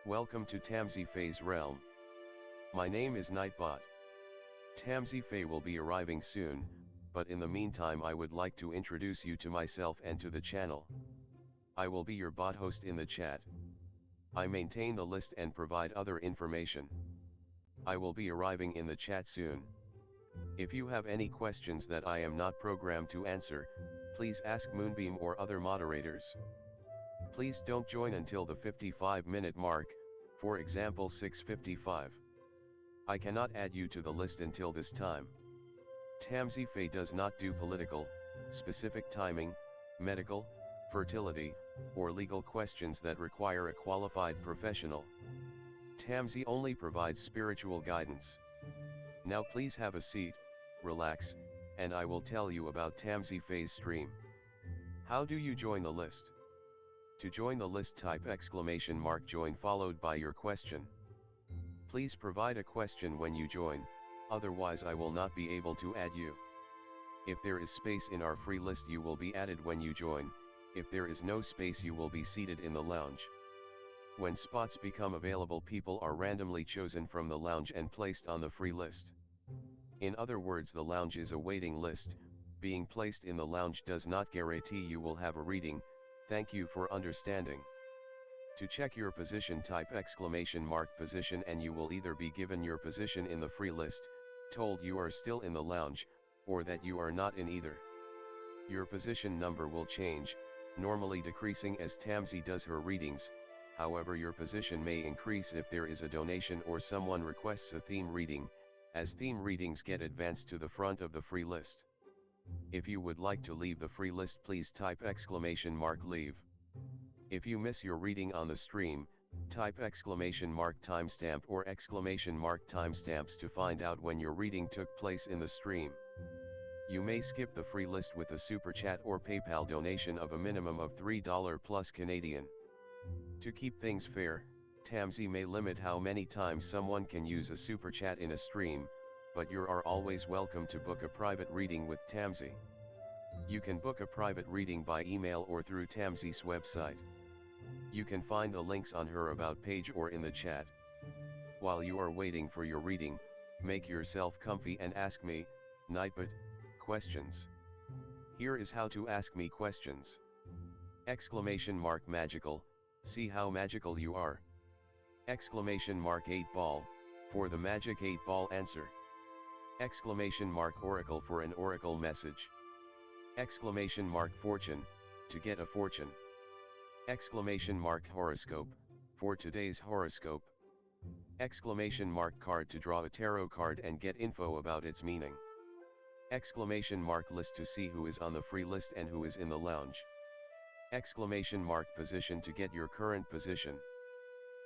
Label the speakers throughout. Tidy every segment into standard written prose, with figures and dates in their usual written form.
Speaker 1: Welcome to Tamsy Fae's realm. My name is Nightbot. Tamsy Fae will be arriving soon, but in the meantime I would like to introduce you to myself and to the channel. I will be your bot host in the chat. I maintain the list and provide other information. I will be arriving in the chat soon. If you have any questions that I am not programmed to answer, please ask Moonbeam or other moderators. Please don't join until the 55-minute mark, for example 6:55. I cannot add you to the list until this time. Tamsy Fae does not do political, specific timing, medical, fertility, or legal questions that require a qualified professional. Tamsy only provides spiritual guidance. Now please have a seat, relax, and I will tell you about Tamsy Fae's stream. How do you join the list? To join the list, type !join followed by your question. Please provide a question when you join, otherwise I will not be able to add you. If there is space in our free list you will be added when you join, if there is no space you will be seated in the lounge. When spots become available, people are randomly chosen from the lounge and placed on the free list. In other words, the lounge is a waiting list. Being placed in the lounge does not guarantee you will have a reading. Thank you for understanding. To check your position, type !position and you will either be given your position in the free list, told you are still in the lounge, or that you are not in either. Your position number will change, normally decreasing as Tamsy does her readings. However, your position may increase if there is a donation or someone requests a theme reading, as theme readings get advanced to the front of the free list. If you would like to leave the free list, please type !leave. If you miss your reading on the stream, type !timestamp or !timestamps to find out when your reading took place in the stream. You may skip the free list with a super chat or PayPal donation of a minimum of $3 plus Canadian. To keep things fair, Tamsy may limit how many times someone can use a super chat in a stream, but you are always welcome to book a private reading with Tamsy. You can book a private reading by email or through Tamsy's website. You can find the links on her about page or in the chat. While you are waiting for your reading, make yourself comfy and ask me, Nightbot, questions. Here is how to ask me questions. !magical, see how magical you are. !8 ball, for the magic 8 ball answer. !oracle for an oracle message. !fortune, to get a fortune. !horoscope, for today's horoscope. !card to draw a tarot card and get info about its meaning. !list to see who is on the free list and who is in the lounge. !position to get your current position.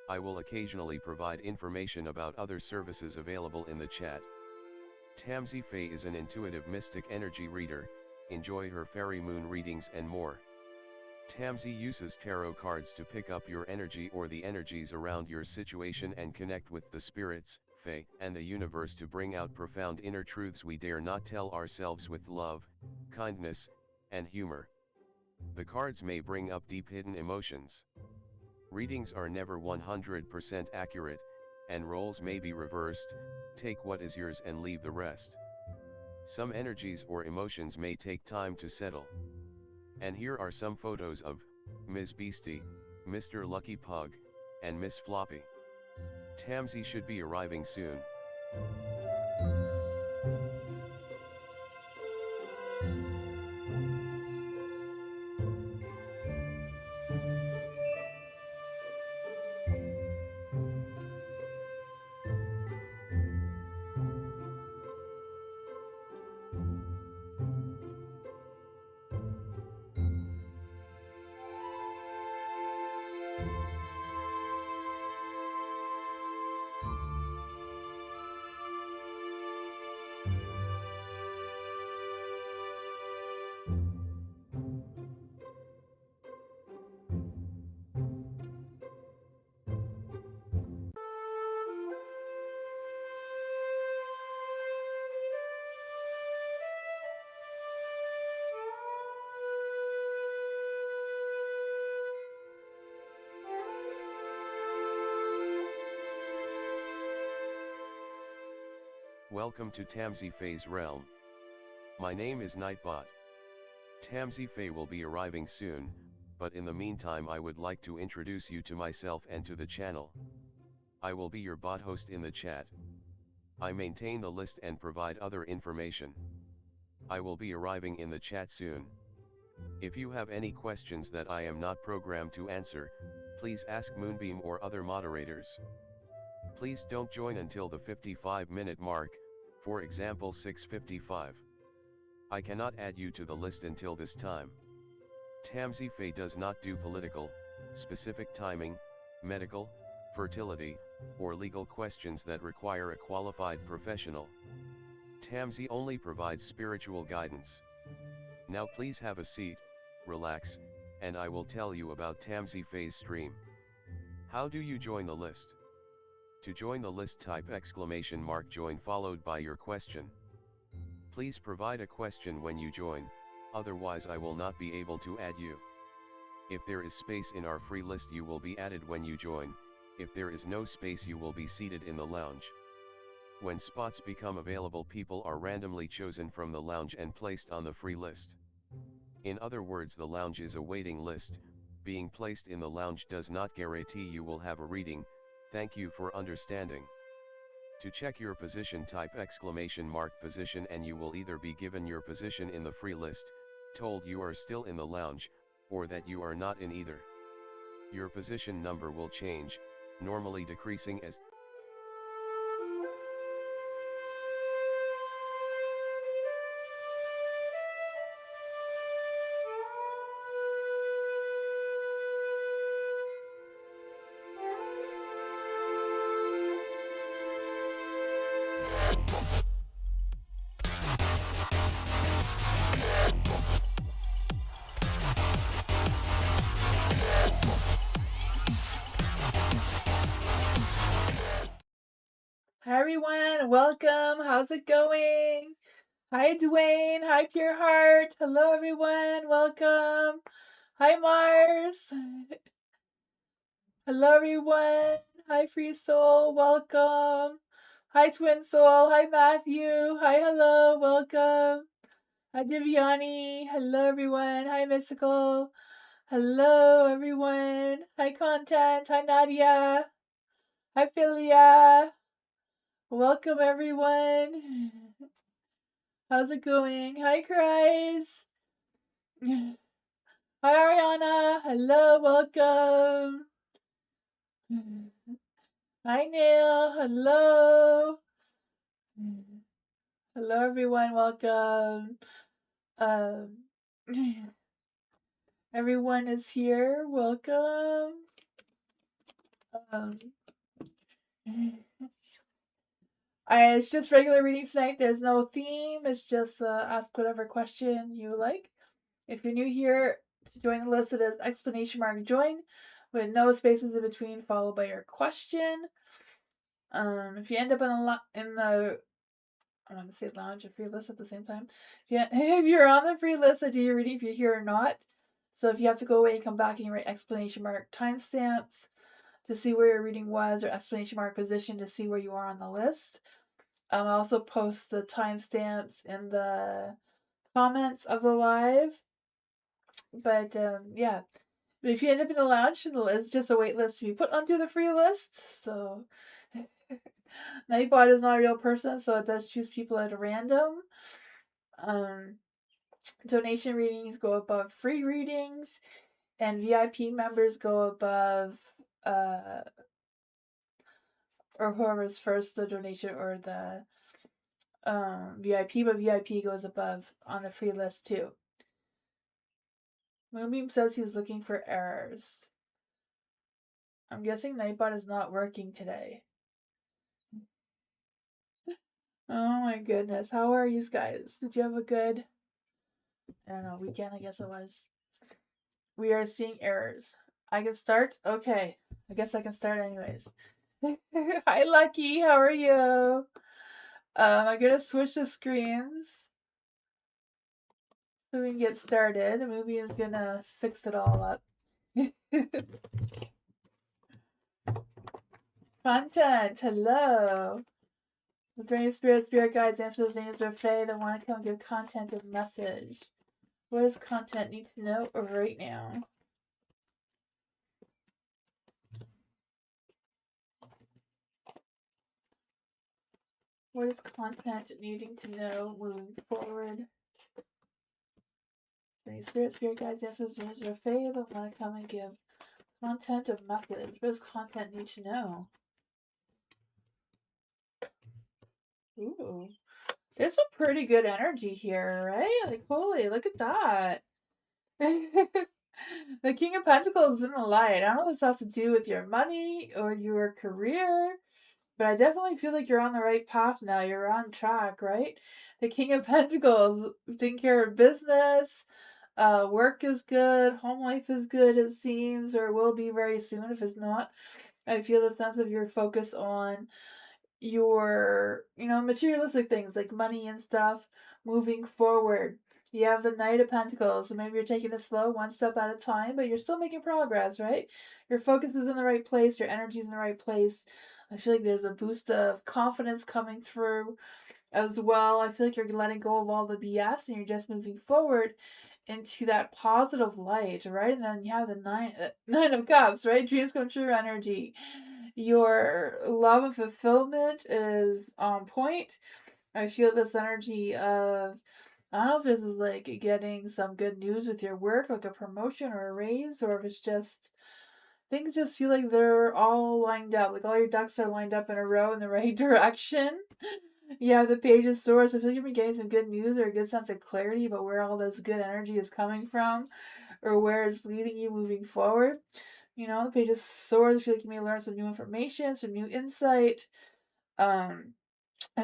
Speaker 1: I will occasionally provide information about other services available in the chat. Tamsy Fae is an intuitive mystic energy reader. Enjoy her fairy moon readings and more. Tamsy uses tarot cards to pick up your energy or the energies around your situation and connect with the spirits, Fae, and the universe to bring out profound inner truths we dare not tell ourselves with love, kindness, and humor. The cards may bring up deep hidden emotions. Readings are never 100% accurate, and roles may be reversed. Take what is yours and leave the rest. Some energies or emotions may take time to settle. And here are some photos of Ms. Beastie, Mr. Lucky Pug, and Miss Floppy. Tamsy should be arriving soon. Welcome to Tamsy Fae's realm. My name is Nightbot. Tamsy Fae will be arriving soon, but in the meantime I would like to introduce you to myself and to the channel. I will be your bot host in the chat. I maintain the list and provide other information. I will be arriving in the chat soon. If you have any questions that I am not programmed to answer, please ask Moonbeam or other moderators. Please don't join until the 55-minute mark, for example 6:55. I cannot add you to the list until this time. Tamsy Fae does not do political, specific timing, medical, fertility, or legal questions that require a qualified professional. Tamsy only provides spiritual guidance. Now please have a seat, relax, and I will tell you about Tamsy Fae's stream. How do you join the list? To join the list, type !join followed by your question. Please provide a question when you join, otherwise I will not be able to add you. If there is space in our free list you will be added when you join. If there is no space you will be seated in the lounge. When spots become available, people are randomly chosen from the lounge and placed on the free list. In other words, the lounge is a waiting list. Being placed in the lounge does not guarantee you will have a reading. Thank you for understanding. To check your position, type !position and you will either be given your position in the free list, told you are still in the lounge, or that you are not in either. Your position number will change, normally decreasing as
Speaker 2: Hi everyone, welcome. How's it going? Hi Dwayne. Hi Pure Heart. Hello everyone, welcome. Hi Mars. Hello everyone. Hi Free Soul, welcome. Hi Twin Soul. Hi Matthew. Hi, hello, welcome. Hi Divyani. Hello everyone. Hi Mystical. Hello everyone. Hi Content. Hi Nadia. Hi Philia. Welcome everyone. How's it going? Hi Cries. Hi Ariana. Hello, welcome. Hi Neil. Hello. Hello everyone, welcome. Everyone is here. Welcome. It's just regular readings tonight. There's no theme. It's just ask whatever question you like. If you're new here, to join the list, it is !join with no spaces in between, followed by your question. If you end up in the I want to say lounge and free list at the same time. If you're on the free list, I do your reading if you're here or not. So if you have to go away and come back and you write timestamps to see where your reading was, or position to see where you are on the list. I also post the timestamps in the comments of the live. But yeah, if you end up in the lounge, it's just a wait list to be put onto the free list. So Nightbot is not a real person, so it does choose people at random. Donation readings go above free readings, and VIP members go above or whoever's first, the donation or the VIP, but VIP goes above on the free list too. Moonbeam says he's looking for errors. I'm guessing Nightbot is not working today. Oh my goodness. How are you guys? Did you have a good, I don't know, weekend? I guess it was. We are seeing errors. I can start? Okay. I guess I can start anyways. Hi, Lucky. How are you? I'm gonna switch the screens so we can get started. The movie is gonna fix it all up. Content, hello. Is there any spirit guides, answers, angels, or fae that want to come give content and message? What does content need to know right now? What is content needing to know moving forward? Any spirit guides, answers, angels, or fae that want to come and give content of message? What does content need to know? Ooh. There's some pretty good energy here, right? Like, holy, look at that. The King of Pentacles is in the light. I don't know if this has to do with your money or your career, but I definitely feel like you're on the right path now. You're on track, right? The King of Pentacles, taking care of business, work is good, home life is good, it seems, or will be very soon if it's not. I feel the sense of your focus on your, materialistic things like money and stuff moving forward. You have the Knight of Pentacles, so maybe you're taking it slow, one step at a time, but you're still making progress, right? Your focus is in the right place, your energy is in the right place. I feel like there's a boost of confidence coming through as well. I feel like you're letting go of all the BS and you're just moving forward into that positive light, right? And then you have the nine of cups, right? Dreams come true energy. Your love and fulfillment is on point. I feel this energy of, I don't know if this is like getting some good news with your work, like a promotion or a raise, or if it's just things just feel like they're all lined up, like all your ducks are lined up in a row in the right direction. Yeah, the Page of Swords. I feel like you've been getting some good news or a good sense of clarity about where all this good energy is coming from or where it's leading you moving forward. The Page of Swords, I feel like you may learn some new information, some new insight. I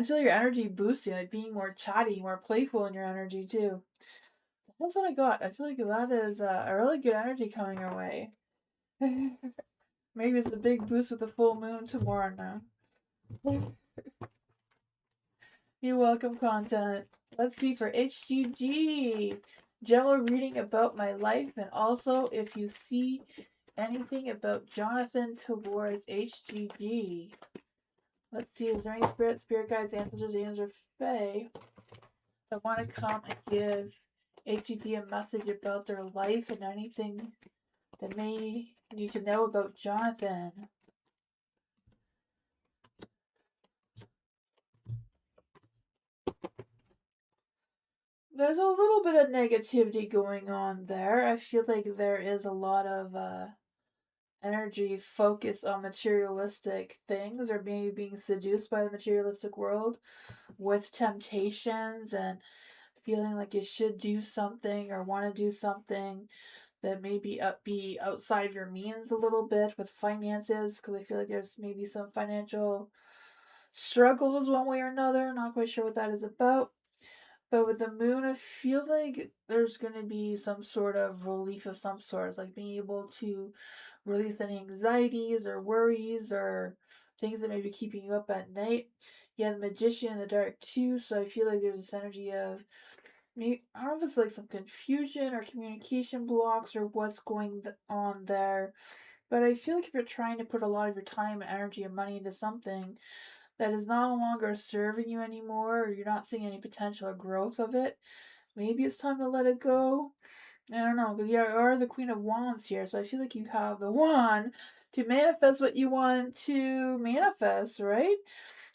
Speaker 2: feel your energy boosting, like being more chatty, more playful in your energy too. That's what I got. I feel like that is a really good energy coming your way. Maybe it's a big boost with the full moon tomorrow now. You're welcome, content. Let's see for HGG. General reading about my life, and also if you see anything about Jonathan towards HGG. Let's see, is there any spirit guides, ancestors, angels, or fae that want to come and give HGG a message about their life and anything that may need to know about Jonathan? There's a little bit of negativity going on there. I feel like there is a lot of energy focused on materialistic things or maybe being seduced by the materialistic world with temptations and feeling like you should do something or want to do something that maybe be outside of your means a little bit with finances, because I feel like there's maybe some financial struggles one way or another. Not quite sure what that is about. But with the moon, I feel like there's going to be some sort of relief of some sorts, like being able to release any anxieties or worries or things that may be keeping you up at night. You have the Magician in the dark too, so I feel like there's this energy of maybe, I don't know if it's like some confusion or communication blocks or what's going on there. But I feel like if you're trying to put a lot of your time, energy, and money into something that is no longer serving you anymore, or you're not seeing any potential or growth of it, maybe it's time to let it go. I don't know, because you are the Queen of Wands here, so I feel like you have the wand to manifest what you want to manifest, right?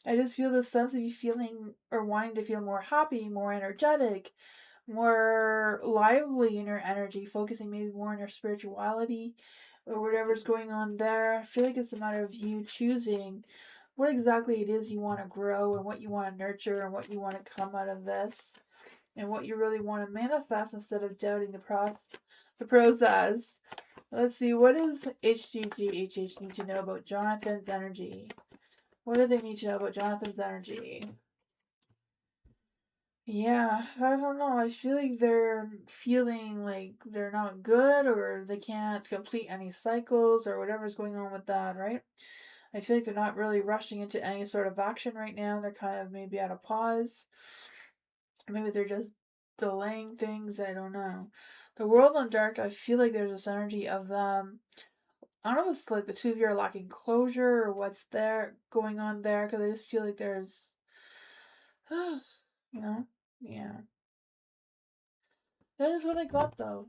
Speaker 2: I just feel this sense of you feeling or wanting to feel more happy, more energetic, more lively in your energy, focusing maybe more on your spirituality or whatever's going on there. I feel like it's a matter of you choosing what exactly it is you want to grow and what you want to nurture and what you want to come out of this and what you really want to manifest instead of doubting the process. Let's see, what does HGGHH need to know about Jonathan's energy? What do they need to know about Jonathan's energy? Yeah, I don't know. I feel like they're feeling like they're not good or they can't complete any cycles or whatever's going on with that, right? I feel like they're not really rushing into any sort of action right now. They're kind of maybe at a pause. Maybe they're just delaying things. I don't know. The world on dark, I feel like there's this energy of them. I don't know if it's like the two of you are lacking closure or what's there going on there, because I just feel like there's You know? Yeah. That is what I got though.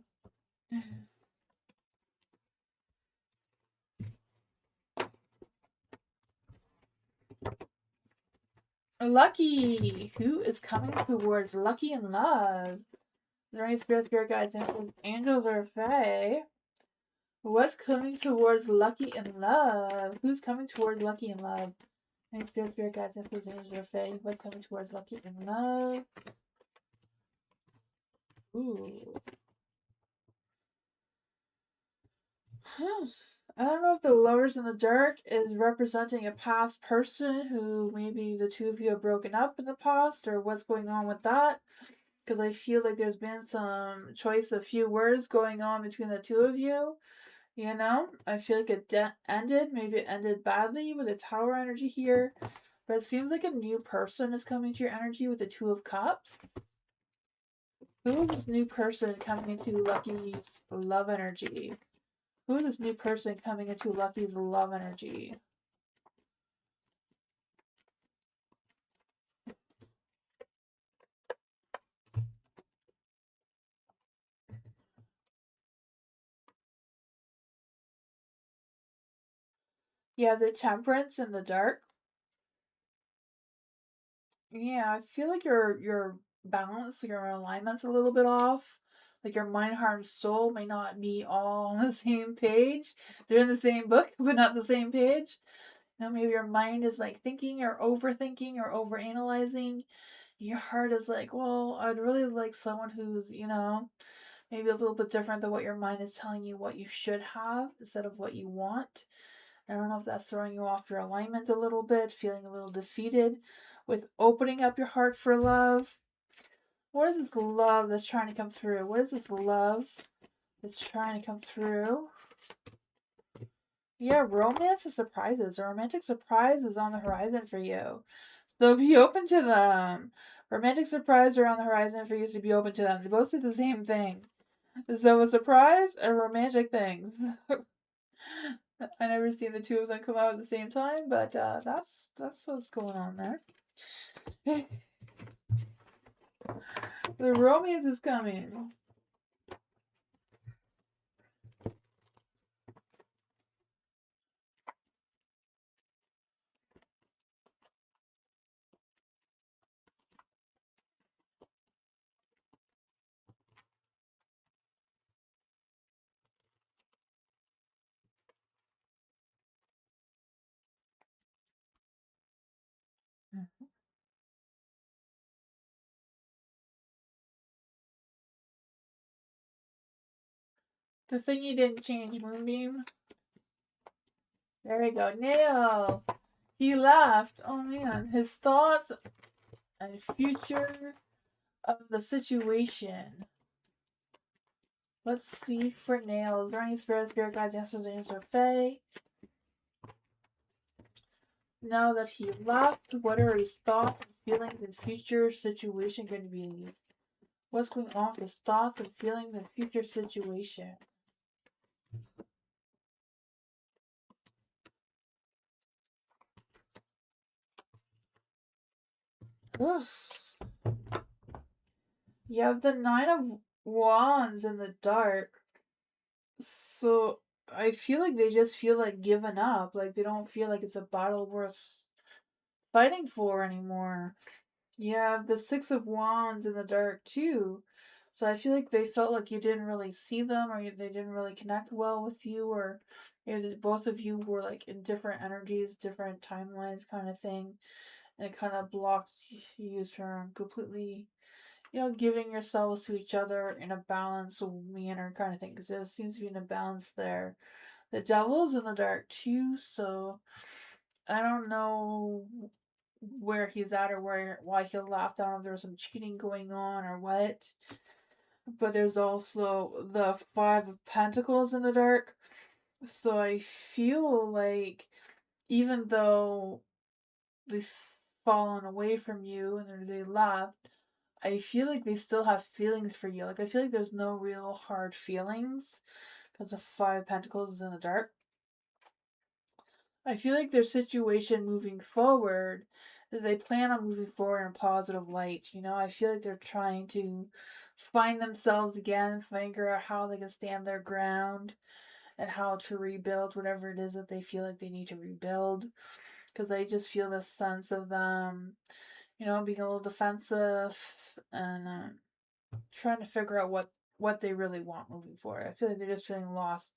Speaker 2: Lucky! Who is coming towards Lucky in love? Is there any spirit guides, angels, or fae? What's coming towards Lucky in love? Who's coming towards Lucky in love? Any spirit guides, angels, or fae? What's coming towards Lucky in love? Ooh. I don't know if the Lovers in the Dark is representing a past person who maybe the two of you have broken up in the past, or what's going on with that. Because I feel like there's been some choice of few words going on between the two of you. You know, I feel like it ended. Maybe it ended badly with the Tower energy here. But it seems like a new person is coming to your energy with the Two of Cups. Who is this new person coming into Lucky's love energy? Who is this new person coming into Lucky's love energy? Yeah, the Temperance in the Dark. Yeah, I feel like your balance, your alignment's a little bit off. Like your mind, heart, and soul may not be all on the same page. They're in the same book, but not the same page. You know, maybe your mind is like thinking or overthinking or overanalyzing. Your heart is like, well, I'd really like someone who's, you know, maybe a little bit different than what your mind is telling you what you should have instead of what you want. I don't know if that's throwing you off your alignment a little bit, feeling a little defeated with opening up your heart for love. What is this love that's trying to come through? What is this love that's trying to come through? Yeah, romance and surprises. A romantic surprise is on the horizon for you. So be open to them. Romantic surprise are on the horizon for you to be open to them. They both say the same thing. So a surprise and romantic things. I never seen the two of them come out at the same time, but that's what's going on there. The romance is coming. The thing you didn't change, Moonbeam. There we go. Nail. He laughed. Oh man, his thoughts and future of the situation. Let's see for Nail. Is there any spirit guides, answers, or Fae? Now that he left, what are his thoughts and feelings and future situation going to be? What's going on with his thoughts and feelings and future situation? Oof. You have the Nine of Wands in the dark. So I feel like they just feel like giving up. Like they don't feel like it's a battle worth fighting for anymore. You have the Six of Wands in the dark too. So I feel like they felt like you didn't really see them, or they didn't really connect well with you, or both of you were like in different energies, different timelines, kind of thing, and it kind of blocked you from completely, you know, giving yourselves to each other in a balanced manner, kind of thing. Because there seems to be an imbalance there. The Devil's in the dark too, so I don't know where he's at or why he left. I don't know if there was some cheating going on or what. But there's also the Five of Pentacles in the dark. So I feel like even though they've fallen away from you and they left, I feel like they still have feelings for you. Like I feel like there's no real hard feelings because the Five of Pentacles is in the dark. I feel like their situation moving forward they plan on moving forward in a positive light. You know, I feel like they're trying to find themselves again, figure out how they can stand their ground and how to rebuild whatever it is that they feel like they need to rebuild. Because I just feel this sense of them, you know, being a little defensive and trying to figure out what they really want moving forward. I feel like they're just feeling lost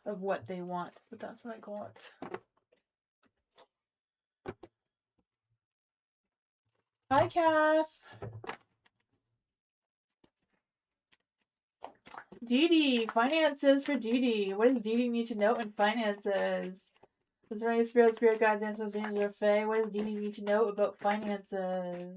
Speaker 2: of what they want, but that's what I got. Hi, Kath. Dee Dee, finances for Dee Dee. What does Dee Dee need to know in finances? Is there any spirit guides, ancestors, angels, or fae? What does Dee Dee need to know about finances?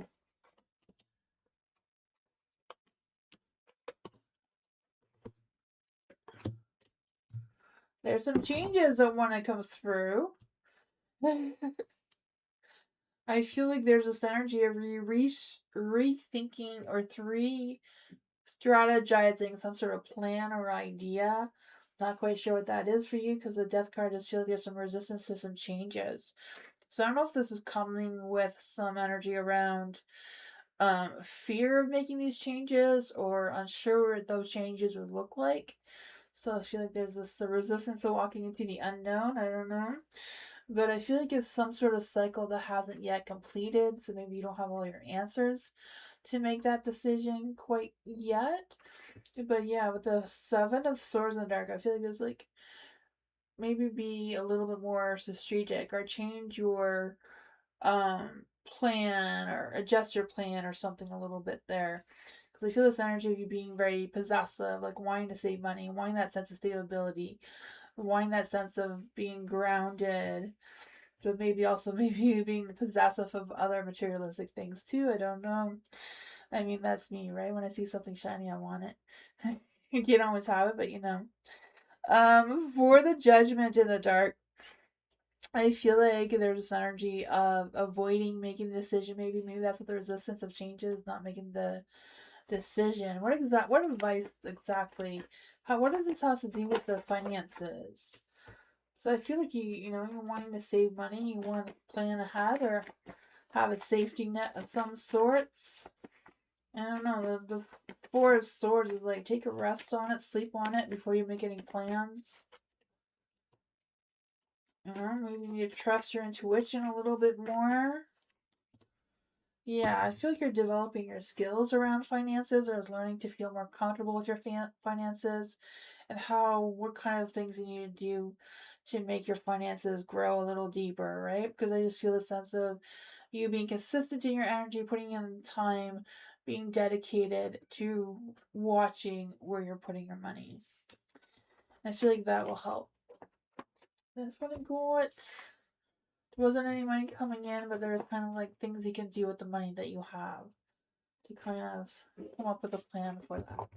Speaker 2: There's some changes that want to come through. I feel like there's this energy of rethinking or strategizing some sort of plan or idea. Not quite sure what that is for you because the death card just feels like there's some resistance to some changes. So I don't know if this is coming with some energy around fear of making these changes or unsure what those changes would look like. So I feel like there's this resistance to walking into the unknown. I don't know. But I feel like it's some sort of cycle that hasn't yet completed. So maybe you don't have all your answers to make that decision quite yet. But yeah, with the Seven of Swords in the Dark, I feel like there's like maybe be a little bit more strategic or change your plan or adjust your plan or something a little bit there. Because I feel this energy of you being very possessive, like wanting to save money, wanting that sense of stability, wanting that sense of being grounded, but maybe also maybe being possessive of other materialistic things too. I don't know. I mean, that's me, right? When I see something shiny, I want it. You can't always have it, but you know. For the Judgment in the Dark, I feel like there's this energy of avoiding making the decision. Maybe that's what the resistance of change is, not making the decision. What advice exactly? What does this have to do with the finances? So I feel like you're wanting to save money, you want to plan ahead or have a safety net of some sorts. I don't know. The Four of Swords is like take a rest on it, sleep on it before you make any plans. Maybe you need to trust your intuition a little bit more. Yeah, I feel like you're developing your skills around finances or learning to feel more comfortable with your finances and what kind of things you need to do to make your finances grow a little deeper, right? Because I just feel a sense of you being consistent in your energy, putting in time, being dedicated to watching where you're putting your money. I feel like that will help. That's what I got. There wasn't any money coming in, but there's kind of like things you can do with the money that you have to kind of come up with a plan for that.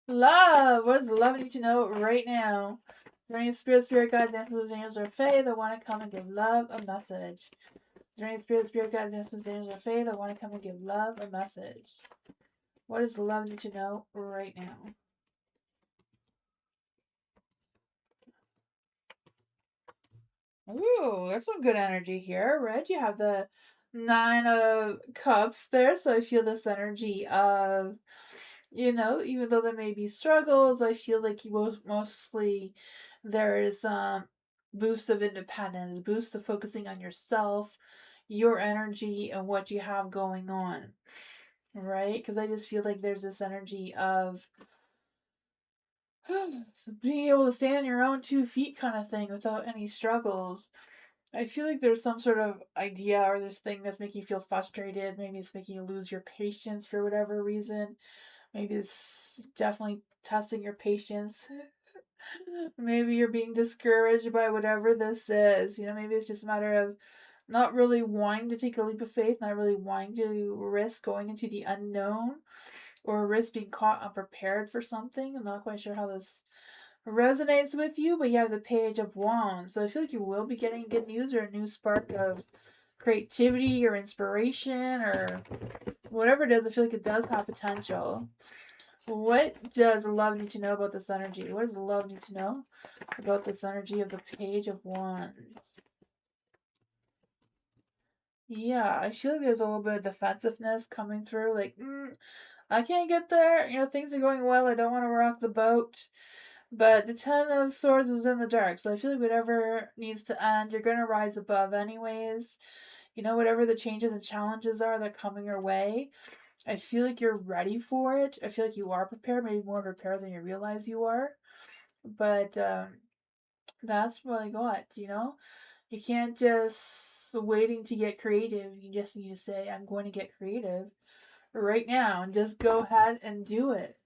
Speaker 2: Love! What does love need to know right now? Is there any spirit guides, angels, or fae that want to come and give love a message? Is there any spirit guides, angels, or fae that want to come and give love a message? What does love need to know right now? Ooh, there's some good energy here, right? You have the Nine of Cups there, so I feel this energy of, even though there may be struggles, I feel like mostly there is boost of independence, boost of focusing on yourself, your energy, and what you have going on, right? Because I just feel like there's this energy of being able to stand on your own 2 feet kind of thing without any struggles. I feel like there's some sort of idea or this thing that's making you feel frustrated. Maybe it's making you lose your patience for whatever reason. Maybe it's definitely testing your patience. Maybe you're being discouraged by whatever this is. Maybe it's just a matter of not really wanting to take a leap of faith, not really wanting to risk going into the unknown or risk being caught unprepared for something. I'm not quite sure how this resonates with you, but you have the Page of Wands. So I feel like you will be getting good news or a new spark of creativity or inspiration or whatever it is. I feel like it does have potential. What does love need to know about this energy? What does love need to know about this energy of the Page of Wands? Yeah, I feel like there's a little bit of defensiveness coming through. Like, I can't get there. You know, things are going well. I don't want to rock the boat. But the Ten of Swords is in the dark. So I feel like whatever needs to end, you're going to rise above anyways. You know, whatever the changes and challenges are that are coming your way, I feel like you're ready for it. I feel like you are prepared, maybe more prepared than you realize you are. But that's what I got, you know? You can't just waiting to get creative. You just need to say, I'm going to get creative right now and just go ahead and do it.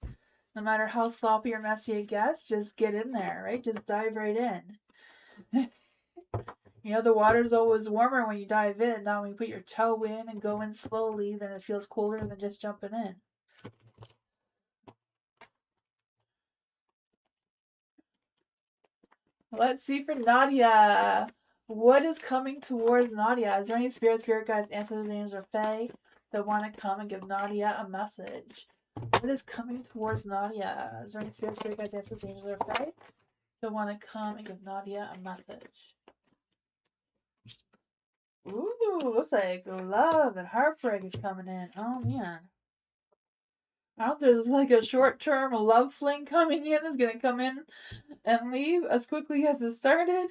Speaker 2: No matter how sloppy or messy it gets, just get in there, right? Just dive right in. You know, the water's always warmer when you dive in. Now, when you put your toe in and go in slowly, then it feels colder than just jumping in. Let's see for Nadia. What is coming towards Nadia? Is there any spirit guides, ancestors, angels, or fae that want to come and give Nadia a message? What is coming towards Nadia? Is there any spirit guides, ancestors, angels, or fae that want to come and give Nadia a message? Ooh, looks like love and heartbreak is coming in. Oh man. I don't know if there's like a short-term love fling coming in that's gonna come in and leave as quickly as it started.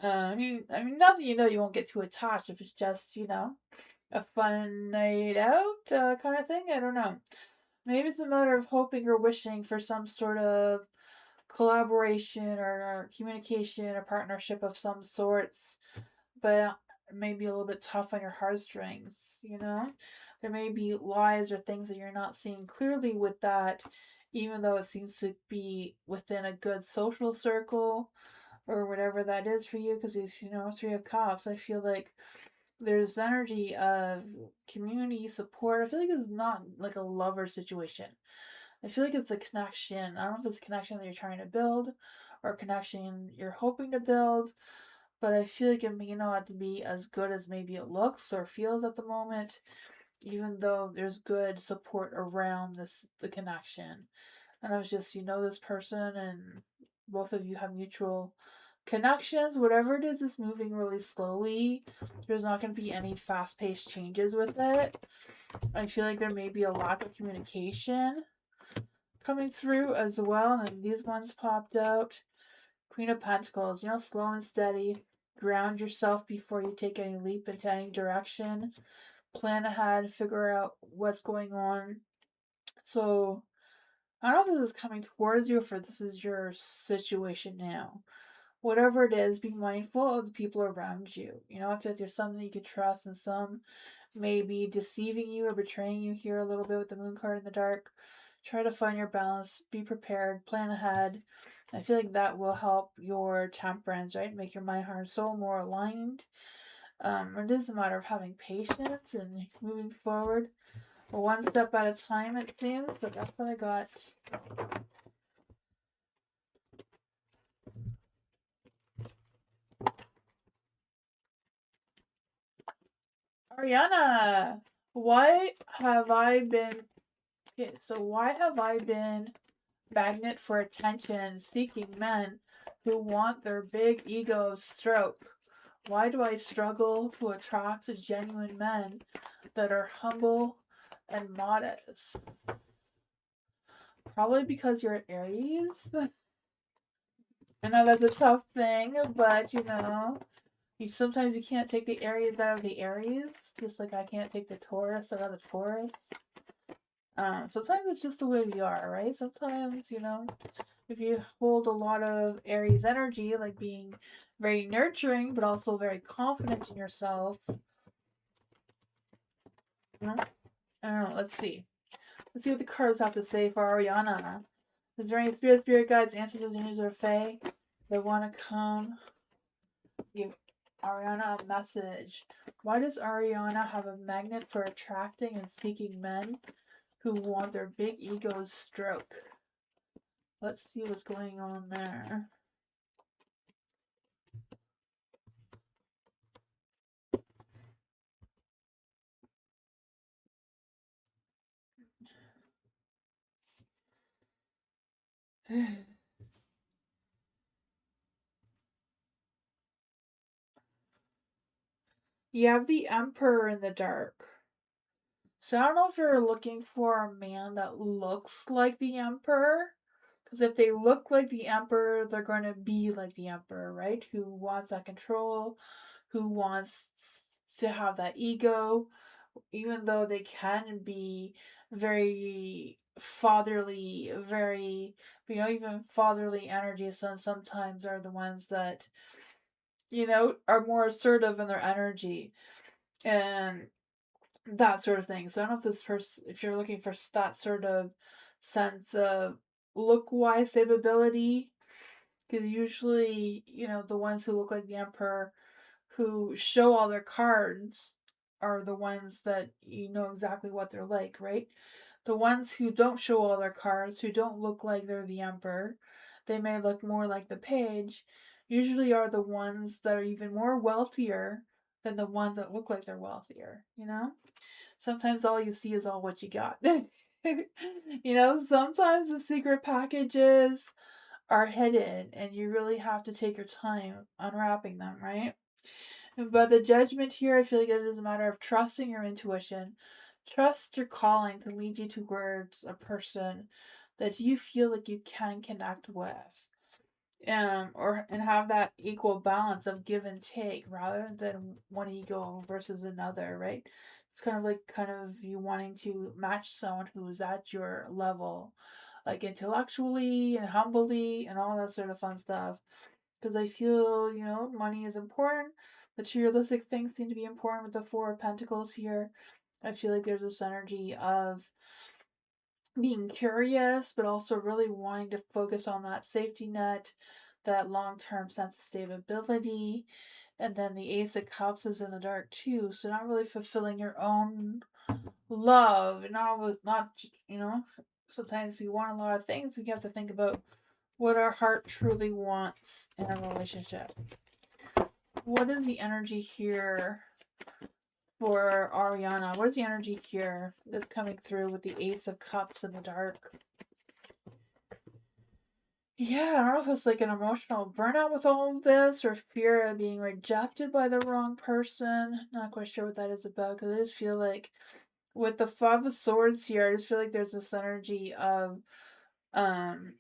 Speaker 2: I mean, nothing. You know, you won't get too attached if it's just, you know, a fun night out kind of thing. I don't know. Maybe it's a matter of hoping or wishing for some sort of collaboration or communication or partnership of some sorts, but maybe a little bit tough on your heartstrings. You know, there may be lies or things that you're not seeing clearly with that, even though it seems to be within a good social circle or whatever that is for you, because if you know 3 of Cups, I feel like there's energy of community support. I feel like it's not like a lover situation. I feel like it's a connection. I don't know if it's a connection that you're trying to build or a connection you're hoping to build, but I feel like it may not be as good as maybe it looks or feels at the moment, even though there's good support around the connection. And I was just, you know, this person and both of you have mutual connections. Whatever it is moving really slowly. There's not going to be any fast paced changes with it. I feel like there may be a lack of communication coming through as well. And these ones popped out. Queen of Pentacles, you know, slow and steady. Ground yourself before you take any leap into any direction. Plan ahead, figure out what's going on. So, I don't know if this is coming towards you or if this is your situation now. Whatever it is, be mindful of the people around you. You know, I feel like there's some that you can trust and some may be deceiving you or betraying you here a little bit with the moon card in the dark. Try to find your balance, be prepared, plan ahead. I feel like that will help your temperance, right? Make your mind, heart, and soul more aligned. It is a matter of having patience and moving forward one step at a time, it seems, but that's what I got. Ariana, why have I been okay, so why have I been magnet for attention seeking men who want their big ego stroked? Why do I struggle to attract genuine men that are humble and modest? Probably because you're Aries. I know that's a tough thing, but you know, sometimes you can't take the Aries out of the Aries, just like I can't take the Taurus out of the Taurus. Sometimes it's just the way we are, right? Sometimes, you know, if you hold a lot of Aries energy, like being very nurturing, but also very confident in yourself. You know? I don't know, let's see. Let's see what the cards have to say for Ariana. Is there any spirit guides, ancestors, angels, or fae that want to come give Ariana a message? Why does Ariana have a magnet for attracting and seeking men who want their big egos stroked? Let's see what's going on there. You have the Emperor in the dark. So I don't know if you're looking for a man that looks like the Emperor. Because if they look like the Emperor, they're going to be like the Emperor, right? Who wants that control, who wants to have that ego, even though they can be very fatherly, very, even fatherly energies. So sometimes are the ones that, are more assertive in their energy. And that sort of thing. So I don't know if this person, if you're looking for that sort of sense of look wise stability, because usually, the ones who look like the Emperor, who show all their cards, are the ones that you know exactly what they're like, right? The ones who don't show all their cards, who don't look like they're the Emperor, they may look more like the Page, usually are the ones that are even more wealthier than the ones that look like they're wealthier, Sometimes all you see is all what you got. Sometimes the secret packages are hidden and you really have to take your time unwrapping them, right? But the judgment here, I feel like it is a matter of trusting your intuition. Trust your calling to lead you towards a person that you feel like you can connect with. And have that equal balance of give and take rather than one ego versus another, right? It's kind of you wanting to match someone who's at your level, like intellectually and humbly and all that sort of fun stuff. Because I feel, money is important. Materialistic things seem to be important with the Four of Pentacles here. I feel like there's this energy of being curious, but also really wanting to focus on that safety net, that long term sense of stability. And then the Ace of Cups is in the dark too, so not really fulfilling your own love. Not sometimes we want a lot of things. We have to think about what our heart truly wants in a relationship. What is the energy here for Ariana? What is the energy here that's coming through with the Ace of Cups in the dark? Yeah, I don't know if it's like an emotional burnout with all of this or fear of being rejected by the wrong person. Not quite sure what that is about because I just feel like with the Five of Swords here, I just feel like there's this energy of, um,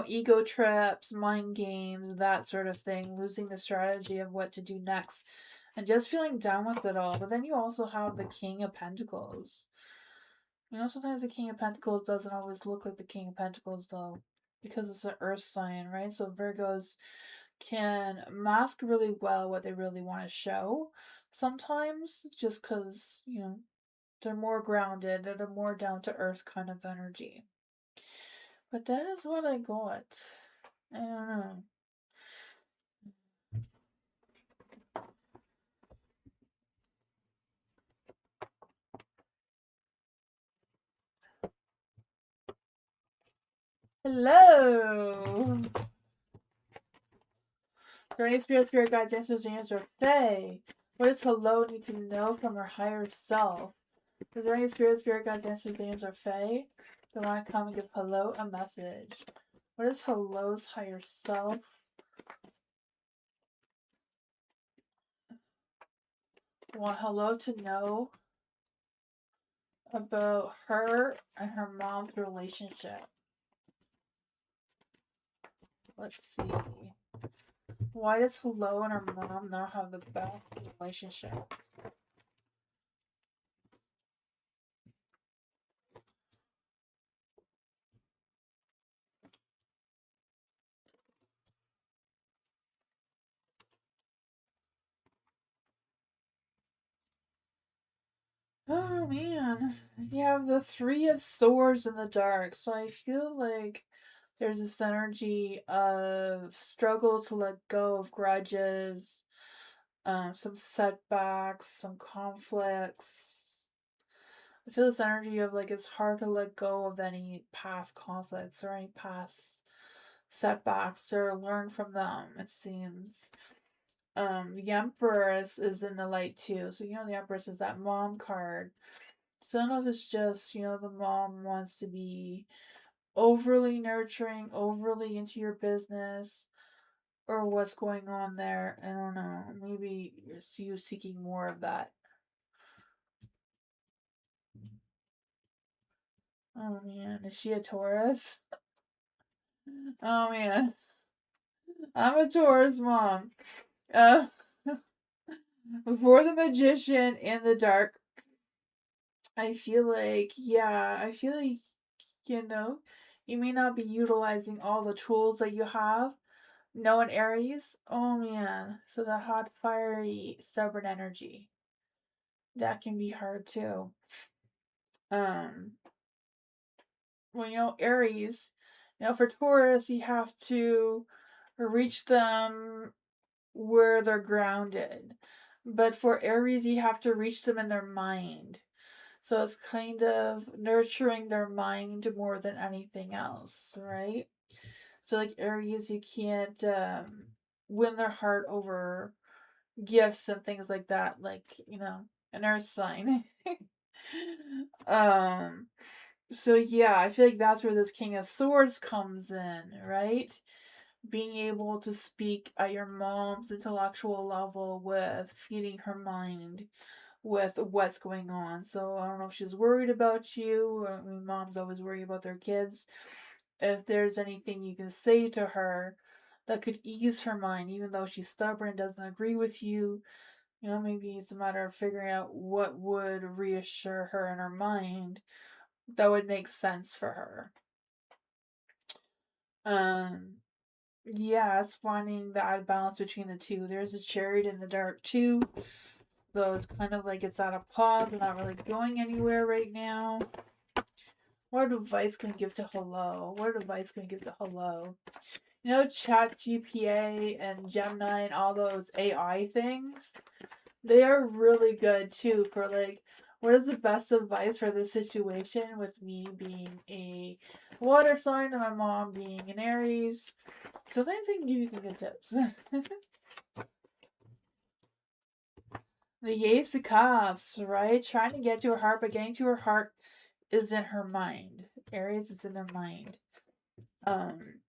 Speaker 2: ego trips, mind games, that sort of thing, losing the strategy of what to do next, and just feeling down with it all. But then you also have the King of Pentacles. Sometimes the King of Pentacles doesn't always look like the King of Pentacles, though, because it's an earth sign, right? So Virgos can mask really well what they really want to show sometimes, just because, they're more grounded, they're the more down to earth kind of energy. But that is what I got. I don't know. Hello! For any spirit guides, answers, and answer Fae. What does hello need to know from her higher self? Is there any spirit guides, answers, and answer Fae? They want to come and give hello a message. What is hello's higher self? Want hello to know about her and her mom's relationship. Let's see. Why does hello and her mom not have the best relationship? Oh man, you have the Three of Swords in the dark, so I feel like there's this energy of struggle to let go of grudges, some setbacks, some conflicts. I feel this energy of like it's hard to let go of any past conflicts or any past setbacks or learn from them, it seems. The Empress is in the light too. So the Empress is that mom card. So I don't know if it's just, the mom wants to be overly nurturing, overly into your business, or what's going on there. I don't know. Maybe it's you seeking more of that. Oh man, is she a Taurus? Oh man, I'm a Taurus mom. Uh, before the Magician in the dark, I feel like, yeah, I feel like, you know, you may not be utilizing all the tools that you have. No, in Aries, oh man, so the hot, fiery, stubborn energy that can be hard too. Um, well, Aries, for Taurus, you have to reach them where they're grounded. But for Aries, you have to reach them in their mind. So it's kind of nurturing their mind more than anything else, right? So, like Aries, you can't win their heart over gifts and things like that, like, an earth sign. um, so yeah, I feel like that's where this King of Swords comes in, right? Being able to speak at your mom's intellectual level with feeding her mind with what's going on. So I don't know if she's worried about you. I mean, moms always worry about their kids. If there's anything you can say to her that could ease her mind, even though she's stubborn, doesn't agree with you, maybe it's a matter of figuring out what would reassure her in her mind that would make sense for her. Um, yeah, it's finding that balance between the two. There's a chariot in the dark too, so it's kind of like it's at a pause. We're not really going anywhere right now. What advice can we give to Hello? What advice can we give to Hello? Chat GPA and Gemini and all those AI things, they are really good too for like, what is the best advice for this situation with me being a water sign and my mom being an Aries? Sometimes they can give you some good tips. The Ace of Cups, right? Trying to get to her heart, but getting to her heart is in her mind. Aries is in her mind. Um,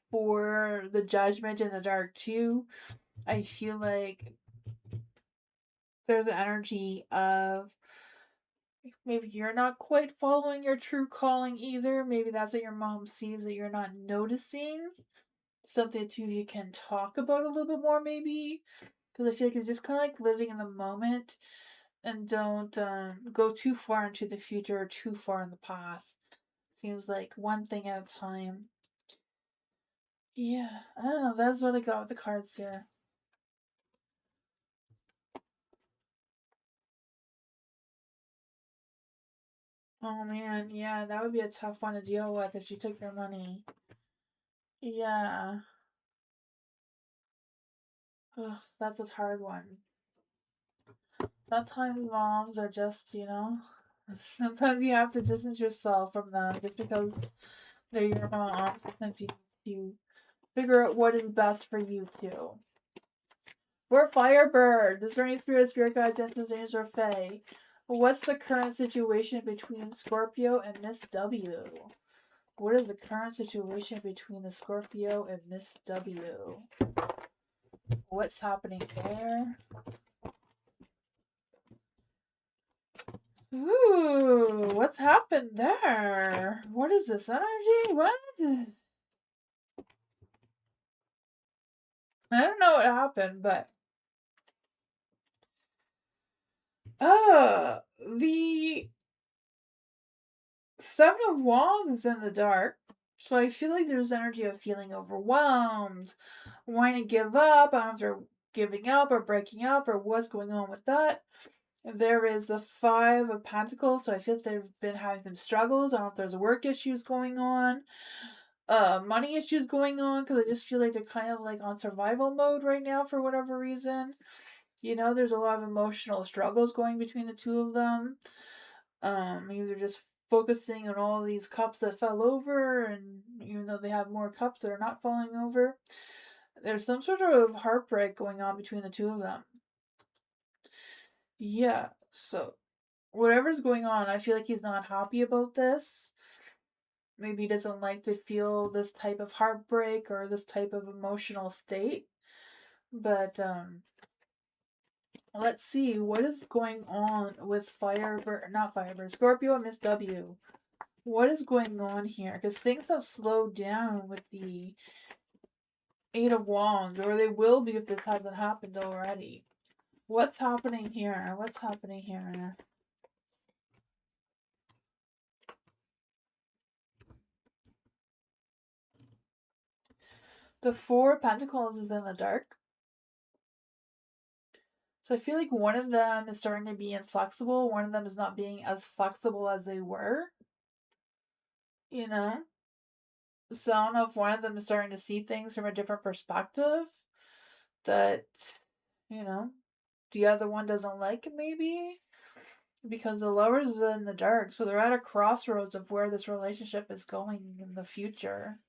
Speaker 2: for the Judgment in the dark too, I feel like there's an energy of maybe you're not quite following your true calling either. Maybe that's what your mom sees that you're not noticing. Something that you can talk about a little bit more, maybe. Because I feel like it's just kind of like living in the moment and don't go too far into the future or too far in the past. Seems like one thing at a time. Yeah, I don't know. That's what I got with the cards here. Oh man, yeah, that would be a tough one to deal with if she took your money. Yeah. Ugh, that's a hard one. Sometimes moms are just, sometimes you have to distance yourself from them just because they're your mom. Sometimes you figure out what is best for you too. We're Firebird. Is there any spirit guides, ancestors, angels, or fae? What's the current situation between Scorpio and Miss W? What is the current situation between the Scorpio and Miss W? What's happening there? Ooh, what's happened there? What is this energy? What? I don't know what happened, but the Seven of Wands is in the dark. So I feel like there's energy of feeling overwhelmed, wanting to give up. I don't know if they're giving up or breaking up or what's going on with that. There is the Five of Pentacles, so I feel like they've been having some struggles. I don't know if there's work issues going on, money issues going on, because I just feel like they're kind of like on survival mode right now for whatever reason. There's a lot of emotional struggles going between the two of them. Maybe they're just focusing on all these cups that fell over, and even though they have more cups that are not falling over, there's some sort of heartbreak going on between the two of them. Yeah, so whatever's going on, I feel like he's not happy about this. maybe doesn't like to feel this type of heartbreak or this type of emotional state. But let's see what is going on with Scorpio and Miss W. What is going on here? Because things have slowed down with the Eight of Wands, or they will be if this hasn't happened already. What's happening here? What's happening here? The Four of Pentacles is in the dark. So I feel like one of them is starting to be inflexible. One of them is not being as flexible as they were. You know? So I don't know if one of them is starting to see things from a different perspective that, you know, the other one doesn't like, maybe. Because the Lovers is in the dark. So they're at a crossroads of where this relationship is going in the future.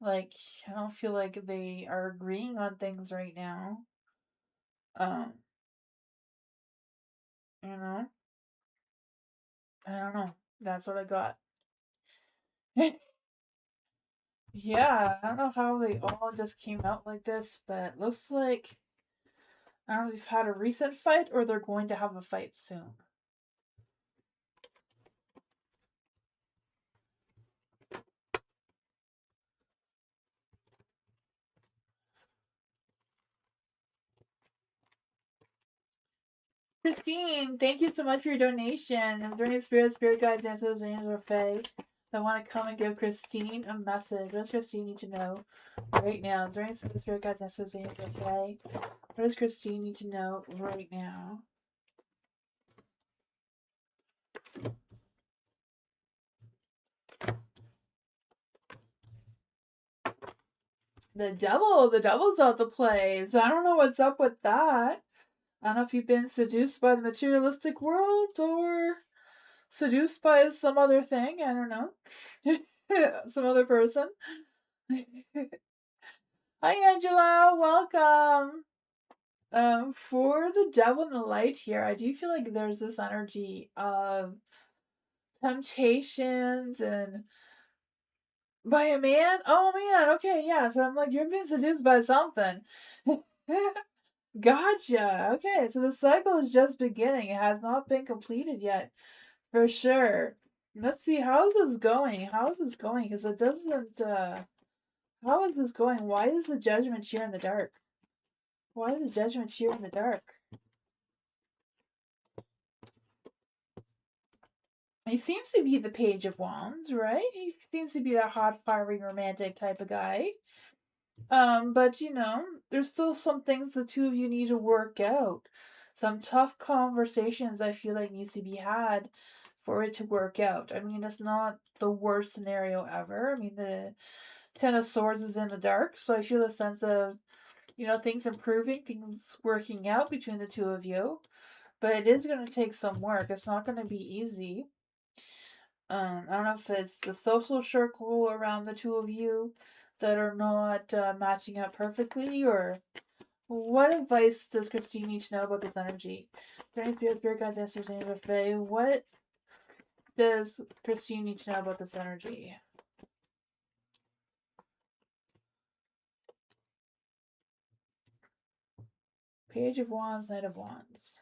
Speaker 2: Like, I don't feel like they are agreeing on things right now. You know? I don't know. That's what I got. Yeah, I don't know how they all just came out like this, but looks like I don't know if they've had a recent fight or they're going to have a fight soon. Christine, thank you so much for your donation. If there any spirit guides, answers, angels, or fae that want to come and give Christine a message, what does Christine need to know right now? Is there any spirit guides, answers, angels, or fae? What does Christine need to know right now? The devil's out to play. So I don't know what's up with that. I don't know if you've been seduced by the materialistic world or seduced by some other thing. I don't know. Some other person. Hi, Angela. Welcome. For the devil in the light here, I do feel like there's this energy of temptations and by a man. Oh man, okay, yeah. So I'm like, you're being seduced by something. Gotcha. Okay, so the cycle is just beginning. It has not been completed yet, for sure. Let's see, how is this going? How is this going? Because it doesn't, how is this going? Why is the judgment here in the dark? Why is the judgment here in the dark? He seems to be the Page of Wands, right? He seems to be that hot, fiery, romantic type of guy. But you know, there's still some things the two of you need to work out. Some tough conversations I feel like needs to be had for it to work out. I mean, it's not the worst scenario ever. I mean, the Ten of Swords is in the dark, so I feel a sense of, you know, things improving, things working out between the two of you. But it is going to take some work. It's not going to be easy. I don't know if it's the social circle around the two of you that are not matching up perfectly, or what advice does Christine need to know about this energy? During Spirit Guides, Answers, and Fae, what does Christine need to know about this energy? Page of Wands, Knight of Wands.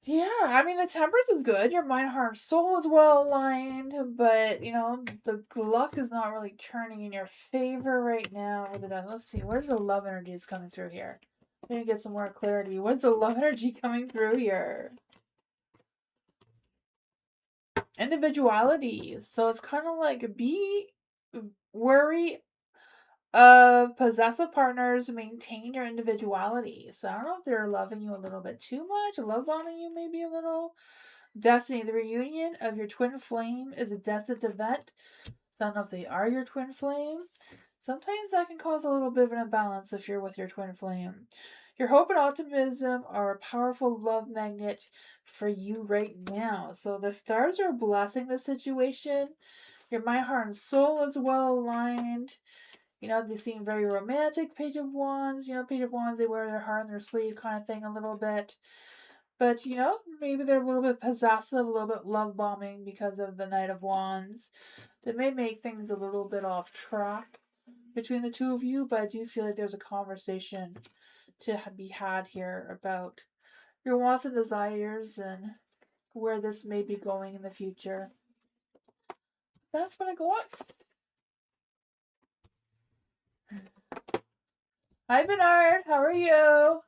Speaker 2: Yeah, I mean, the temperance is good. Your mind, heart, and soul is well aligned, but, you know, the luck is not really turning in your favor right now. Let's see, where's the love energy is coming through here? Let me get some more clarity. What's the love energy coming through here? Individuality. So it's kind of like be worry of possessive partners, maintain your individuality. So I don't know if they're loving you a little bit too much, love bombing you maybe a little. Destiny, the reunion of your twin flame is a destined event. So I don't know if they are your twin flame. Sometimes that can cause a little bit of an imbalance if you're with your twin flame. Your hope and optimism are a powerful love magnet for you right now. So the stars are blessing the situation. Your mind, heart, and soul is well aligned. You know, they seem very romantic. Page of Wands, you know, Page of Wands, they wear their heart on their sleeve kind of thing a little bit. But, you know, maybe they're a little bit possessive, a little bit love bombing because of the Knight of Wands. That may make things a little bit off track between the two of you, but I do feel like there's a conversation to be had here about your wants and desires and where this may be going in the future. That's what I got. Hi, Bernard. How are you?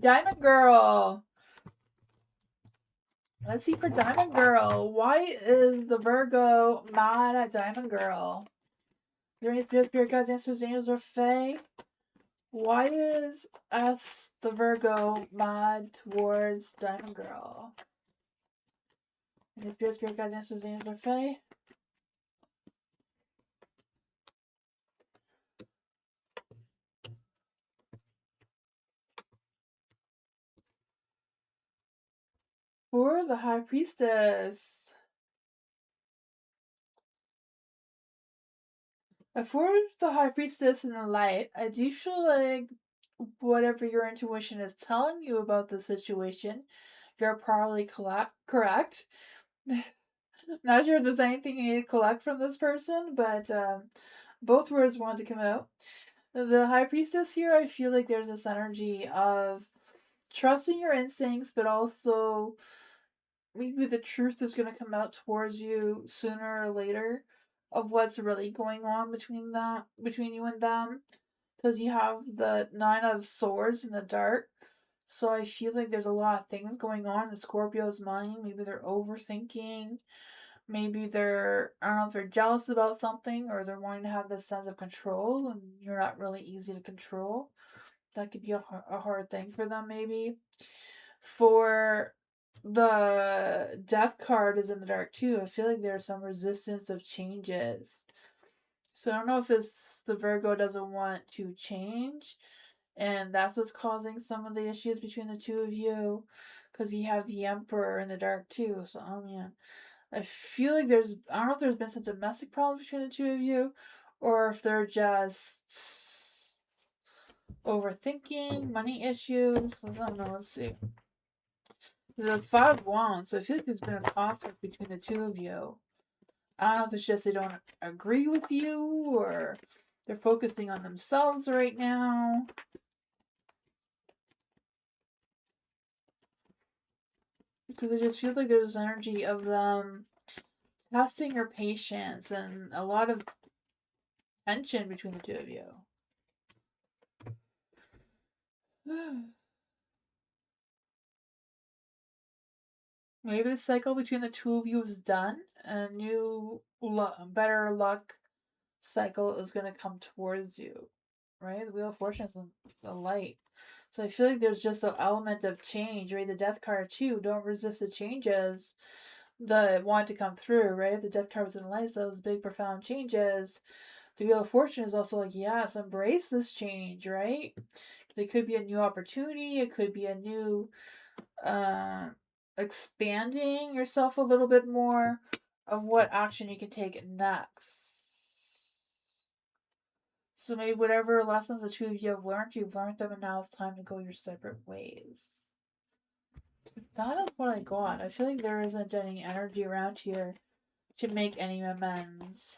Speaker 2: Diamond Girl. Let's see for Diamond Girl. Why is the Virgo mad at Diamond Girl? Is there any spirit guides, answers, angels, or fae? Why is us, the Virgo, mad towards Diamond Girl? Any spirit guides, answers, angels, or fae? For the High Priestess. For the High Priestess in the light, I do feel like whatever your intuition is telling you about the situation, you're probably correct. Not sure if there's anything you need to collect from this person, but both words want to come out. The High Priestess here, I feel like there's this energy of trusting your instincts, but also maybe the truth is going to come out towards you sooner or later of what's really going on between you and them, because you have the Nine of Swords in the dark. So I feel like there's a lot of things going on in the Scorpio's mind. Maybe they're overthinking. Maybe I don't know if they're jealous about something, or they're wanting to have this sense of control and you're not really easy to control. That could be a hard thing for them, maybe. For the Death card is in the dark too. I feel like there's some resistance of changes. So I don't know if it's the Virgo doesn't want to change, and that's what's causing some of the issues between the two of you, because you have the Emperor in the dark too. So, oh man. I feel like I don't know if there's been some domestic problems between the two of you, or if they're just overthinking, money issues. I don't know. Let's see. There's a 5 wands, so I feel like there's been a conflict between the two of you. I don't know if it's just they don't agree with you, or they're focusing on themselves right now. Because I just feel like there's energy of them testing your patience and a lot of tension between the two of you. Maybe the cycle between the two of you is done, and a new, better luck cycle is going to come towards you, right? The Wheel of Fortune is the light. So I feel like there's just an element of change, right? The Death card, too. Don't resist the changes that want to come through, right? If the Death card was in the light, so those big, profound changes. The Wheel of Fortune is also like, yes, embrace this change, right? It could be a new opportunity. It could be a new expanding yourself a little bit more of what action you can take next. So maybe whatever lessons the two of you have learned, you've learned them, and now it's time to go your separate ways. That is what I got. I feel like there isn't any energy around here to make any amends.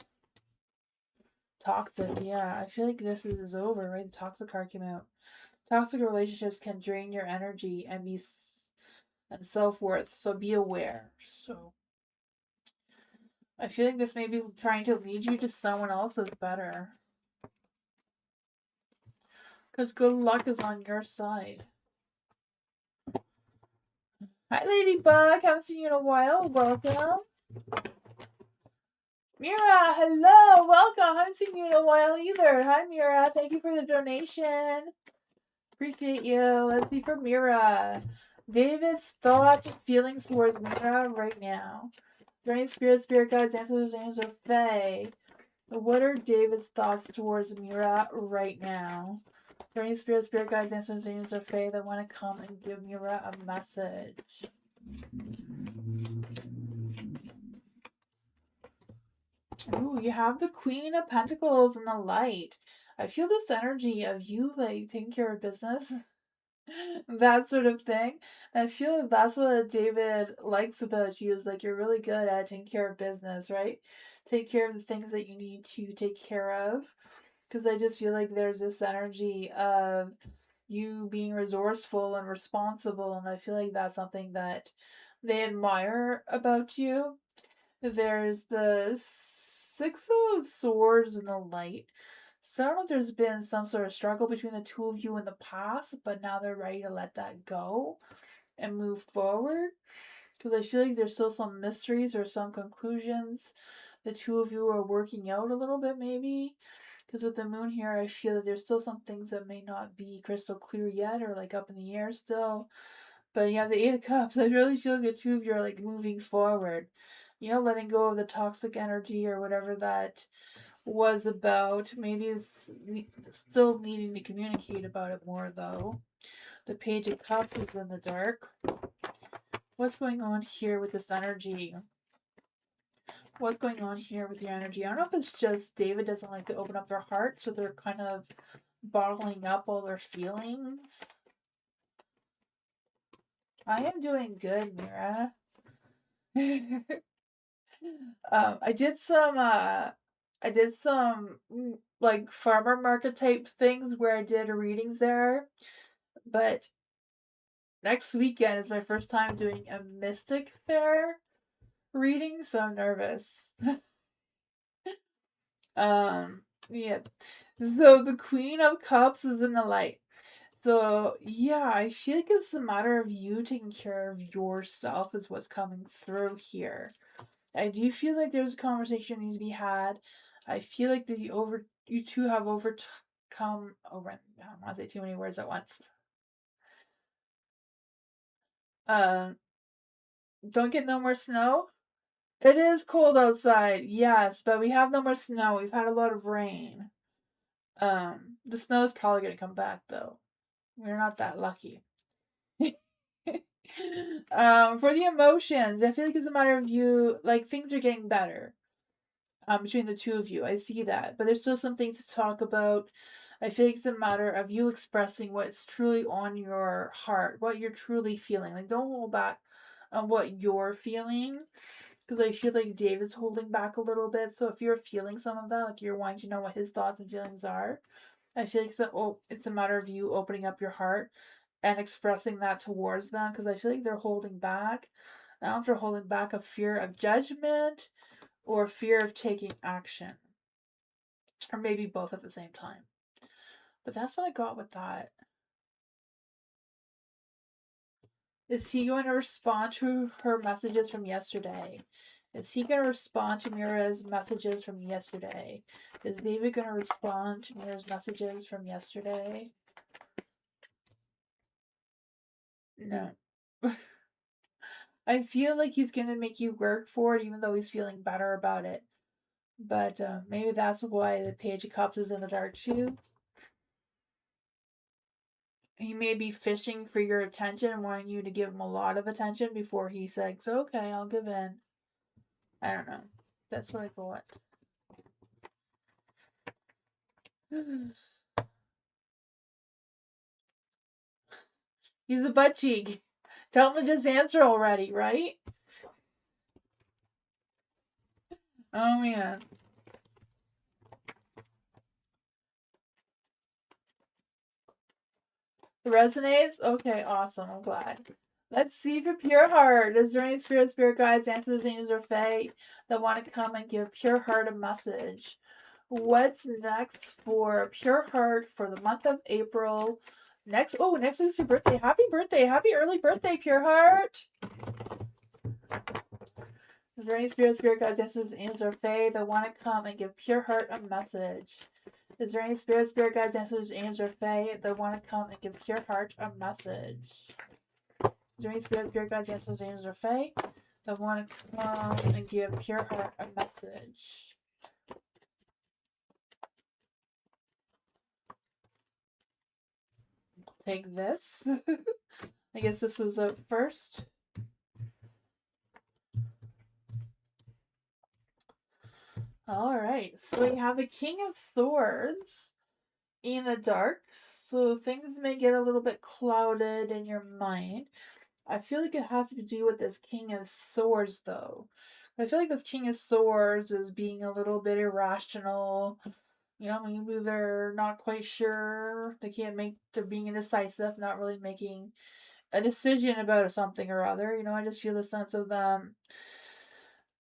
Speaker 2: Toxic, yeah. I feel like this is over, right? The toxic card came out. Toxic relationships can drain your energy and self-worth, so be aware. So I feel like this may be trying to lead you to someone else that's better, because good luck is on your side. Hi, Ladybug. Haven't seen you in a while. Welcome. Mira, hello. Welcome. Haven't seen you in a while either. Hi, Mira. Thank you for the donation. Appreciate you. Let's see for Mira. David's thoughts and feelings towards Mira right now. Drain spirit guides, answers, angels, or fae. What are David's thoughts towards Mira right now? Are any spirit guides, answers, angels, or fae that want to come and give Mira a message? Ooh, you have the Queen of Pentacles in the light. I feel this energy of you like taking care of business. That sort of thing. I feel like that's what David likes about you is like you're really good at taking care of business, right? Take care of the things that you need to take care of. Because I just feel like there's this energy of you being resourceful and responsible, and I feel like that's something that they admire about you. There's the Six of Swords in the light. So I don't know if there's been some sort of struggle between the two of you in the past, but now they're ready to let that go and move forward. Because I feel like there's still some mysteries or some conclusions the two of you are working out a little bit, maybe. Because with the moon here, I feel that there's still some things that may not be crystal clear yet or like up in the air still. But you have the Eight of Cups. I really feel like the two of you are like moving forward. You know, letting go of the toxic energy or whatever that was about. Maybe it's still needing to communicate about it more though. The Page of Cups is in the dark. What's going on here with this energy? What's going on here with your energy? I don't know if it's just David doesn't like to open up their heart, so they're kind of bottling up all their feelings. I am doing good, Mira. I did some like farmer market type things where I did readings there, but next weekend is my first time doing a mystic fair reading, so I'm nervous. Yeah. So the Queen of Cups is in the light. So yeah, I feel like it's a matter of you taking care of yourself is what's coming through here. I do feel like there's a conversation that needs to be had. I feel like you two have overcome over. I don't want to say too many words at once. Um, don't get no more snow. It is cold outside, yes, but we have no more snow. We've had a lot of rain. The snow is probably gonna come back though. We're not that lucky. For the emotions, I feel like it's a matter of you, like things are getting better. Between the two of you, I see that, but there's still some things to talk about. I feel like it's a matter of you expressing what's truly on your heart, what you're truly feeling. Like, don't hold back on what you're feeling, because I feel like David's holding back a little bit. So if you're feeling some of that, like you're wanting to know what his thoughts and feelings are, I feel like it's a matter of you opening up your heart and expressing that towards them, because I feel like they're holding back. I don't know if they're holding back a fear of judgment or fear of taking action, or maybe both at the same time. But that's what I got with that. Is he going to respond to her messages from yesterday? Is he going to respond to Mira's messages from yesterday? Is David going to respond to Mira's messages from yesterday? No. I feel like he's going to make you work for it, even though he's feeling better about it. But maybe that's why the Page of Cups is in the dark too. He may be fishing for your attention, wanting you to give him a lot of attention before he says, okay, I'll give in. I don't know. That's what I thought. He's a butt cheek. Tell him to just answer already, right? Oh man. Resonates? Okay, awesome. I'm glad. Let's see for pure heart. Is there any spirit guides, ancestors, angels, or fae that want to come and give pure heart a message? What's next for pure heart for the month of April? Next week's your birthday. Happy birthday. Happy early birthday, pure heart. Is there any spirit guides, ancestors, angels, or fae that want to come and give pure heart a message? Is there any spirit guides, ancestors, angels, or fae that want to come and give pure heart a message? Is there any spirit guides, ancestors, angels, or fae that want to come and give pure heart a message? Take this. I guess this was up first. All right, so we have the King of Swords in the dark, so things may get a little bit clouded in your mind. I feel like it has to do with this King of Swords, though. I feel like this King of Swords is being a little bit irrational. You know, maybe they're not quite sure. They're being indecisive, not really making a decision about something or other. You know, I just feel the sense of them.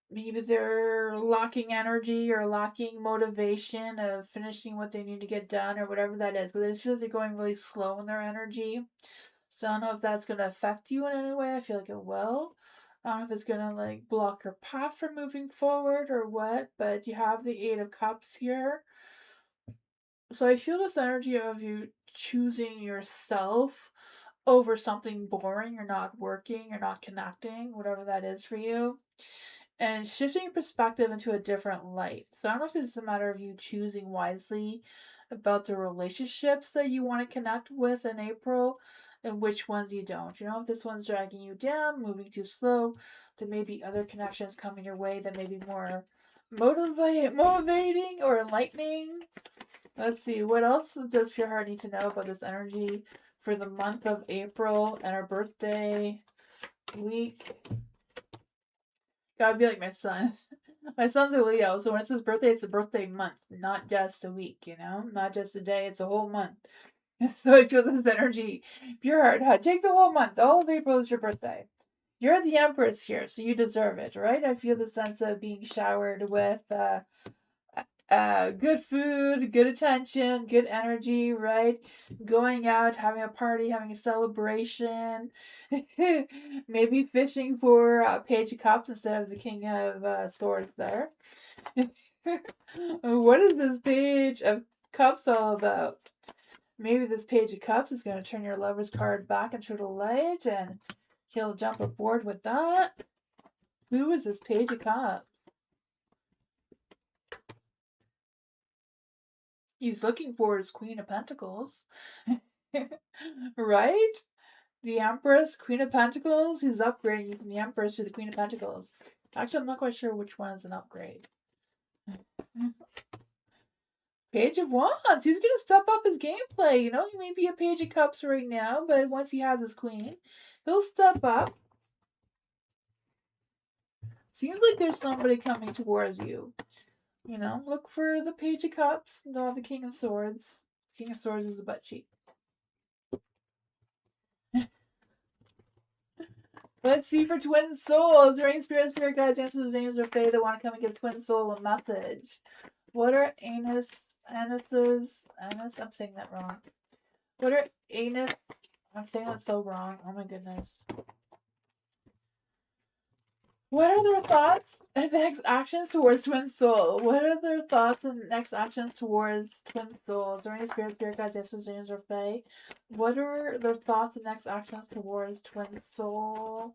Speaker 2: Maybe they're lacking energy or lacking motivation of finishing what they need to get done or whatever that is. But I just feel like they're going really slow in their energy. So I don't know if that's going to affect you in any way. I feel like it will. I don't know if it's going to like block your path from moving forward or what, but you have the Eight of Cups here. So I feel this energy of you choosing yourself over something boring or not working or not connecting, whatever that is for you, and shifting your perspective into a different light. So I don't know if it's a matter of you choosing wisely about the relationships that you want to connect with in April and which ones you don't. You know, if this one's dragging you down, moving too slow, there may be other connections coming your way that may be more motivating or enlightening. Let's see, what else does Pure Heart need to know about this energy for the month of April and our birthday week? Gotta be like my son. My son's a Leo, so when it's his birthday, it's a birthday month, not just a week, you know? Not just a day, it's a whole month. So I feel this energy. Pure Heart, take the whole month. All of April is your birthday. You're the Empress here, so you deserve it, right? I feel the sense of being showered with good food, good attention, good energy, right? Going out, having a party, having a celebration, maybe fishing for a Page of Cups instead of the King of Swords there. What is this Page of Cups all about? Maybe this Page of Cups is going to turn your lover's card back into the light and he'll jump aboard with that. Who is this Page of Cups? He's looking for his Queen of Pentacles. Right? The Empress, Queen of Pentacles. He's upgrading you from the Empress to the Queen of Pentacles. Actually, I'm not quite sure which one is an upgrade. Page of Wands. He's going to step up his gameplay. You know, he may be a Page of Cups right now, but once he has his Queen, he'll step up. Seems like there's somebody coming towards you. You know, look for the Page of Cups, not the King of Swords. King of Swords is a butt cheek. Let's see for twin souls. Ring spirit guides, answers, names, or fae that want to come and give twin soul a message. What are anus? I'm saying that wrong. What are anus? I'm saying that so wrong. Oh my goodness. What are their thoughts and next actions towards twin soul? What are their thoughts and next actions towards twin souls? Or any spirit guides, answers, names, or fae? What are their thoughts and next actions towards twin soul?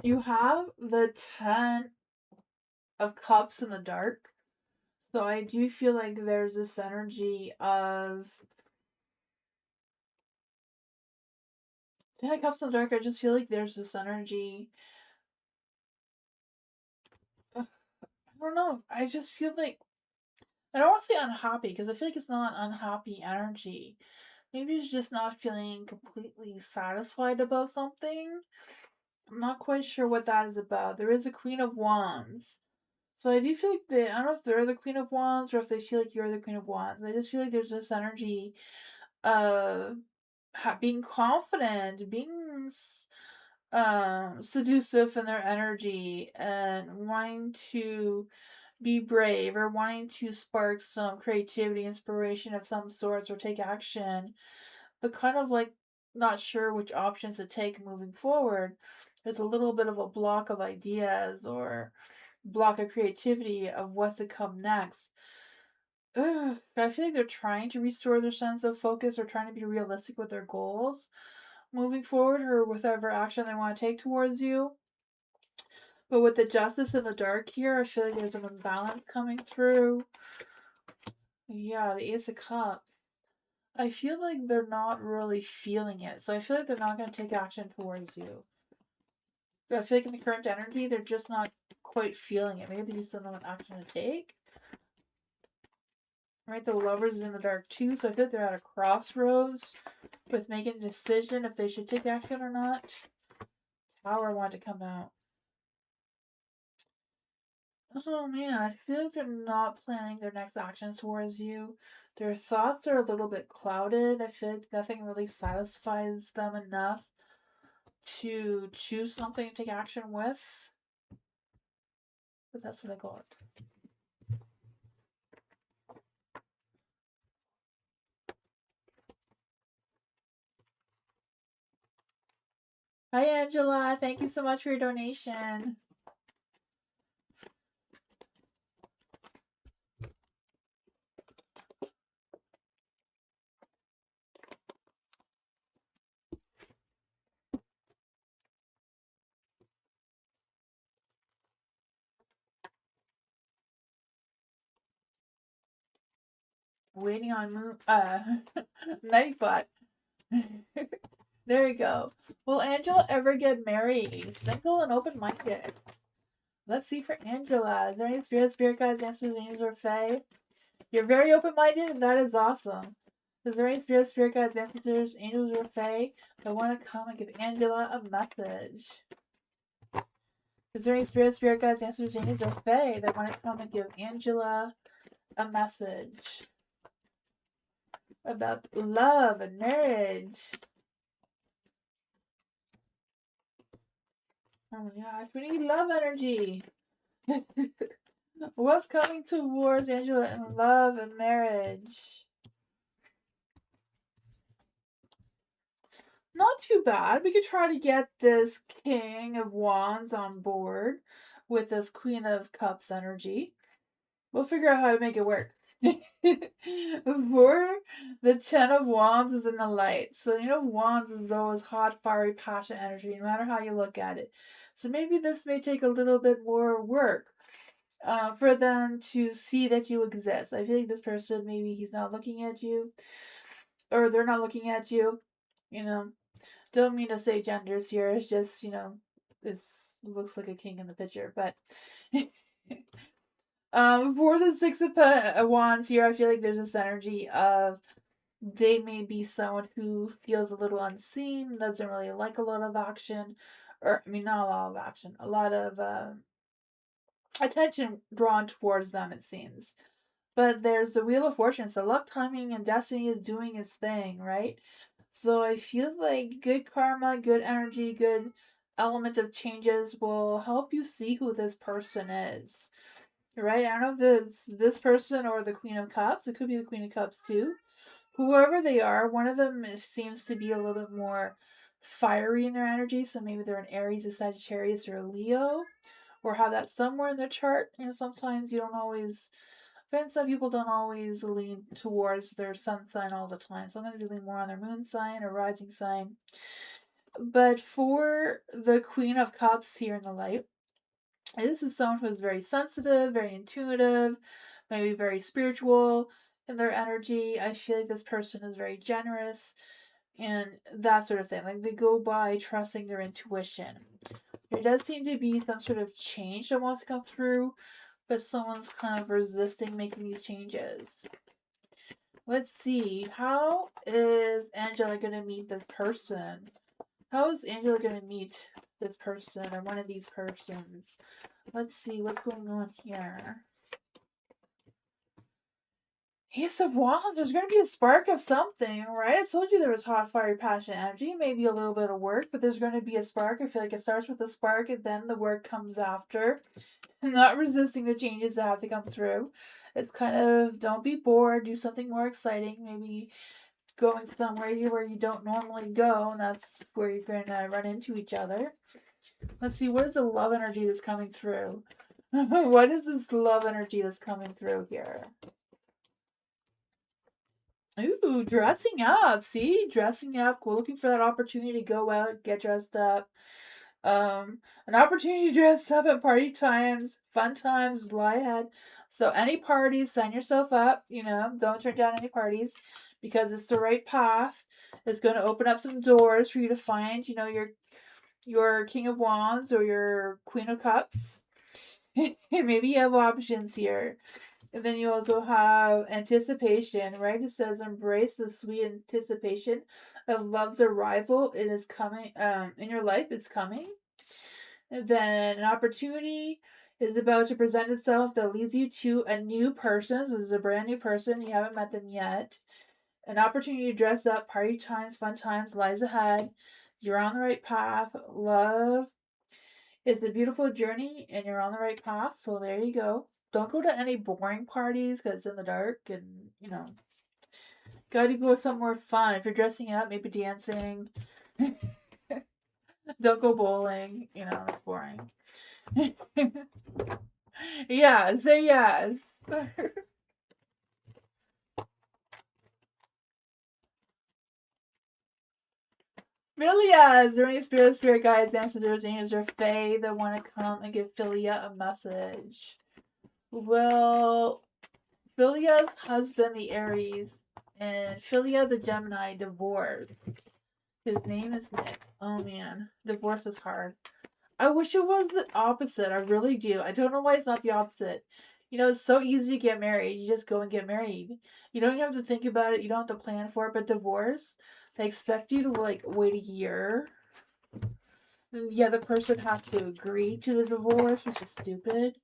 Speaker 2: You have the 10 of Cups in the dark. So I do feel like there's this energy of 10 of Cups in the dark. I just feel like there's this energy. I don't know. I just feel like I don't want to say unhappy because I feel like it's not unhappy energy. Maybe it's just not feeling completely satisfied about something. I'm not quite sure what that is about. There is a Queen of Wands. So I do feel like I don't know if they're the Queen of Wands or if they feel like you're the Queen of Wands. I just feel like there's this energy of being confident, being seductive in their energy, and wanting to be brave or wanting to spark some creativity, inspiration of some sorts, or take action, but kind of like not sure which options to take moving forward. There's a little bit of a block of ideas or block of creativity of what's to come next. I feel like they're trying to restore their sense of focus or trying to be realistic with their goals moving forward or whatever action they want to take towards you. But with the justice in the dark here, I feel like there's an imbalance coming through. Yeah, the Ace of Cups. I feel like they're not really feeling it. So I feel like they're not going to take action towards you. I feel like in the current energy, they're just not quite feeling it. Maybe they just don't know what action to take. Right, the Lovers is in the dark too, so I feel like they're at a crossroads with making a decision if they should take action or not. Tower wanted to come out. Oh man, I feel like they're not planning their next actions towards you. Their thoughts are a little bit clouded. I feel like nothing really satisfies them enough to choose something to take action with. But that's what I got. Hi Angela, thank you so much for your donation. Waiting on Nightbot. There we go. Will Angela ever get married? Single and open-minded. Let's see for Angela. Is there any spirit guides, answers, angels, or fae? You're very open-minded, and that is awesome. Is there any spirit guides, answers, angels, or fae that want to come and give Angela a message? Is there any spirit guides, answers, angels, or fae that want to come and give Angela a message about love and marriage? Oh my gosh, we need love energy. What's coming towards Angela in love and marriage? Not too bad. We could try to get this King of Wands on board with this Queen of Cups energy. We'll figure out how to make it work. For the Ten of Wands is in the light. So, you know, Wands is always hot, fiery, passionate energy, no matter how you look at it. So maybe this may take a little bit more work for them to see that you exist. I feel like this person, maybe he's not looking at you, or they're not looking at you. You know, don't mean to say genders here. It's just, you know, this looks like a king in the picture, but. For the Six of Wands here, I feel like there's this energy of they may be someone who feels a little unseen, doesn't really like a lot of action, or I mean, not a lot of action, a lot of attention drawn towards them, it seems. But there's the Wheel of Fortune, so luck, timing, and destiny is doing its thing, right? So I feel like good karma, good energy, good element of changes will help you see who this person is. Right? I don't know if it's this person or the Queen of Cups. It could be the Queen of Cups too. Whoever they are, one of them seems to be a little bit more fiery in their energy. So maybe they're an Aries, a Sagittarius, or a Leo, or have that somewhere in their chart. You know, sometimes you don't always. And some people don't always lean towards their sun sign all the time. Sometimes they lean more on their moon sign or rising sign. But for the Queen of Cups here in the light, this is someone who is very sensitive, very intuitive, maybe very spiritual in their energy. I feel like this person is very generous and that sort of thing. Like they go by trusting their intuition. There does seem to be some sort of change that wants to come through, but someone's kind of resisting making these changes. Let's see. How is Angela going to meet this person? How is Angela going to meet this person or one of these persons? Let's see what's going on here. Ace of Wands, there's going to be a spark of something, right? I told you there was hot, fiery, passionate energy. Maybe a little bit of work, but there's going to be a spark. I feel like it starts with a spark and then the work comes after. Not resisting the changes that have to come through. It's kind of, don't be bored, do something more exciting. Maybe going somewhere where you don't normally go, and that's where you're going to run into each other. Let's see, what is the love energy that's coming through? What is this love energy that's coming through here? Ooh, dressing up. See? Dressing up. We're looking for that opportunity to go out, get dressed up. An opportunity to dress up at party times, fun times, lie ahead. So any parties, sign yourself up, you know, don't turn down any parties. because it's the right path. It's going to open up some doors for you to find, your King of Wands or your Queen of Cups. Maybe you have options here. And then you also have anticipation, right? It says embrace the sweet anticipation of love's arrival. It is coming in your life, it's coming. And then an opportunity is about to present itself that leads you to a new person. So this is a brand new person. You haven't met them yet. An opportunity to dress up, party times, fun times lies ahead. You're on the right path. Love is a beautiful journey and you're on the right path. So there you go. Don't go to any boring parties because it's in the dark and, gotta go somewhere fun. If you're dressing up, maybe dancing. Don't go bowling. It's boring. Yeah, say yes. Philia, is there any spirit guides, ancestors, angels, or fae that want to come and give Philia a message? Well, Philia's husband, the Aries, and Philia, the Gemini, divorced. His name is Nick. Oh man, divorce is hard. I wish it was the opposite. I really do. I don't know why it's not the opposite. It's so easy to get married. You just go and get married. You don't even have to think about it. You don't have to plan for it. But divorce, they expect you to like wait a year. And the other person has to agree to the divorce, which is stupid.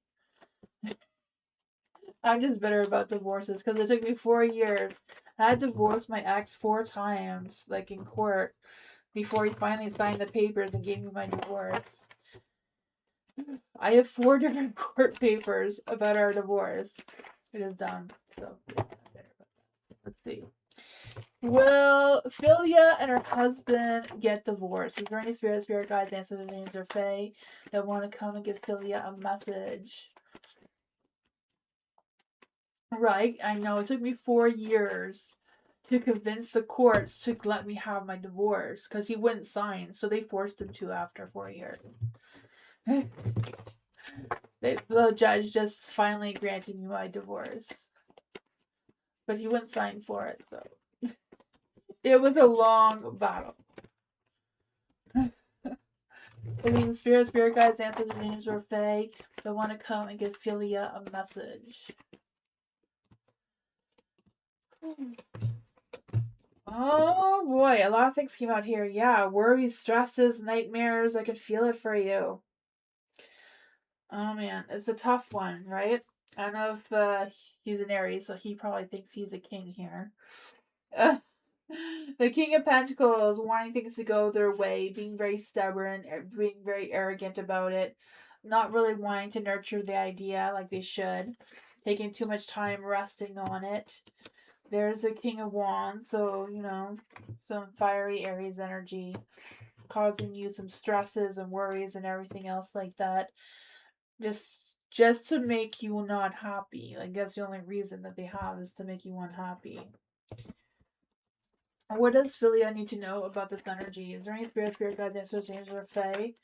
Speaker 2: I'm just bitter about divorces because it took me 4 years. I had divorced my ex 4 times, like in court, before he finally signed the papers and gave me my divorce. I have 4 different court papers about our divorce. It is done. So, let's see. Will Philia and her husband get divorced? Is there any spirit guides, ancestors, angels, or fae that want to come and give Philia a message? Right, I know. It took me 4 years to convince the courts to let me have my divorce because he wouldn't sign, so they forced him to after 4 years. The judge just finally granted me my divorce, but he wouldn't sign for it, so it was a long battle. It is the spirit guides, ancestors, angels, or fae that want to come and give Philia a message. Oh boy, a lot of things came out here. Yeah, worries, stresses, nightmares. I can feel it for you. Oh man, it's a tough one, right? I don't know if he's an Aries, so he probably thinks he's a king here. The King of Pentacles wanting things to go their way, being very stubborn, being very arrogant about it, not really wanting to nurture the idea like they should, taking too much time resting on it. There's a King of Wands, so, some fiery Aries energy causing you some stresses and worries and everything else like that. Just to make you not happy. Like that's the only reason that they have is to make you unhappy. What does Philia need to know about this energy? Is there any spirit guides, ancestors, angels, or fae?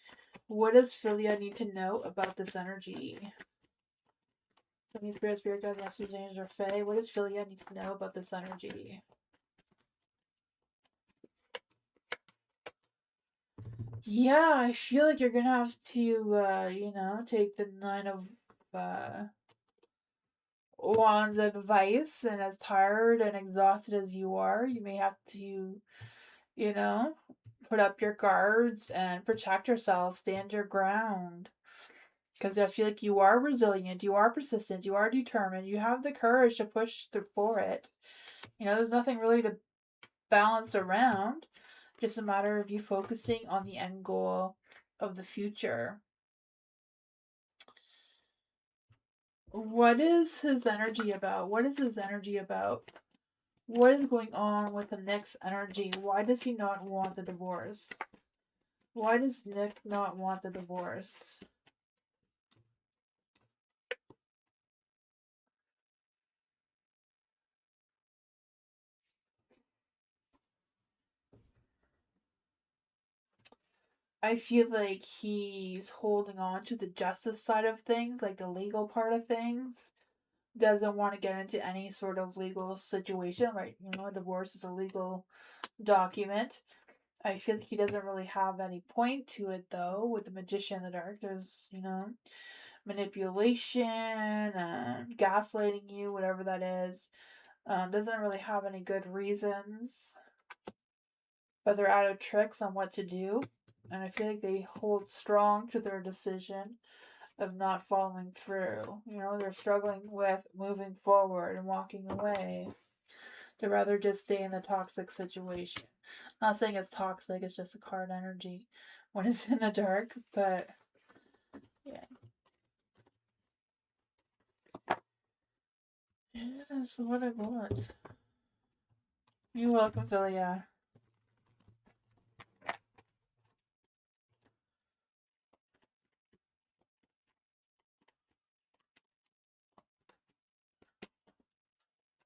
Speaker 2: What does Philia need to know about this energy? Any spirit guides, ancestors, angels, or fae? What does Philia need to know about this energy? Yeah, I feel like you're gonna have to, take the 9 of Wands advice, and as tired and exhausted as you are, you may have to, you know, put up your guards and protect yourself, stand your ground. Because I feel like you are resilient, you are persistent, you are determined, you have the courage to push through for it. There's nothing really to balance around, just a matter of you focusing on the end goal of the future. What is his energy about? What is his energy about? What is going on with the Nick's energy? Why does he not want the divorce? Why does Nick not want the divorce? I feel like he's holding on to the justice side of things, like the legal part of things, doesn't want to get into any sort of legal situation, right? You know, a divorce is a legal document. I feel like he doesn't really have any point to it though. With the Magician in the Dark, there's, you know, manipulation, gaslighting you, whatever that is. Doesn't really have any good reasons, but they're out of tricks on what to do. And I feel like they hold strong to their decision of not following through. You know, they're struggling with moving forward and walking away. They'd rather just stay in the toxic situation. I'm not saying it's toxic, it's just a card energy when it's in the dark, but yeah. Yeah, that's what I want. You're welcome, Philia.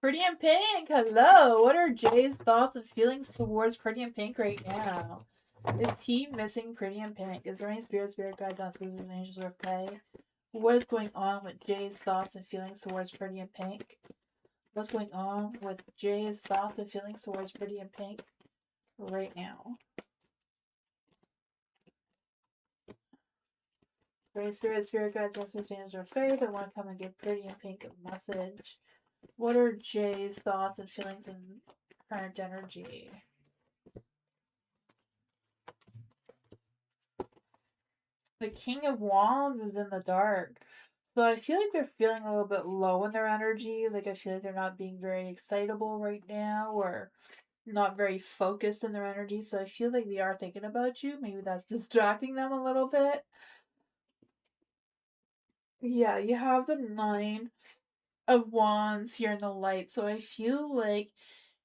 Speaker 2: Pretty in Pink, hello. What are Jay's thoughts and feelings towards Pretty in Pink right now? Is he missing Pretty in Pink? Is there any spirit guides, ancestors, angels, or fae? What is going on with Jay's thoughts and feelings towards Pretty in Pink? What's going on with Jay's thoughts and feelings towards Pretty in Pink right now? Great spirit guides, ancestors, angels, or fae that want to come and give Pretty in Pink a message. What are Jay's thoughts and feelings and current energy? The King of Wands is in the dark. So I feel like they're feeling a little bit low in their energy. Like I feel like they're not being very excitable right now or not very focused in their energy. So I feel like they are thinking about you. Maybe that's distracting them a little bit. Yeah, you have the Nine of Wands here in the light. So I feel like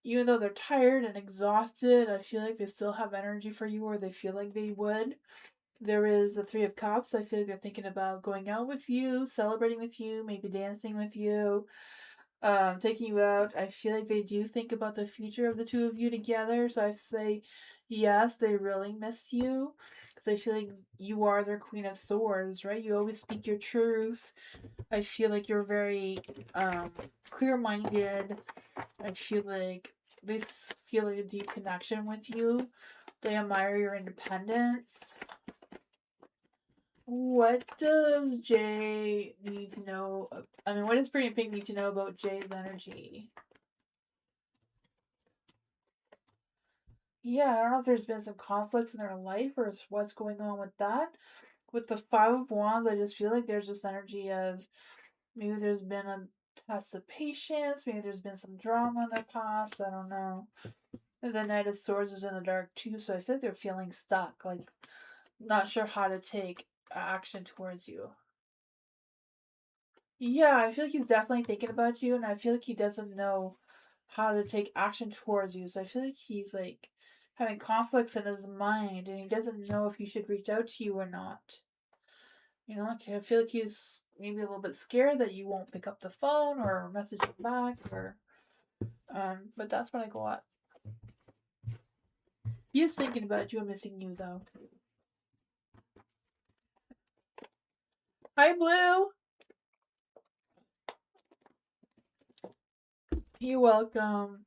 Speaker 2: even though they're tired and exhausted, I feel like they still have energy for you, or they feel like they would. There is the Three of Cups. I feel like they're thinking about going out with you, celebrating with you, maybe dancing with you, taking you out. I feel like they do think about the future of the two of you together. So I say, yes, they really miss you. Because I feel like you are their Queen of Swords, right? You always speak your truth. I feel like you're very clear minded. I feel like they feel like a deep connection with you. They admire your independence. What does Jay need to know? I mean, what does Pretty in Pink need to know about Jay's energy? Yeah, I don't know if there's been some conflicts in their life or what's going on with that. With the Five of Wands, I just feel like there's this energy of maybe there's been a test of patience, maybe there's been some drama in the past, I don't know. And the Knight of Swords is in the dark too, so I feel like they're feeling stuck, like not sure how to take action towards you. Yeah, I feel like he's definitely thinking about you, and I feel like he doesn't know how to take action towards you. So I feel like he's like having conflicts in his mind, and he doesn't know if he should reach out to you or not. You know, like I feel like he's maybe a little bit scared that you won't pick up the phone or message him back, or But that's what I got. He is thinking about you and missing you though. Hi, Blue. You're welcome.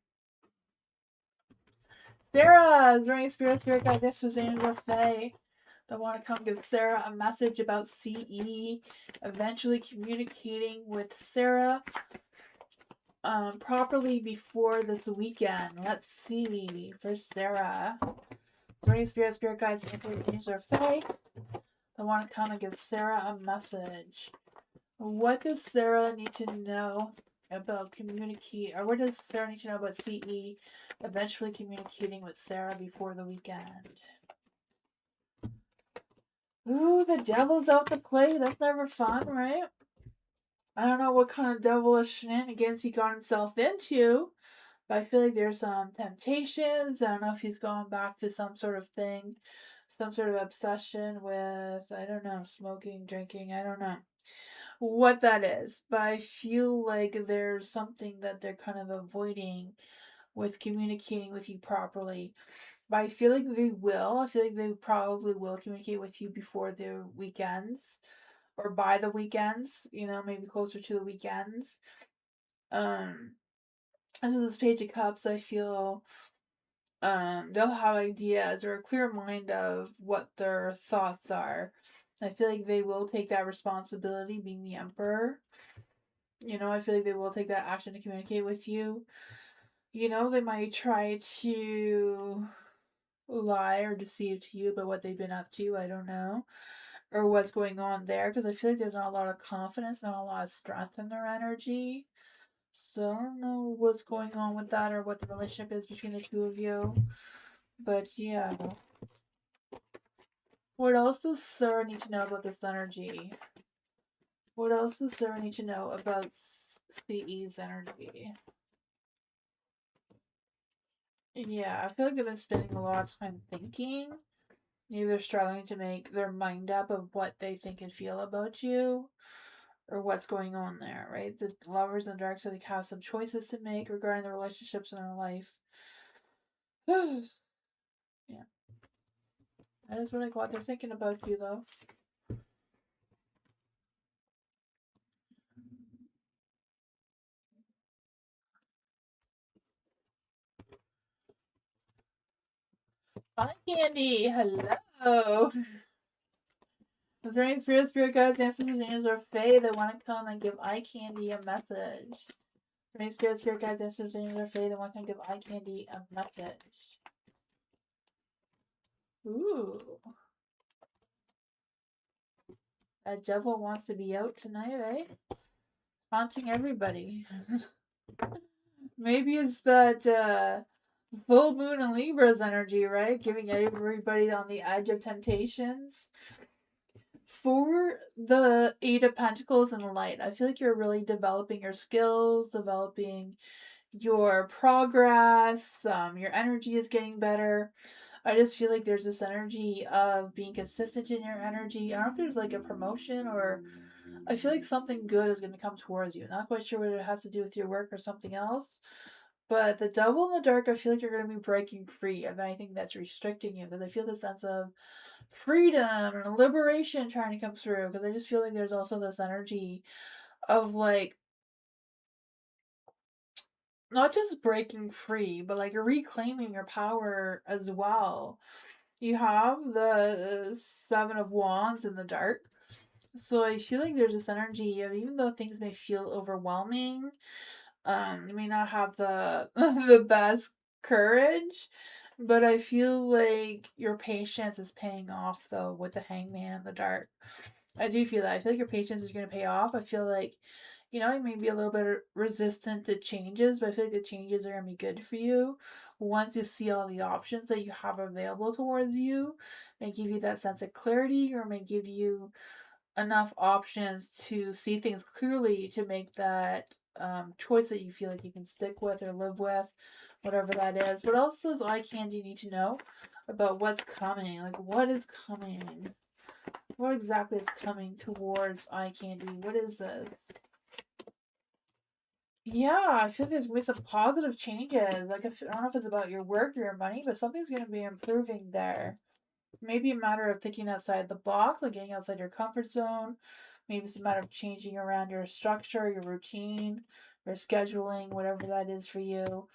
Speaker 2: Sarah, is there any spirit guide? This was Angela Faye. I want to come give Sarah a message about CE, eventually communicating with Sarah properly before this weekend. Let's see for Sarah. Running spirit guides, angels, or fae. I want to come and give Sarah a message. What does Sarah need to know about communicate, or what does Sarah need to know about CE, eventually communicating with Sarah before the weekend? Ooh, the devil's out to play. That's never fun, right? I don't know what kind of devilish shenanigans he got himself into, but I feel like there's some temptations. I don't know if he's gone back to some sort of thing, some sort of obsession with, I don't know, smoking, drinking, I don't know what that is, but I feel like there's something that they're kind of avoiding with communicating with you properly. But I feel like they will. I feel like they probably will communicate with you before their weekends. or by the weekends, you know, maybe closer to the weekends. And so this Page of Cups, I feel they'll have ideas or a clear mind of what their thoughts are. I feel like they will take that responsibility, being the Emperor. You know, I feel like they will take that action to communicate with you. You know, they might try to lie or deceive to you about what they've been up to. I don't know. Or what's going on there, because I feel like there's not a lot of confidence, not a lot of strength in their energy. So I don't know what's going on with that or what the relationship is between the two of you. But yeah. What else does Sarah need to know about this energy? What else does Sarah need to know about CE's energy? Yeah, I feel like they've been spending a lot of time thinking. Maybe they're struggling to make their mind up of what they think and feel about you or what's going on there, right? The lovers in the dark, so they have some choices to make regarding the relationships in their life. Yeah. That is what I got. They're thinking about you, though. Hi, Candy. Hello. Is there any spirit guides, ancestors, angels, or fae that want to come and give eye candy a message? Is there any spirit guides, ancestors, angels, or fae that want to come give eye candy a message? Ooh. That devil wants to be out tonight, eh? Haunting everybody. Maybe it's that full moon and Libra's energy, right? Giving everybody on the edge of temptations. For the Eight of Pentacles and the Light, I feel like you're really developing your skills, developing your progress, your energy is getting better. I just feel like there's this energy of being consistent in your energy. I don't know if there's like a promotion or I feel like something good is going to come towards you. Not quite sure what it has to do with your work or something else. But the devil in the dark, I feel like you're going to be breaking free of anything that's restricting you because I feel the sense of freedom and liberation trying to come through because I just feel like there's also this energy of like not just breaking free, but like reclaiming your power as well. You have the Seven of Wands in the dark. So I feel like there's this energy of even though things may feel overwhelming, you may not have the the best courage, but I feel like your patience is paying off though with the Hangman in the dark. I do feel that. I feel like your patience is going to pay off. I feel like, you know, you may be a little bit resistant to changes, but I feel like the changes are going to be good for you once you see all the options that you have available towards you. May give you that sense of clarity or may give you enough options to see things clearly to make that choice that you feel like you can stick with or live with, whatever that is. What else does eye candy need to know about what's coming? Like, what is coming? What exactly is coming towards eye candy? What is this? Yeah, I feel there's gonna be some positive changes. Like, if, I don't know if it's about your work or your money, but something's gonna be improving there. Maybe a matter of thinking outside the box, like getting outside your comfort zone. Maybe it's a matter of changing around your structure, your routine, your scheduling, whatever that is for you.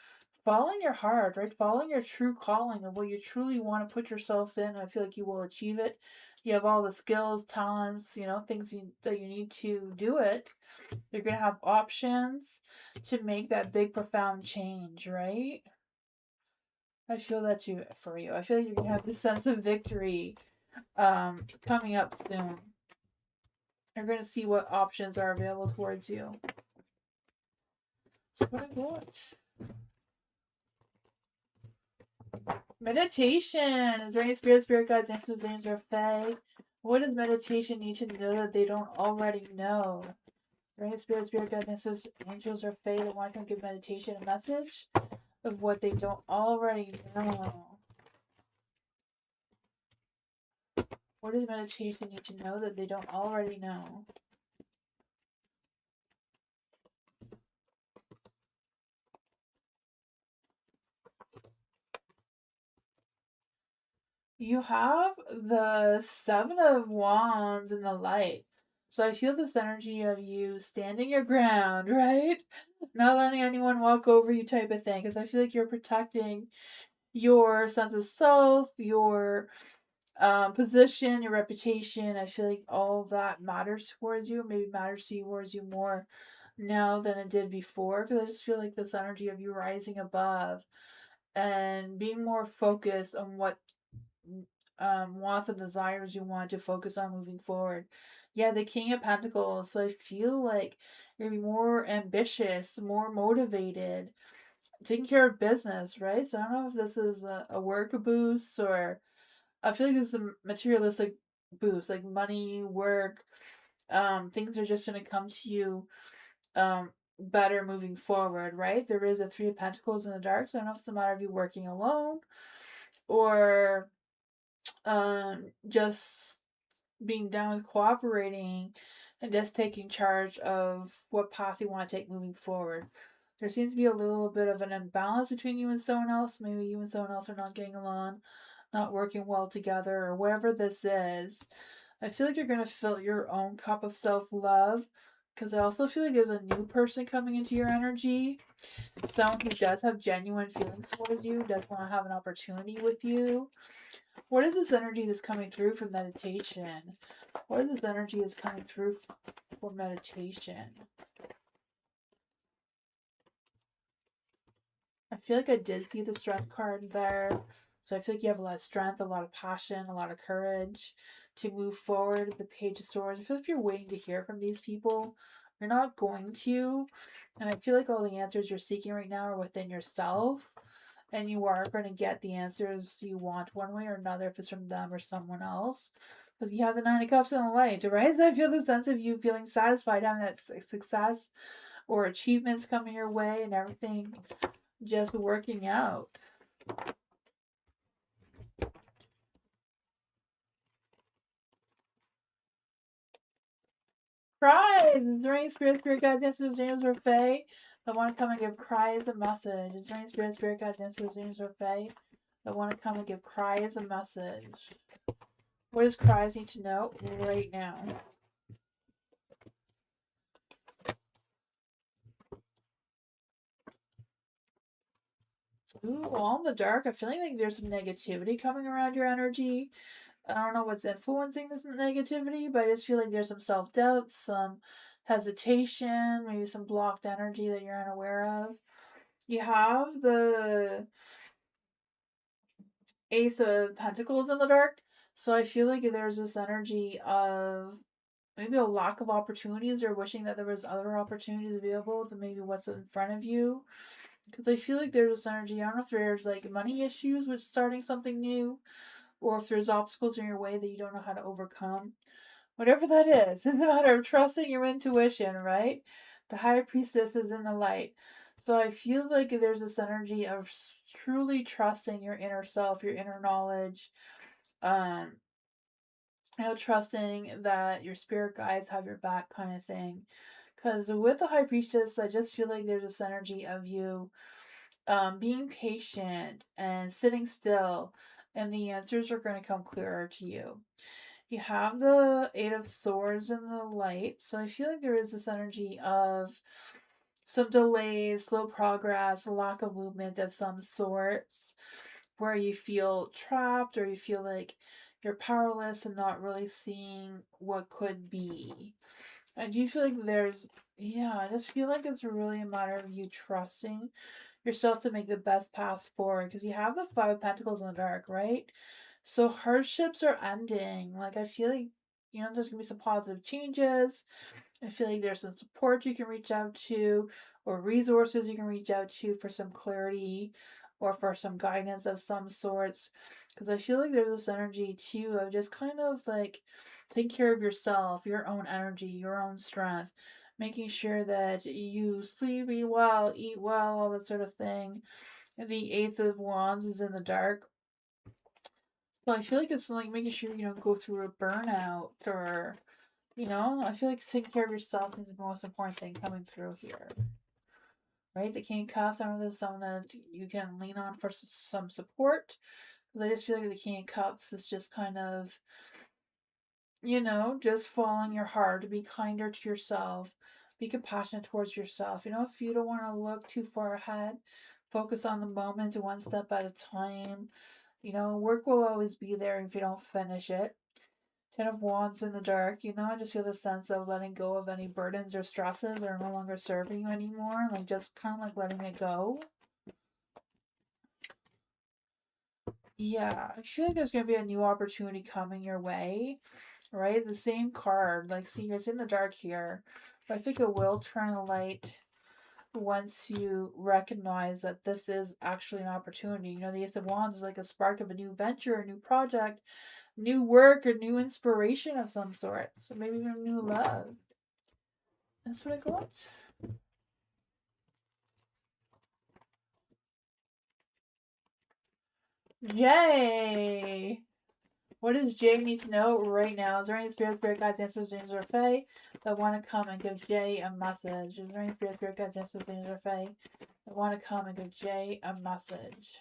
Speaker 2: Following your heart, right? Following your true calling of what you truly want to put yourself in. I feel like you will achieve it. You have all the skills, talents, you know, things that you need to do it. You're going to have options to make that big, profound change, right? I feel that too for you. I feel like you're going to have this sense of victory coming up soon. You're going to see what options are available towards you. So what I got? Meditation. Is there any spirit guides, ancestors, angels, or fae? What does meditation need to know that they don't already know? Is there any spirit guides, ancestors, angels, or fae that want to give meditation a message of what they don't already know? What does meditation need to know that they don't already know? You have the Seven of Wands in the light. So I feel this energy of you standing your ground, right? Not letting anyone walk over you type of thing. Because I feel like you're protecting your sense of self, your position, your reputation. I feel like all of that matters towards you. Maybe matters towards you more now than it did before. Because I just feel like this energy of you rising above and being more focused on what wants and desires you want to focus on moving forward. Yeah, the King of Pentacles. So I feel like you're gonna be more ambitious, more motivated, taking care of business, right? So I don't know if this is a work boost, or I feel like this is a materialistic boost, like money, work. Things are just gonna come to you better moving forward, right? There is a Three of Pentacles in the dark, so I don't know if it's a matter of you working alone or just being down with cooperating and just taking charge of what path you want to take moving forward. There seems to be a little bit of an imbalance between you and someone else. Maybe you and someone else are not getting along, not working well together, or whatever this is. I feel like you're going to fill your own cup of self love, because I also feel like there's a new person coming into your energy. Someone who does have genuine feelings towards you, does want to have an opportunity with you. What is this energy that's coming through from meditation? What is this energy that's coming through for meditation? I feel like I did see the strength card there. So I feel like you have a lot of strength, a lot of passion, a lot of courage to move forward. The Page of Swords. I feel like you're waiting to hear from these people. You're not going to. And I feel like all the answers you're seeking right now are within yourself. And you are going to get the answers you want one way or another, if it's from them or someone else. Because you have the Nine of Cups and the Light, right? So I feel the sense of you feeling satisfied, having that success or achievements coming your way and everything just working out. Cries! Is there any spirit guides, ancestors, angels, or fae that want to come and give cry as a message? Is there any spirit guides, ancestors, angels, or fae that want to come and give cry as a message? What does cries need to know right now? Ooh, all in the dark. I'm feeling like there's some negativity coming around your energy. I don't know what's influencing this negativity, but I just feel like there's some self doubt, some hesitation, maybe some blocked energy that you're unaware of. You have the Ace of Pentacles in the dark, so I feel like there's this energy of maybe a lack of opportunities or wishing that there was other opportunities available to maybe what's in front of you. Because I feel like there's this energy. I don't know if there's like money issues with starting something new, or if there's obstacles in your way that you don't know how to overcome. Whatever that is, it's a matter of trusting your intuition, right? The High Priestess is in the light. So I feel like there's this energy of truly trusting your inner self, your inner knowledge, um, trusting that your spirit guides have your back kind of thing. Because with the High Priestess, I just feel like there's this energy of you being patient and sitting still, and the answers are going to come clearer to you. You have the Eight of Swords in the light, so I feel like there is this energy of some delays, slow progress, a lack of movement of some sorts, where you feel trapped or you feel like you're powerless and not really seeing what could be. I do feel like I just feel like it's really a matter of you trusting yourself to make the best path forward, because you have the Five of Pentacles in the dark, right? So hardships are ending. Like I feel like there's gonna be some positive changes. I feel like there's some support you can reach out to, or resources you can reach out to for some clarity or for some guidance of some sorts. Because I feel like there's this energy too of just kind of like take care of yourself, your own energy, your own strength, making sure that you sleep well, eat well, all that sort of thing. The Ace of Wands is in the dark. So I feel like it's like making sure you don't go through a burnout, or I feel like taking care of yourself is the most important thing coming through here. Right? The King of Cups, I don't know if there's someone that you can lean on for some support. Because I just feel like the King of Cups is just kind of you know, just following your heart, to be kinder to yourself, be compassionate towards yourself. You know, if you don't want to look too far ahead, focus on the moment, one step at a time. You know, work will always be there if you don't finish it. Ten of Wands in the dark, you know, I just feel the sense of letting go of any burdens or stresses that are no longer serving you anymore. Like just kind of like letting it go. Yeah, I feel like there's gonna be a new opportunity coming your way, right? The same card, like, see, it's in the dark here, but I think it will turn a light once you recognize that this is actually an opportunity. You know, the Ace of Wands is like a spark of a new venture, a new project, new work, or new inspiration of some sort. So maybe even new love. That's what I got. Yay! What does Jay need to know right now? Is there any spirit guides, ancestors, angels, or fae that want to come and give Jay a message? Is there any spirit guides, ancestors, angels, or fae that want to come and give Jay a message?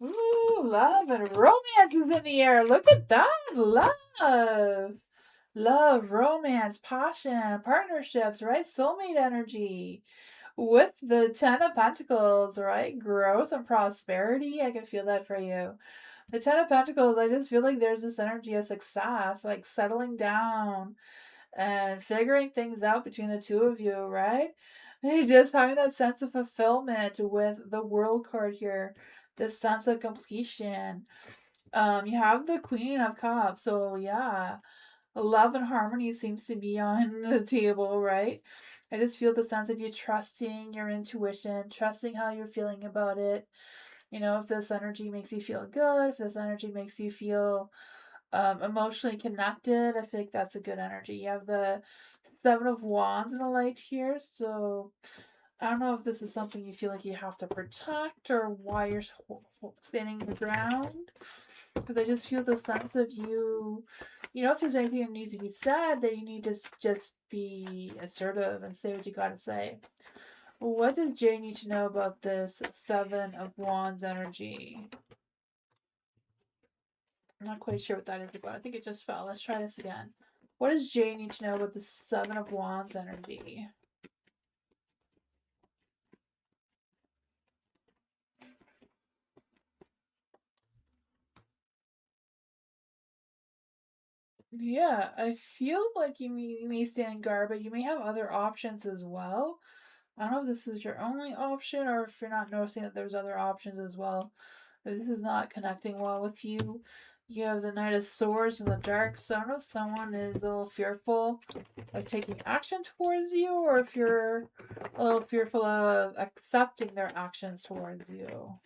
Speaker 2: Ooh, love and romance is in the air. Look at that. Love. Love, romance, passion, partnerships, right? Soulmate energy. With the Ten of Pentacles, right? Growth and prosperity. I can feel that for you. The Ten of Pentacles, I just feel like there's this energy of success, like settling down and figuring things out between the two of you, right? And just having that sense of fulfillment with the World card here, this sense of completion. You have the Queen of Cups, so yeah, love and harmony seems to be on the table, right? I just feel the sense of you trusting your intuition, trusting how you're feeling about it. You know, if this energy makes you feel good, if this energy makes you feel emotionally connected, I think that's a good energy. You have the Seven of Wands in the light here, so I don't know if this is something you feel like you have to protect or why you're standing your ground. Because I just feel the sense of you, you know, if there's anything that needs to be said, that you need to just be assertive and say what you gotta say. What does Jay need to know about this Seven of Wands energy? I'm not quite sure what that is about. I think it just fell. Let's try this again. What does Jay need to know about the Seven of Wands energy? Yeah, I feel like you may stand guard, but you may have other options as well. I don't know if this is your only option or if you're not noticing that there's other options as well. If this is not connecting well with you. You have the Knight of Swords in the dark, so I don't know if someone is a little fearful of taking action towards you or if you're a little fearful of accepting their actions towards you.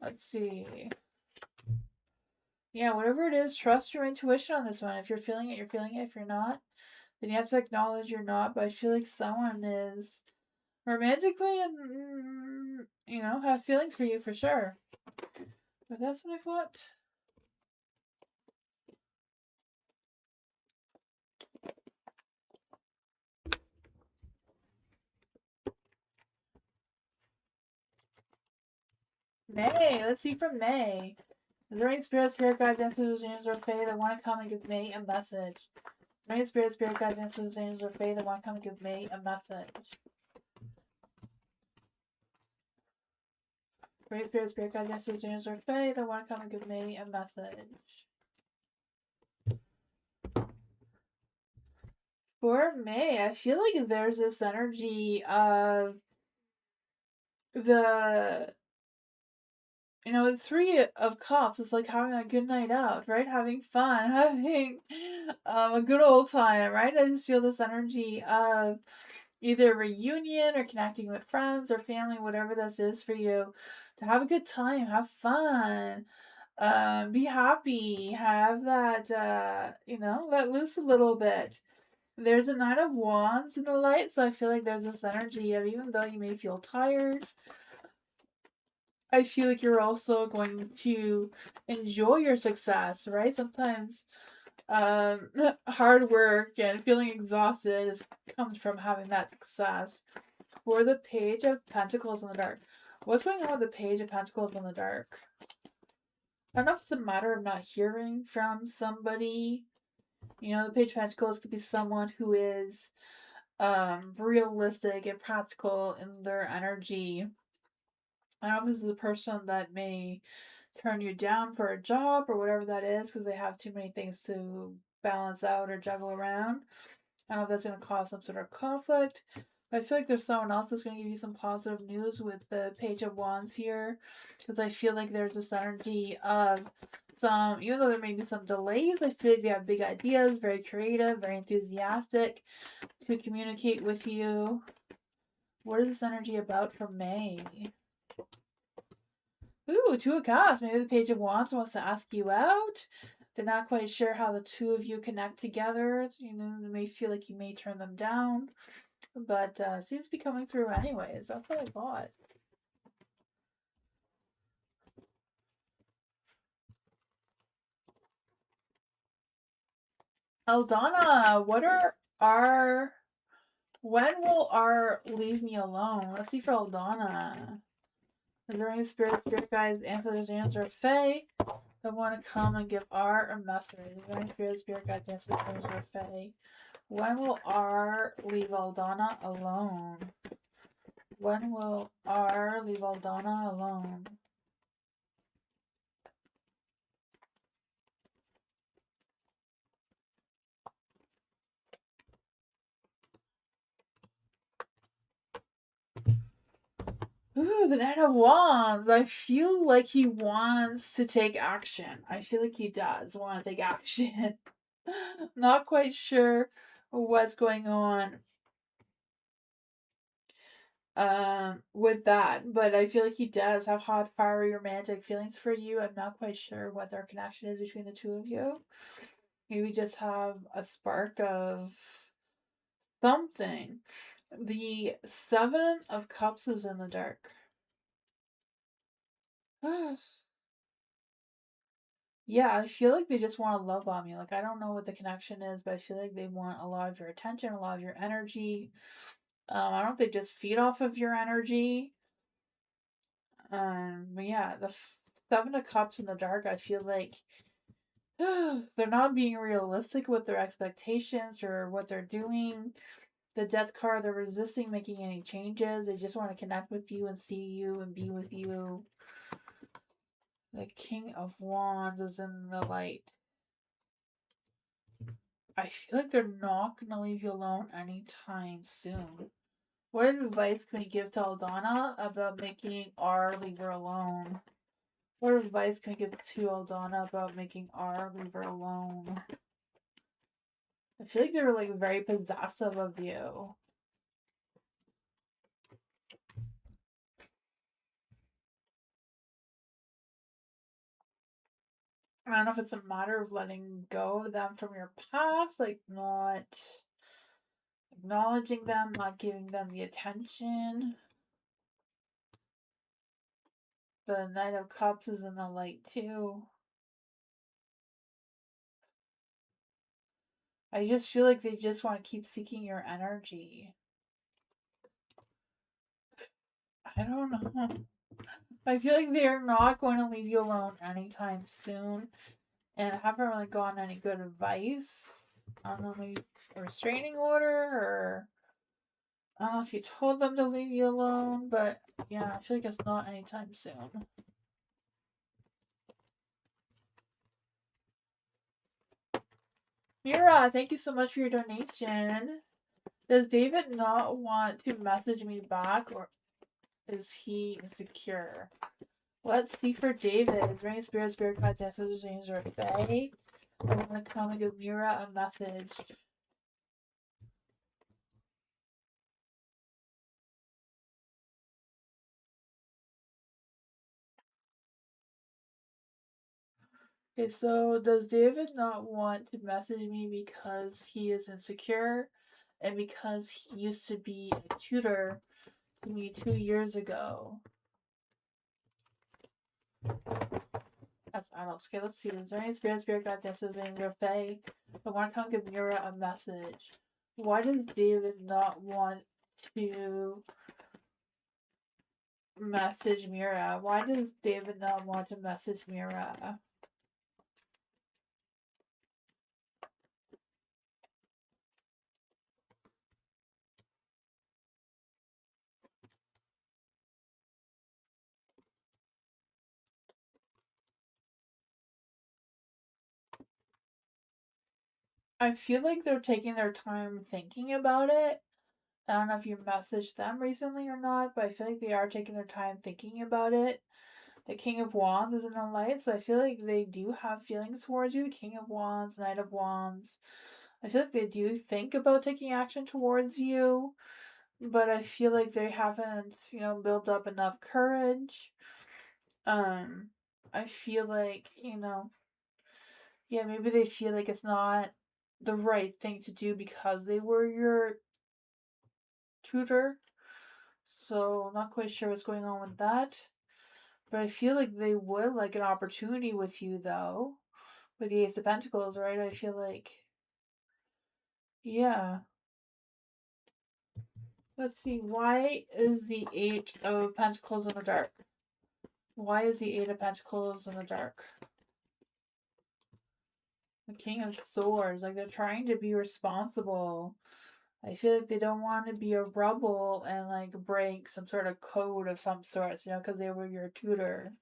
Speaker 2: Let's see. Yeah, whatever it is, trust your intuition on this one. If you're feeling it, you're feeling it. If you're not, then you have to acknowledge you're not. But I feel like someone is romantically and, you know, have feelings for you for sure. But that's what I thought. May. Let's see from May. Is there any spirit guides, ancestors, angels, or fae that want to come and give May a message? Is there any spirit guides, ancestors, angels, or fae that want to come and give May a message? Great spirit guides, ancestors, angels, or fae that want to come and give May a message. For May, I feel like there's this energy of the the Three of Cups is like having a good night out, right? Having fun, having a good old time, right? I just feel this energy of either reunion or connecting with friends or family, whatever this is for you, to have a good time, have fun, be happy, have that, let loose a little bit. There's a Nine of Wands in the light, so I feel like there's this energy of even though you may feel tired, I feel like you're also going to enjoy your success, right? Sometimes hard work and feeling exhausted comes from having that success. For the Page of Pentacles in the dark. What's going on with the Page of Pentacles in the dark? I don't know if it's a matter of not hearing from somebody. You know, the Page of Pentacles could be someone who is realistic and practical in their energy. I don't know if this is a person that may turn you down for a job or whatever that is because they have too many things to balance out or juggle around. I don't know if that's going to cause some sort of conflict. But I feel like there's someone else that's going to give you some positive news with the Page of Wands here. Because I feel like there's this energy of some, even though there may be some delays, I feel like they have big ideas, very creative, very enthusiastic to communicate with you. What is this energy about for May? Ooh, Two of Cups. Maybe the Page of Wands wants to ask you out. They're not quite sure how the two of you connect together. You know, they may feel like you may turn them down. But seems to be coming through anyways. That's what I thought. Eldana, what are our... When will our leave me alone? Let's see for Eldana. Is there any spirit guides, answer Fae that want to come and give R a message? Is there any spirit guides, answer Fae? When will R leave Eldana alone? When will R leave Eldana alone? Ooh, the Knight of Wands. I feel like he wants to take action. I feel like he does want to take action. Not quite sure what's going on with that, but I feel like he does have hot, fiery, romantic feelings for you. I'm not quite sure what their connection is between the two of you. Maybe just have a spark of something. The Seven of Cups is in the dark. Yeah, I feel like they just want to love on you. Like, I don't know what the connection is, but I feel like they want a lot of your attention, a lot of your energy. I don't know if they just feed off of your energy. But yeah, the Seven of Cups in the dark, I feel like they're not being realistic with their expectations or what they're doing. The Death card, they're resisting making any changes. They just want to connect with you and see you and be with you. The King of Wands is in the light. I feel like they're not going to leave you alone anytime soon. What advice can we give to Aldana about making R leave her alone? What advice can we give to Aldana about making R leave her alone? I feel like they're like very possessive of you. I don't know if it's a matter of letting go of them from your past, like not acknowledging them, not giving them the attention. The Knight of Cups is in the light too. I just feel like they just want to keep seeking your energy. I don't know. I feel like they're not going to leave you alone anytime soon. And I haven't really gotten any good advice. I don't know, maybe a restraining order or I don't know if you told them to leave you alone, but yeah, I feel like it's not anytime soon. Mira, thank you so much for your donation. Does David not want to message me back or is he insecure? Let's see for David. Is there any spirit cards, ancestors, or Fae? I want to come and give Mira a message. Okay, so does David not want to message me because he is insecure and because he used to be a tutor to me 2 years ago? That's adults. Okay, let's see. Is there any spirit guides, ancestors, or Fae? I want to come give Mira a message. Why does David not want to message Mira? Why does David not want to message Mira? I feel like they're taking their time thinking about it. I don't know if you messaged them recently or not, but I feel like they are taking their time thinking about it. The King of Wands is in the light, so I feel like they do have feelings towards you. The King of Wands, Knight of Wands. I feel like they do think about taking action towards you, but I feel like they haven't, built up enough courage. Um, I feel like, yeah, maybe they feel like it's not the right thing to do because they were your tutor. So, not quite sure what's going on with that. But I feel like they would like an opportunity with you, though. With the Ace of Pentacles, right? I feel like, yeah. Let's see. Why is the Eight of Pentacles in the dark? Why is the Eight of Pentacles in the dark? The King of Swords. Like, they're trying to be responsible. I feel like they don't want to be a rebel and, like, break some sort of code of some sorts, because they were your tutor.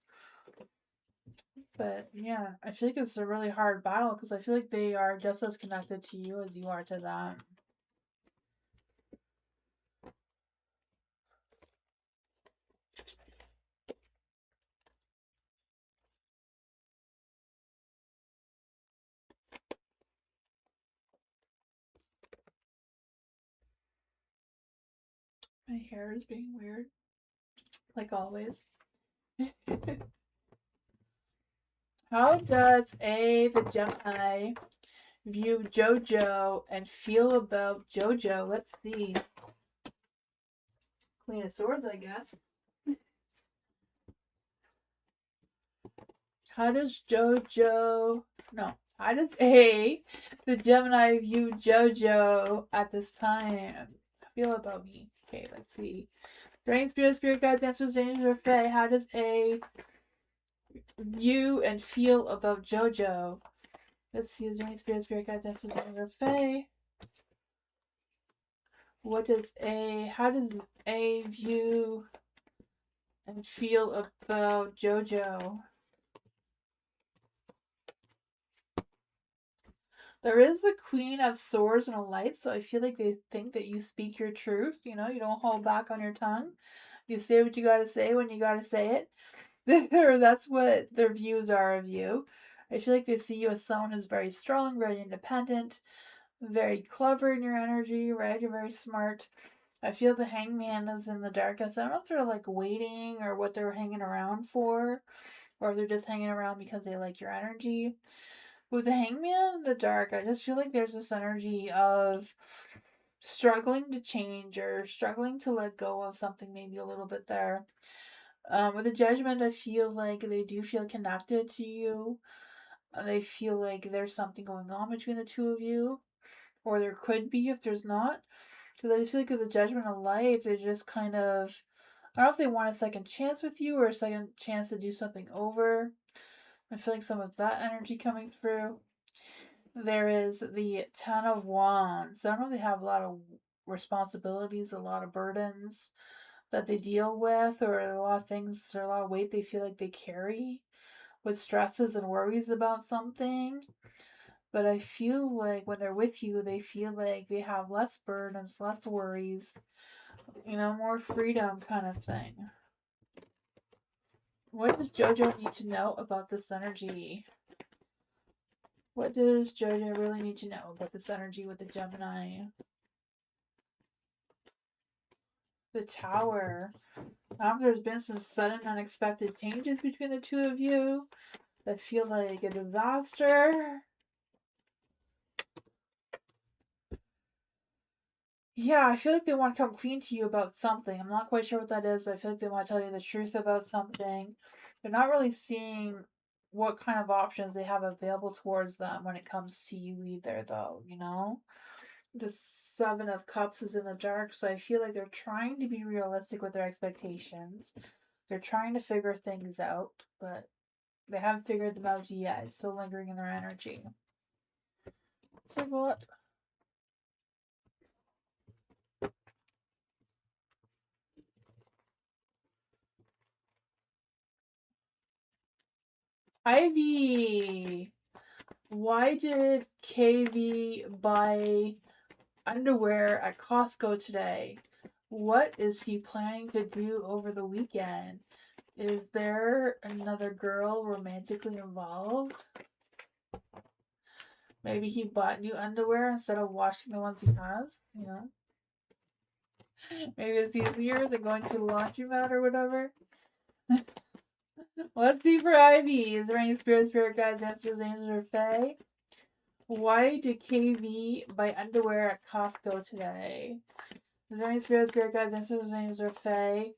Speaker 2: But, yeah, I feel like it's a really hard battle because I feel like they are just as connected to you as you are to them. My hair is being weird, like always. How does the Gemini view JoJo and feel about JoJo? Let's see. Queen of Swords, I guess. How does JoJo... No. How does the Gemini view JoJo at this time? Feel about me. Okay, let's see. Dragon Spirit, Spirit Guides, Answers, Danger, Fae. How does view and feel about JoJo? Let's see. Is Dragon Spirit, Spirit Guides, Answers, Danger, Fae. How does view and feel about JoJo? There is the Queen of Swords and a Light, so I feel like they think that you speak your truth. You don't hold back on your tongue. You say what you gotta say when you gotta say it. That's what their views are of you. I feel like they see you as someone who's very strong, very independent, very clever in your energy, right? You're very smart. I feel the Hangman is in the darkest. I don't know if they're like waiting or what they're hanging around for, or if they're just hanging around because they like your energy. With the Hangman in the dark, I just feel like there's this energy of struggling to change or struggling to let go of something maybe a little bit there. With the Judgment, I feel like they do feel connected to you. They feel like there's something going on between the two of you, or there could be if there's not. Because I just feel like with the Judgment of Life, they're just kind of, I don't know if they want a second chance with you or a second chance to do something over. I'm feeling some of that energy coming through. There is the Ten of Wands. I don't know if they have a lot of responsibilities, a lot of burdens that they deal with, or a lot of things, or a lot of weight they feel like they carry with stresses and worries about something. But I feel like when they're with you, they feel like they have less burdens, less worries, more freedom kind of thing. What does JoJo need to know about this energy? What does JoJo really need to know about this energy with the Gemini? The Tower. There's been some sudden unexpected changes between the two of you that feel like a disaster. Yeah, I feel like they want to come clean to you about something. I'm not quite sure what that is, but I feel like they want to tell you the truth about something. They're not really seeing what kind of options they have available towards them when it comes to you either, though. The Seven of Cups is in the dark, so I feel like they're trying to be realistic with their expectations. They're trying to figure things out, but they haven't figured them out yet. It's still lingering in their energy. So what? Ivy! Why did KV buy underwear at Costco today? What is he planning to do over the weekend? Is there another girl romantically involved? Maybe he bought new underwear instead of washing the ones he has, you know? Maybe it's easier than going to the laundromat or whatever. Let's see for Ivy. Is there any spirit guides, answers, angels, or fae? Why did KV buy underwear at Costco today? Is there any spirit guides, answers, angels, or fae?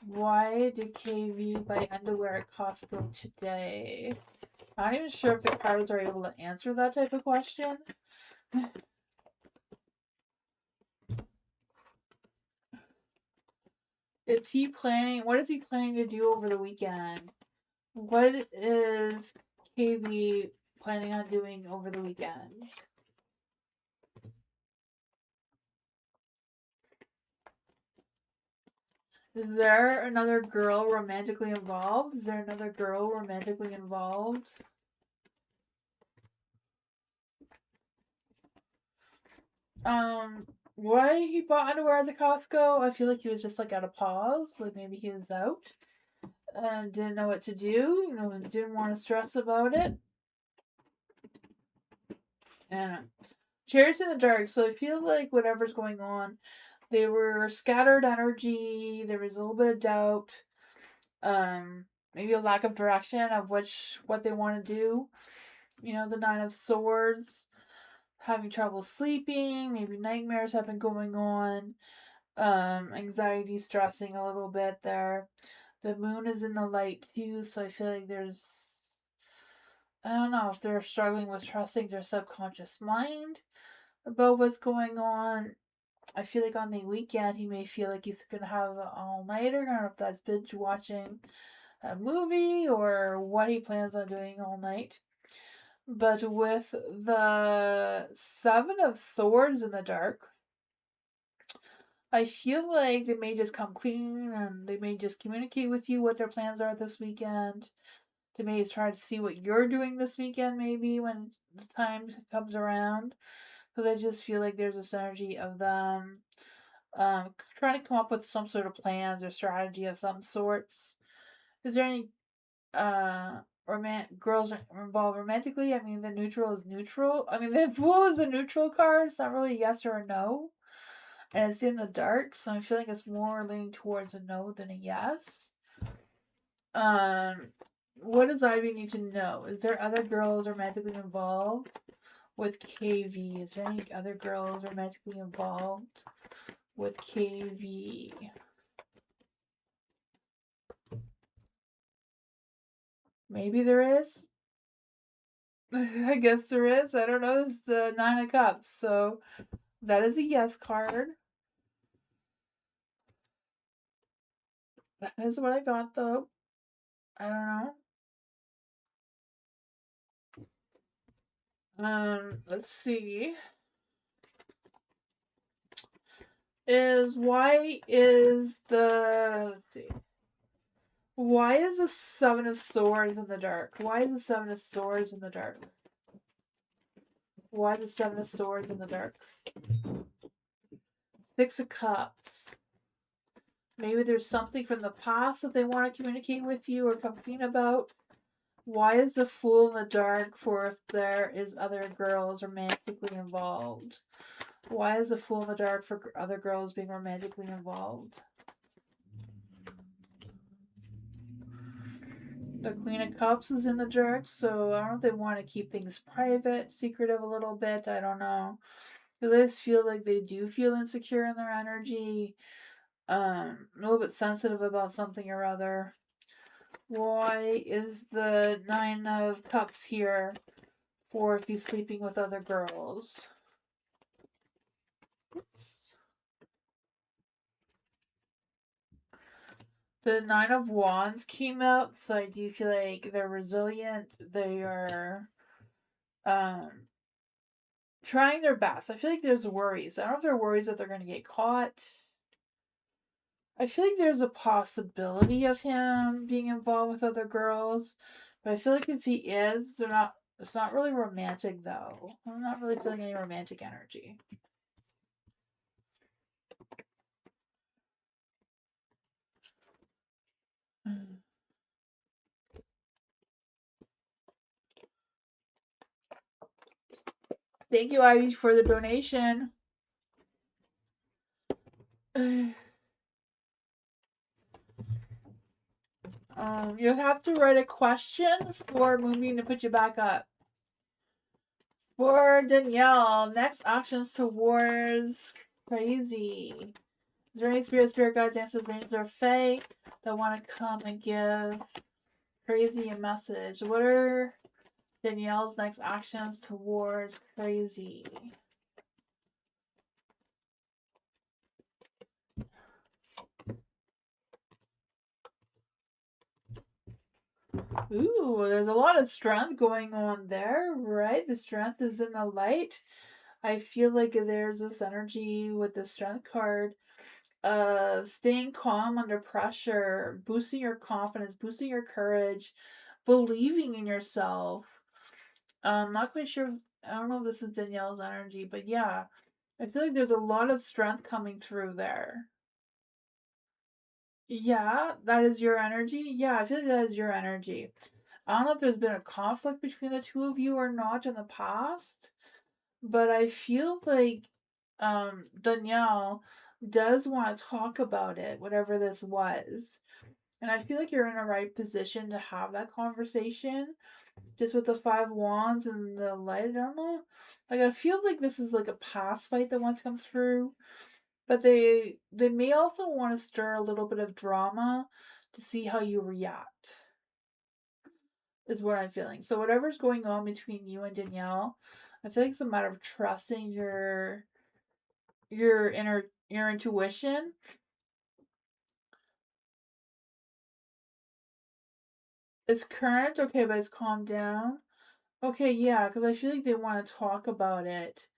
Speaker 2: Why did KV buy underwear at Costco today? I'm not even sure if the cards are able to answer that type of question. What is he planning to do over the weekend? What is KV planning on doing over the weekend? Is there another girl romantically involved? Is there another girl romantically involved? Why he bought underwear at the Costco? I feel like he was just like at a pause. Like maybe he was out and didn't know what to do. You know, didn't want to stress about it. And Cherries in the dark. So I feel like whatever's going on, they were scattered energy. There was a little bit of doubt. Maybe a lack of direction of what they want to do. You know, the Nine of Swords, having trouble sleeping, maybe nightmares have been going on, anxiety, stressing a little bit there. The moon is in the light too, so I feel like I don't know if they're struggling with trusting their subconscious mind about what's going on. I feel like on the weekend he may feel like he's gonna have an all-nighter. I don't know if that's binge watching a movie or what he plans on doing all night. But with the Seven of Swords in the dark, I feel like they may just come clean and they may just communicate with you what their plans are this weekend. They may try to see what you're doing this weekend, maybe when the time comes around. Because I just feel like there's a synergy of them trying to come up with some sort of plans or strategy of some sorts. Is there any girls involved romantically? I mean, the neutral is neutral. I mean, the Fool is a neutral card. It's not really a yes or a no, and it's in the dark, so I'm feeling it's more leaning towards a no than a yes. What does Ivy need to know? Is there other girls romantically involved with KV? Is there any other girls romantically involved with KV? Maybe there is. I guess there is. I don't know. It's the Nine of Cups, so that is a yes card. That is what I got, though. I don't know. Let's see. Why is the Seven of Swords in the dark? Why is the Seven of Swords in the dark? Why the Seven of Swords in the dark? Six of Cups. Maybe there's something from the past that they want to communicate with you or come clean about. Why is the Fool in the dark for if there is other girls romantically involved? Why is the Fool in the dark for other girls being romantically involved? The Queen of Cups is in the dark, so I don't know if they want to keep things private, secretive a little bit. I don't know. Because I just feel like they do feel insecure in their energy. A little bit sensitive about something or other. Why is the Nine of Cups here for if he's sleeping with other girls? Oops. The Nine of Wands came out, so I do feel like they're resilient. They are trying their best. I feel like there's worries. I don't know if they're worries that they're going to get caught. I feel like there's a possibility of him being involved with other girls, but I feel like if he is, they're not It's not really romantic, though. I'm not really feeling any romantic energy. Thank you, Ivy, for the donation. You'll have to write a question for Moonbeam to put you back up. For Danielle, next actions towards crazy. Is there any spirit guides, ancestors, or fae that want to come and give crazy a message? What are Danielle's next actions towards crazy? Ooh, there's a lot of strength going on there, right? The strength is in the light. I feel like there's this energy with the strength card of staying calm under pressure, boosting your confidence, boosting your courage, believing in yourself. Not quite sure. I don't know if this is Danielle's energy, but yeah, I feel like there's a lot of strength coming through there. Yeah, that is your energy. Yeah, I feel like that is your energy. I don't know if there's been a conflict between the two of you or not in the past, but I feel like Danielle does want to talk about it, whatever this was. And I feel like you're in a right position to have that conversation. Just with the 5 wands and the light, I don't know. Like I feel like this is like a past fight that wants to come through. But they may also want to stir a little bit of drama to see how you react. Is what I'm feeling. So whatever's going on between you and Danielle, I feel like it's a matter of trusting your intuition. It's current, okay, but it's calmed down. Okay, yeah, because I feel like they want to talk about it.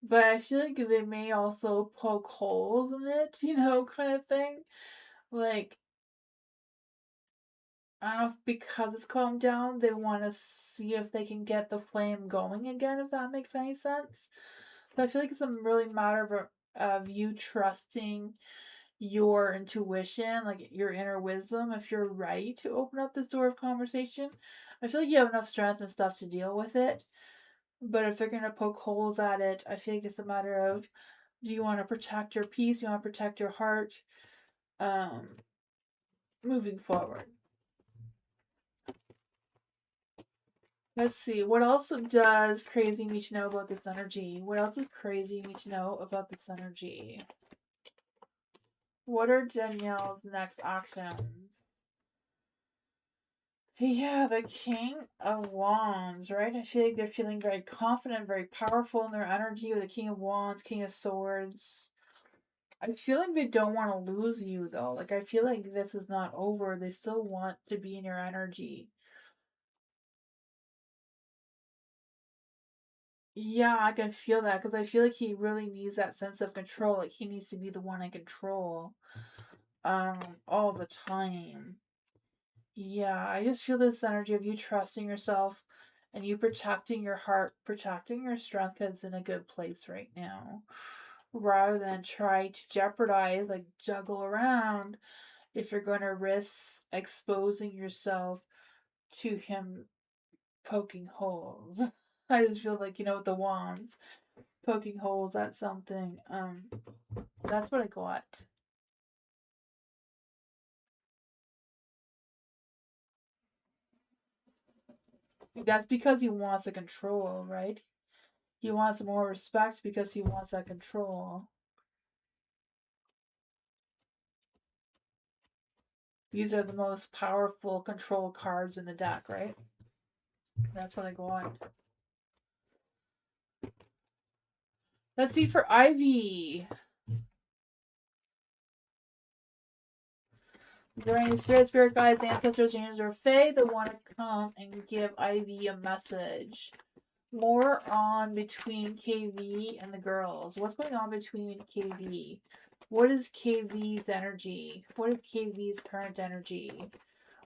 Speaker 2: But I feel like they may also poke holes in it, kind of thing. Like, I don't know if because it's calmed down, they want to see if they can get the flame going again, if that makes any sense. So I feel like it's a really matter of you trusting your intuition, like your inner wisdom, if you're ready to open up this door of conversation. I feel like you have enough strength and stuff to deal with it. But if they're going to poke holes at it, I feel like it's a matter of, do you want to protect your peace? Do you want to protect your heart? Um, moving forward. Let's see. What else does crazy need to know about this energy? What else does crazy need to know about this energy? What are Danielle's next actions? Yeah, the King of Wands, right? I feel like they're feeling very confident, very powerful in their energy with the King of Wands, King of Swords. I feel like they don't want to lose you, though. Like, I feel like this is not over. They still want to be in your energy. Yeah, I can feel that because I feel like he really needs that sense of control. Like, he needs to be the one in control, all the time. Yeah, I just feel this energy of you trusting yourself and you protecting your heart, protecting your strength that's in a good place right now. Rather than try to jeopardize, like juggle around, if you're going to risk exposing yourself to him poking holes. I just feel like, with the wands, poking holes at something. That's what I got. That's because he wants a control, right? He wants more respect because he wants that control. These are the most powerful control cards in the deck, right? That's what I go on. Let's see for Ivy. Is there any spirit guides, ancestors, angels, or fae that want to come and give Ivy a message? More on between KV and the girls. What's going on between KV? What is KV's energy? What is KV's current energy?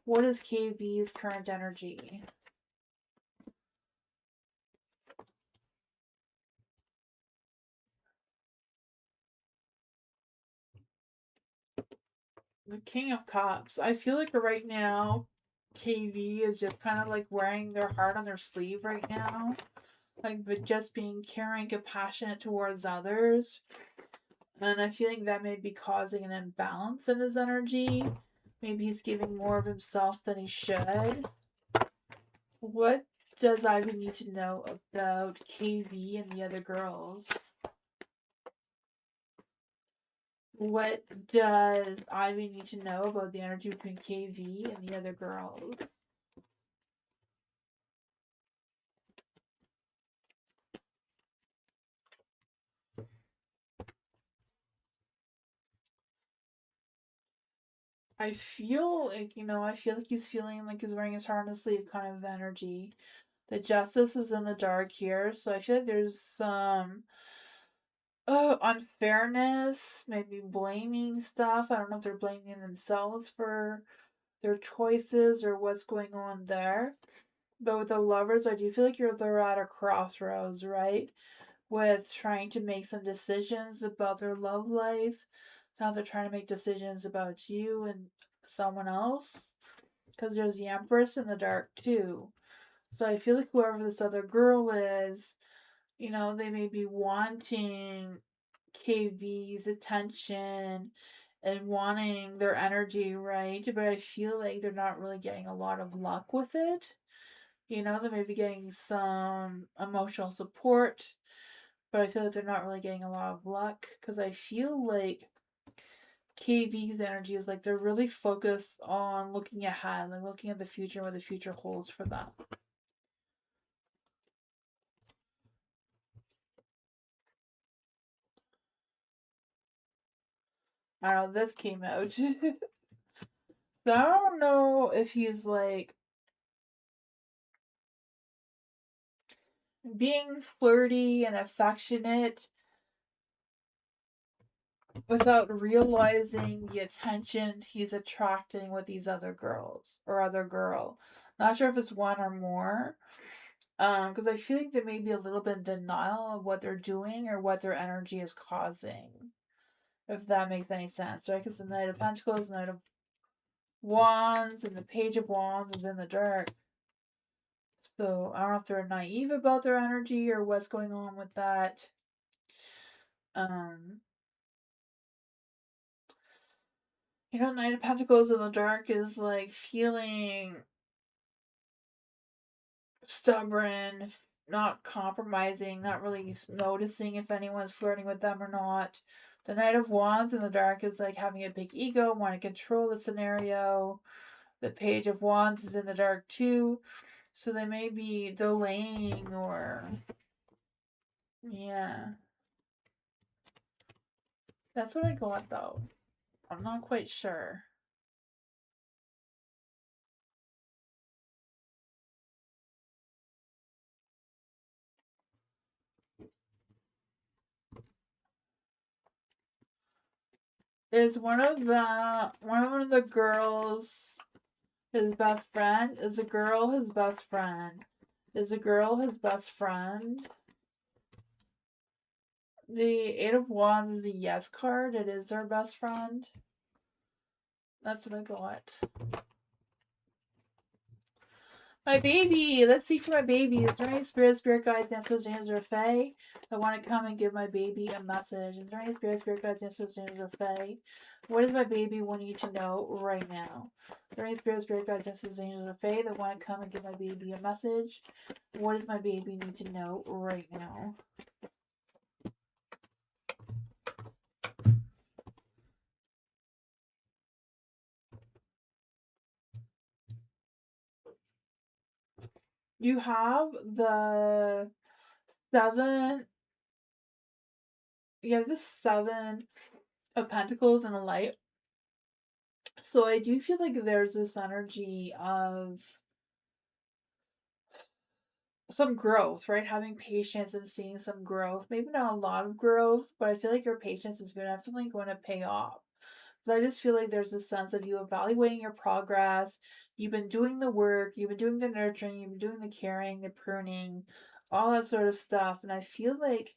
Speaker 2: What is KV's current energy? The King of Cups. I feel like right now, KV is just kind of like wearing their heart on their sleeve right now. Like, but just being caring, compassionate towards others. And I feel like that may be causing an imbalance in his energy. Maybe he's giving more of himself than he should. What does Ivy need to know about KV and the other girls? What does Ivy need to know about the energy between KV and the other girls? I feel like, I feel like he's feeling like he's wearing his heart on his sleeve kind of energy. The Justice is in the dark here, so I feel like there's some unfairness, maybe blaming stuff. I don't know if they're blaming themselves for their choices or what's going on there. But with the Lovers, I do feel like they're at a crossroads, right? With trying to make some decisions about their love life. Now they're trying to make decisions about you and someone else. Because there's the Empress in the dark too. So I feel like whoever this other girl is, they may be wanting KV's attention and wanting their energy, right? But I feel like they're not really getting a lot of luck with it. They may be getting some emotional support, but I feel like they're not really getting a lot of luck because I feel like KV's energy is like they're really focused on looking ahead, like looking at the future, what the future holds for them. I don't know, this came out. So I don't know if he's like being flirty and affectionate without realizing the attention he's attracting with these other girls or other girl. Not sure if it's one or more. Because I feel like they may be a little bit in denial of what they're doing or what their energy is causing. If that makes any sense, right? Because the Knight of Pentacles, Knight of Wands, and the Page of Wands is in the dark. So I don't know if they're naive about their energy or what's going on with that. Um, Knight of Pentacles in the dark is like feeling stubborn, not compromising, not really noticing if anyone's flirting with them or not. The Knight of Wands in the dark is like having a big ego, want to control the scenario. The Page of Wands is in the dark too. So they may be delaying or. Yeah. That's what I got though. I'm not quite sure. Is one of the girls his best friend? Is a girl his best friend? Is a girl his best friend? The Eight of Wands is the yes card. It is our best friend. That's what I got. My baby! Let's see for my baby. Is there any spirit guides, ancestors, angels, or fae that want to come and give my baby a message? Is there any spirit guides, ancestors, angels, or fae? What does my baby want you to know right now? Is there any spirit guides, ancestors, angels, or fae that want to come and give my baby a message? What does my baby need to know right now? You have the seven. You have the Seven of Pentacles and a light. So I do feel like there's this energy of some growth, right? Having patience and seeing some growth. Maybe not a lot of growth, but I feel like your patience is definitely going to pay off. So I just feel like there's a sense of you evaluating your progress. You've been doing the work, you've been doing the nurturing, you've been doing the caring, the pruning, all that sort of stuff. And I feel like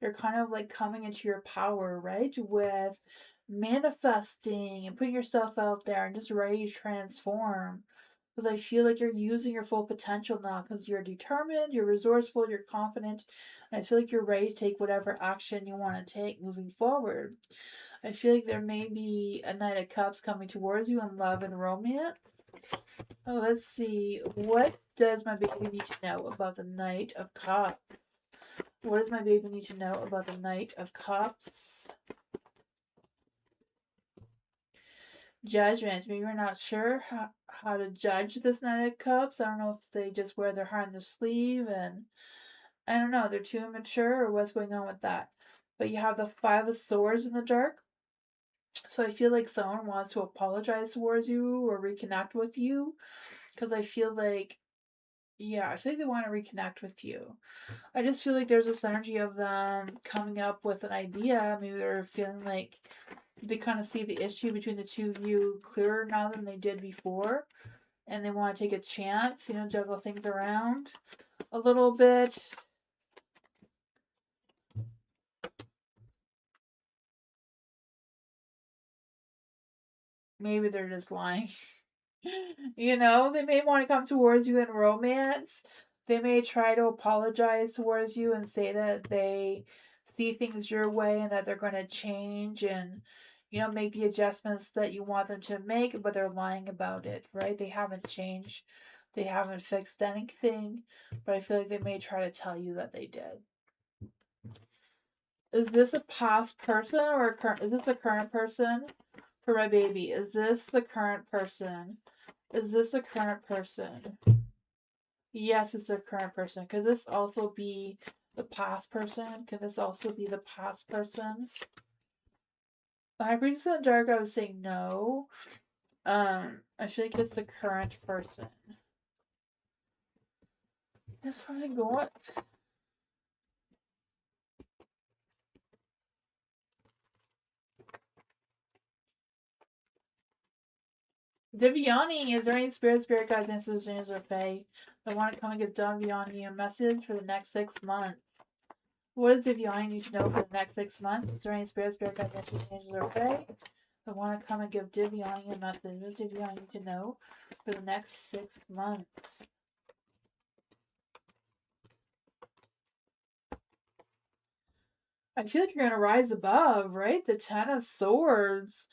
Speaker 2: you're kind of like coming into your power, right? With manifesting and putting yourself out there and just ready to transform. Because I feel like you're using your full potential now because you're determined, you're resourceful, you're confident. And I feel like you're ready to take whatever action you want to take moving forward. I feel like there may be a Knight of Cups coming towards you in love and romance. Oh, let's see. What does my baby need to know about the Knight of Cups? What does my baby need to know about the Knight of Cups? Judgment. Maybe you're not sure how to judge this Knight of Cups. I don't know if they just wear their heart on their sleeve and I don't know, they're too immature or what's going on with that. But you have the Five of Swords in the dark. So I feel like someone wants to apologize towards you or reconnect with you. Because I feel like, yeah, I feel like they want to reconnect with you. I just feel like there's this energy of them coming up with an idea. Maybe they're feeling like they kind of see the issue between the two of you clearer now than they did before. And they want to take a chance, you know, juggle things around a little bit. Maybe they're just lying. You know, they may want to come towards you in romance. They may try to apologize towards you and say that they see things your way and that they're going to change and, you know, make the adjustments that you want them to make, but they're lying about it, right? They haven't changed. They haven't fixed anything, but I feel like they may try to tell you that they did. Is this a past person or a current? Is this a current person for my baby? Is this the current person? Is this a current person? Yes, it's a current person. Could this also be the past person? Could this also be the past person? The High Priestess in the Dark, I would say no. I feel like it's the current person. That's what I got. Viviani, is there any spirit guides, institutions, or fae that want to come and give Viviani a message for the next 6 months? What does Viviani need to know for the next 6 months? Is there any spirit guides, institutions, or fae that want to come and give Viviani a message? What does Viviani need to know for the next 6 months? I feel like you're gonna rise above, right? The Ten of Swords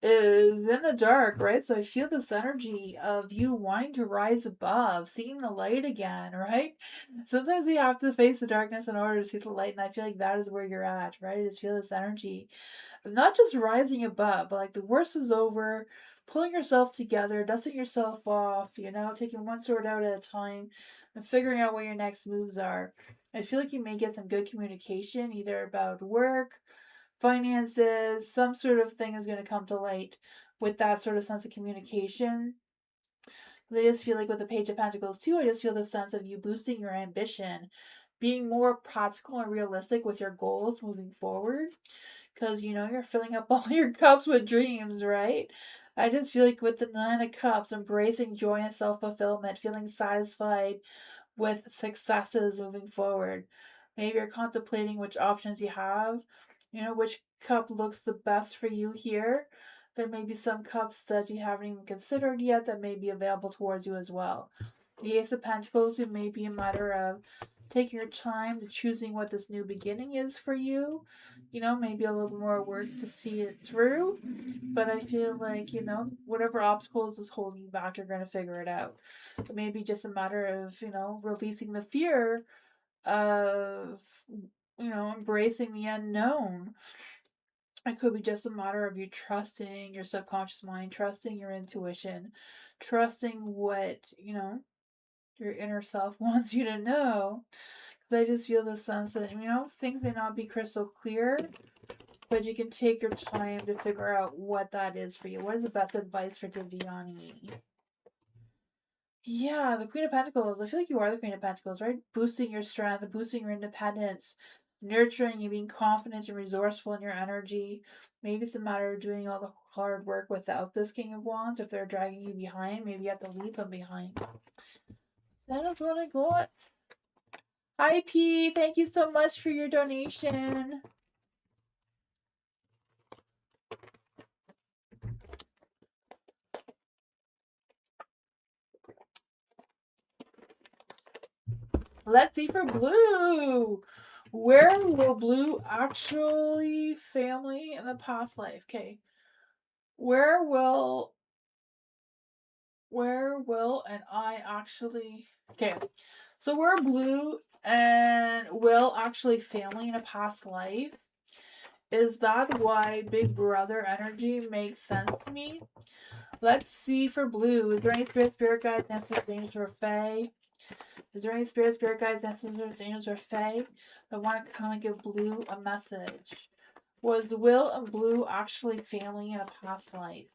Speaker 2: is in the dark, right? So I feel this energy of you wanting to rise above, seeing the light again, right? Sometimes we have to face the darkness in order to see the light, and I feel like that is where you're at, right? I just feel this energy of not just rising above, but like the worst is over, pulling yourself together, dusting yourself off, you know, taking one sword out at a time and figuring out what your next moves are. I feel like you may get some good communication, either about work, finances, some sort of thing is going to come to light with that sort of sense of communication. I just feel like with the Page of Pentacles too, I just feel the sense of you boosting your ambition, being more practical and realistic with your goals moving forward. Because, you know, you're filling up all your cups with dreams, right? I just feel like with the Nine of Cups, embracing joy and self fulfillment, feeling satisfied with successes moving forward. Maybe you're contemplating which options you have, you know, which cup looks the best for you here. There may be some cups that you haven't even considered yet that may be available towards you as well. The Ace of Pentacles, it may be a matter of taking your time to choosing what this new beginning is for you. You know, maybe a little more work to see it through. But I feel like, you know, whatever obstacles is holding you back, you're going to figure it out. It may be just a matter of, you know, releasing the fear of, you know, embracing the unknown. It could be just a matter of you trusting your subconscious mind, trusting your intuition, trusting what, you know, your inner self wants you to know. Because I just feel the sense that, you know, things may not be crystal clear, but you can take your time to figure out what that is for you. What is the best advice for Divyani? Yeah, the Queen of Pentacles. I feel like you are the Queen of Pentacles, right? Boosting your strength, boosting your independence, nurturing you, being confident and resourceful in your energy. Maybe it's a matter of doing all the hard work without this King of Wands. If they're dragging you behind, maybe you have to leave them behind. That is what I got. Hi, P. Thank you so much for your donation. Let's see for blue. Where will blue actually family in the past life? Okay. Where will and I actually okay. So we're blue and will actually family in a past life. Is that why Big Brother energy makes sense to me? Let's see for blue. Is there any spirit guides, ancestors, angels, or fae? Is there any spirit guides, ancestors, angels, or fae that want to come and give blue a message? Was Will and Blue actually family in a past life?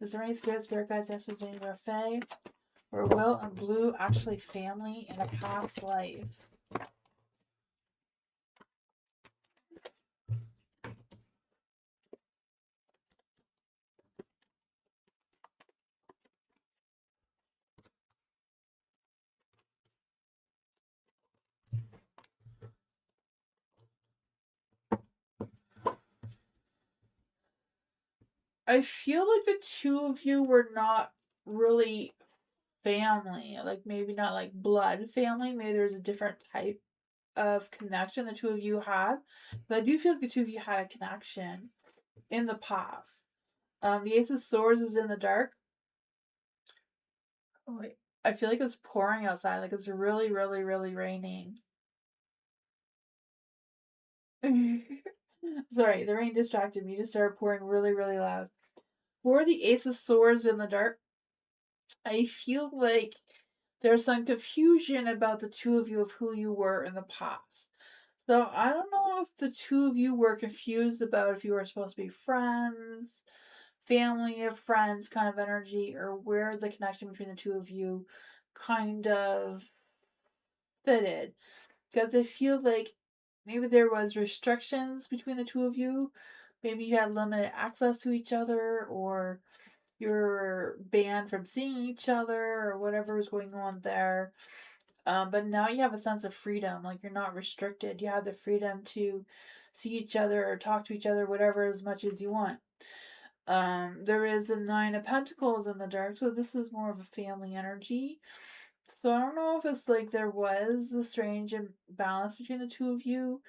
Speaker 2: Is there any spirit guides, ancestors, angels, or fae? Were Will and Blue actually family in a past life? I feel like the two of you were not really family. Like maybe not like blood family. Maybe there's a different type of connection the two of you had. But I do feel like the two of you had a connection in the past. The Ace of Swords is in the dark. Oh, wait. I feel like it's pouring outside. Like it's really, really, really raining. Sorry, the rain distracted me. It just started pouring really, really loud. For the Ace of Swords in the dark, I feel like there's some confusion about the two of you of who you were in the past. So I don't know if the two of you were confused about if you were supposed to be friends, family of friends kind of energy, or where the connection between the two of you kind of fitted. Because I feel like maybe there was restrictions between the two of you. Maybe you had limited access to each other, or you're banned from seeing each other, or whatever was going on there. But now you have a sense of freedom. Like you're not restricted. You have the freedom to see each other or talk to each other, whatever, as much as you want. There is a Nine of Pentacles in the dark, so this is more of a family energy. So I don't know if it's like there was a strange imbalance between the two of you,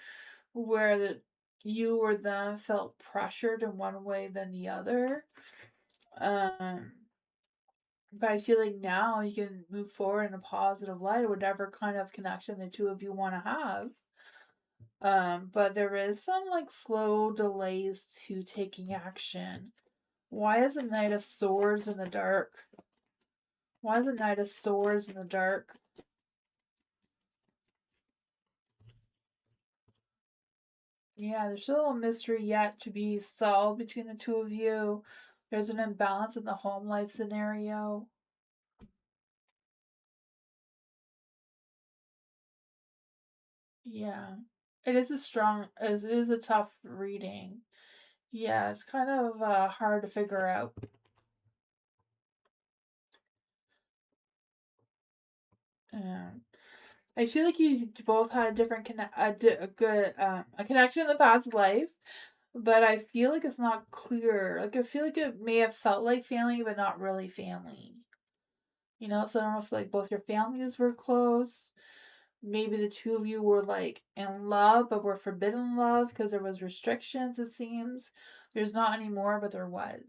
Speaker 2: where you or them felt pressured in one way than the other. Um, but I feel like now you can move forward in a positive light, whatever kind of connection the two of you want to have. But there is some like slow delays to taking action. Why is a Knight of Swords in the dark? Why is a Knight of Swords in the dark? Yeah, there's still a mystery yet to be solved between the two of you. There's an imbalance in the home life scenario. Yeah. It is a tough reading. Yeah, it's kind of hard to figure out. Um, I feel like you both had a different a good a connection in the past life, but I feel like it's not clear. Like I feel like it may have felt like family, but not really family. So I don't know if like both your families were close. Maybe the two of you were like in love, but were forbidden love because there was restrictions. It seems there's not anymore, but there was.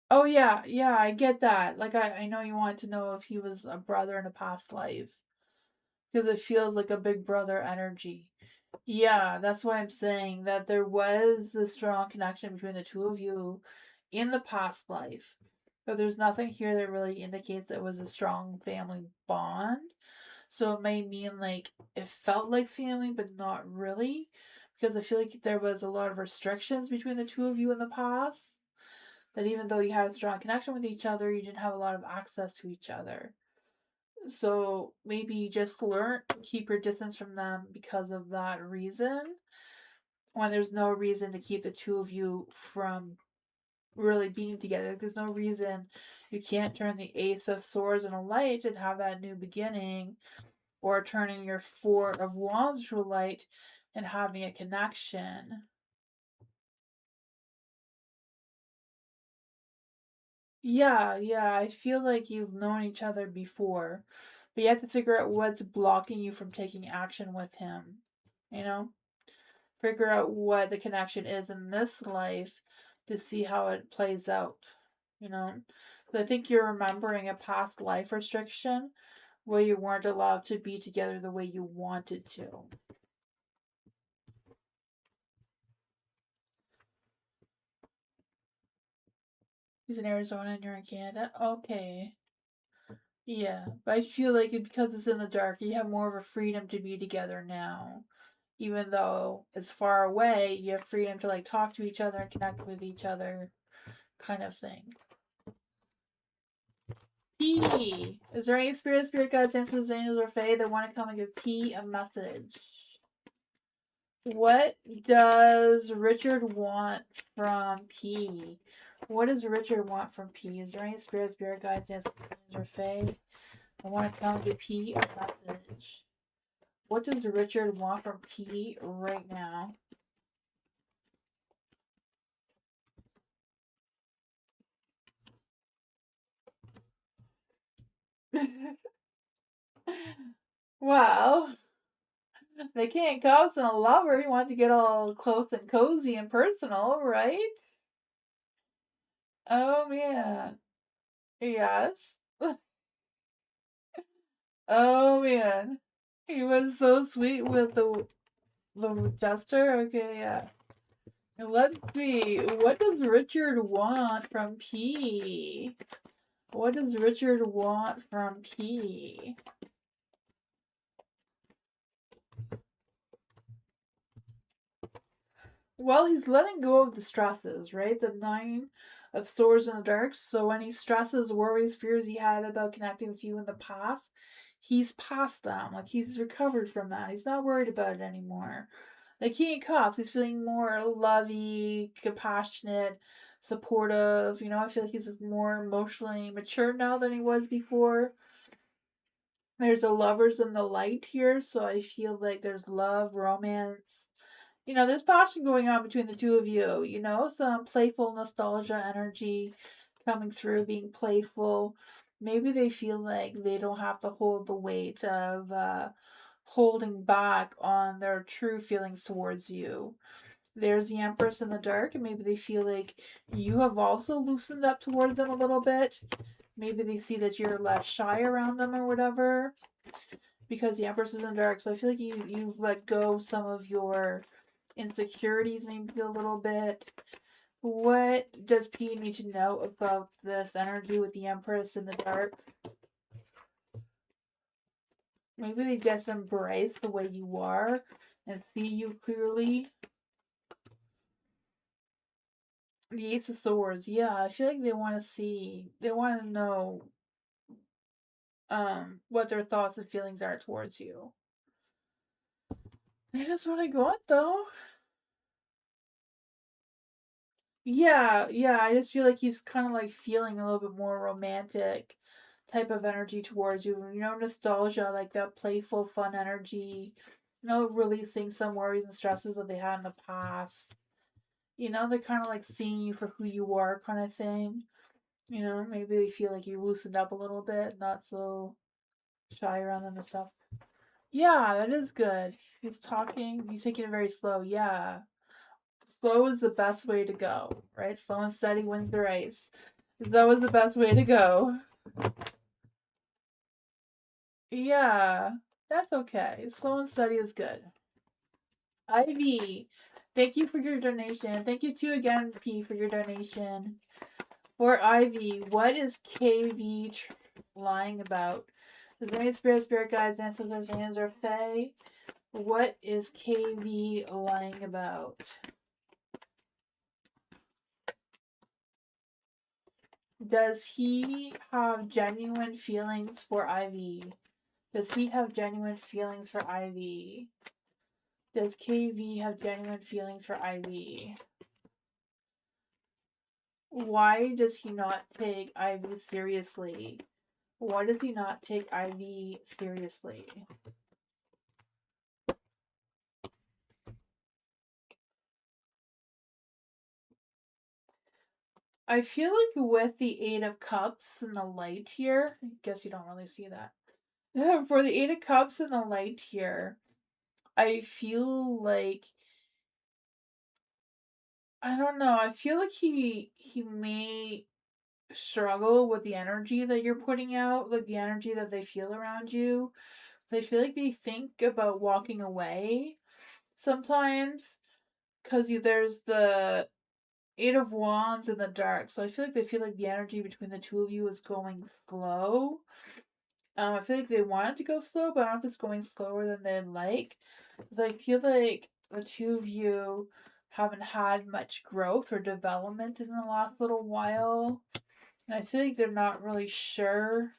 Speaker 2: Oh yeah, yeah, I get that. Like I know you wanted to know if he was a brother in a past life because it feels like a big brother energy. Yeah, that's why I'm saying that there was a strong connection between the two of you in the past life. But there's nothing here that really indicates it was a strong family bond. So it may mean like it felt like family, but not really. Because I feel like there was a lot of restrictions between the two of you in the past. That even though you had a strong connection with each other, you didn't have a lot of access to each other. So maybe you just learn to keep your distance from them because of that reason, when there's no reason to keep the two of you from really being together. There's no reason you can't turn the Ace of Swords in a light and have that new beginning, or turning your Four of Wands to a light and having a connection. Yeah, yeah, I feel like you've known each other before, but you have to figure out what's blocking you from taking action with him. You know? Figure out what the connection is in this life to see how it plays out. You know? 'Cause I think you're remembering a past life restriction where you weren't allowed to be together the way you wanted to. He's in Arizona and you're in Canada? Okay. Yeah, but I feel like because it's in the dark, you have more of a freedom to be together now. Even though it's far away, you have freedom to like talk to each other and connect with each other, kind of thing. P. Is there any spirit guides, ancestors, angels, or fae that want to come and give P a message? What does Richard want from P? What does Richard want from P? Is there any spirit guides, ancestors, angels, or fae that want to come and give P a message? What does Richard want from P right now? Well, they can't cops and a lover. You want to get all close and cozy and personal, right? Oh man. Yes. Oh man. He was so sweet with the jester. Okay, yeah. Let's see. What does Richard want from P? What does Richard want from P? Well, he's letting go of the stresses, right? The nine of swords in the dark. So any stresses, worries, fears he had about connecting with you in the past, he's past them. Like he's recovered from that. He's not worried about it anymore. Like he ain't cops. He's feeling more lovey, compassionate, supportive. You know, I feel like he's more emotionally mature now than he was before. There's a lovers in the light here, so I feel like there's love, romance, there's passion going on between the two of you, some playful nostalgia energy coming through, being playful. Maybe they feel like they don't have to hold the weight of holding back on their true feelings towards you. There's the Empress in the dark, and maybe they feel like you have also loosened up towards them a little bit. Maybe they see that you're less shy around them or whatever because the Empress is in the dark. So I feel like you've let go some of your insecurities maybe a little bit. What does P need to know about this energy with the Empress in the dark? Maybe they just embrace the way you are and see you clearly. The Ace of Swords, yeah, I feel like they want to know what their thoughts and feelings are towards you. They just want to go out though. Yeah, yeah, I just feel like he's kind of like feeling a little bit more romantic type of energy towards you. Nostalgia, like that playful, fun energy, releasing some worries and stresses that they had in the past. They're kind of like seeing you for who you are, kind of thing. Maybe they feel like you loosened up a little bit, not so shy around them and stuff. Yeah, that is good. He's taking it very slow. Yeah. Slow is the best way to go, right? Slow and steady wins the race. That was the best way to go. Yeah, that's okay. Slow and steady is good. Ivy, thank you for your donation. Thank you too again, P, for your donation. For Ivy, what is KV lying about? Is there any spirit guides, ancestors, angels, or fae? What is KV lying about? Does he have genuine feelings for Ivy? Does he have genuine feelings for Ivy? Does KV have genuine feelings for Ivy? Why does he not take Ivy seriously? Why does he not take Ivy seriously? I feel like with the Eight of Cups and the light here, I guess you don't really see that. For the Eight of Cups and the light here, I feel like I don't know. I feel like he may struggle with the energy that you're putting out, like the energy that they feel around you. So I feel like they think about walking away sometimes because there's the Eight of Wands in the dark. So I feel like the energy between the two of you is going slow. I feel like they want it to go slow, but I don't know if it's going slower than they'd like. Because I feel like the two of you haven't had much growth or development in the last little while. And I feel like they're not really sure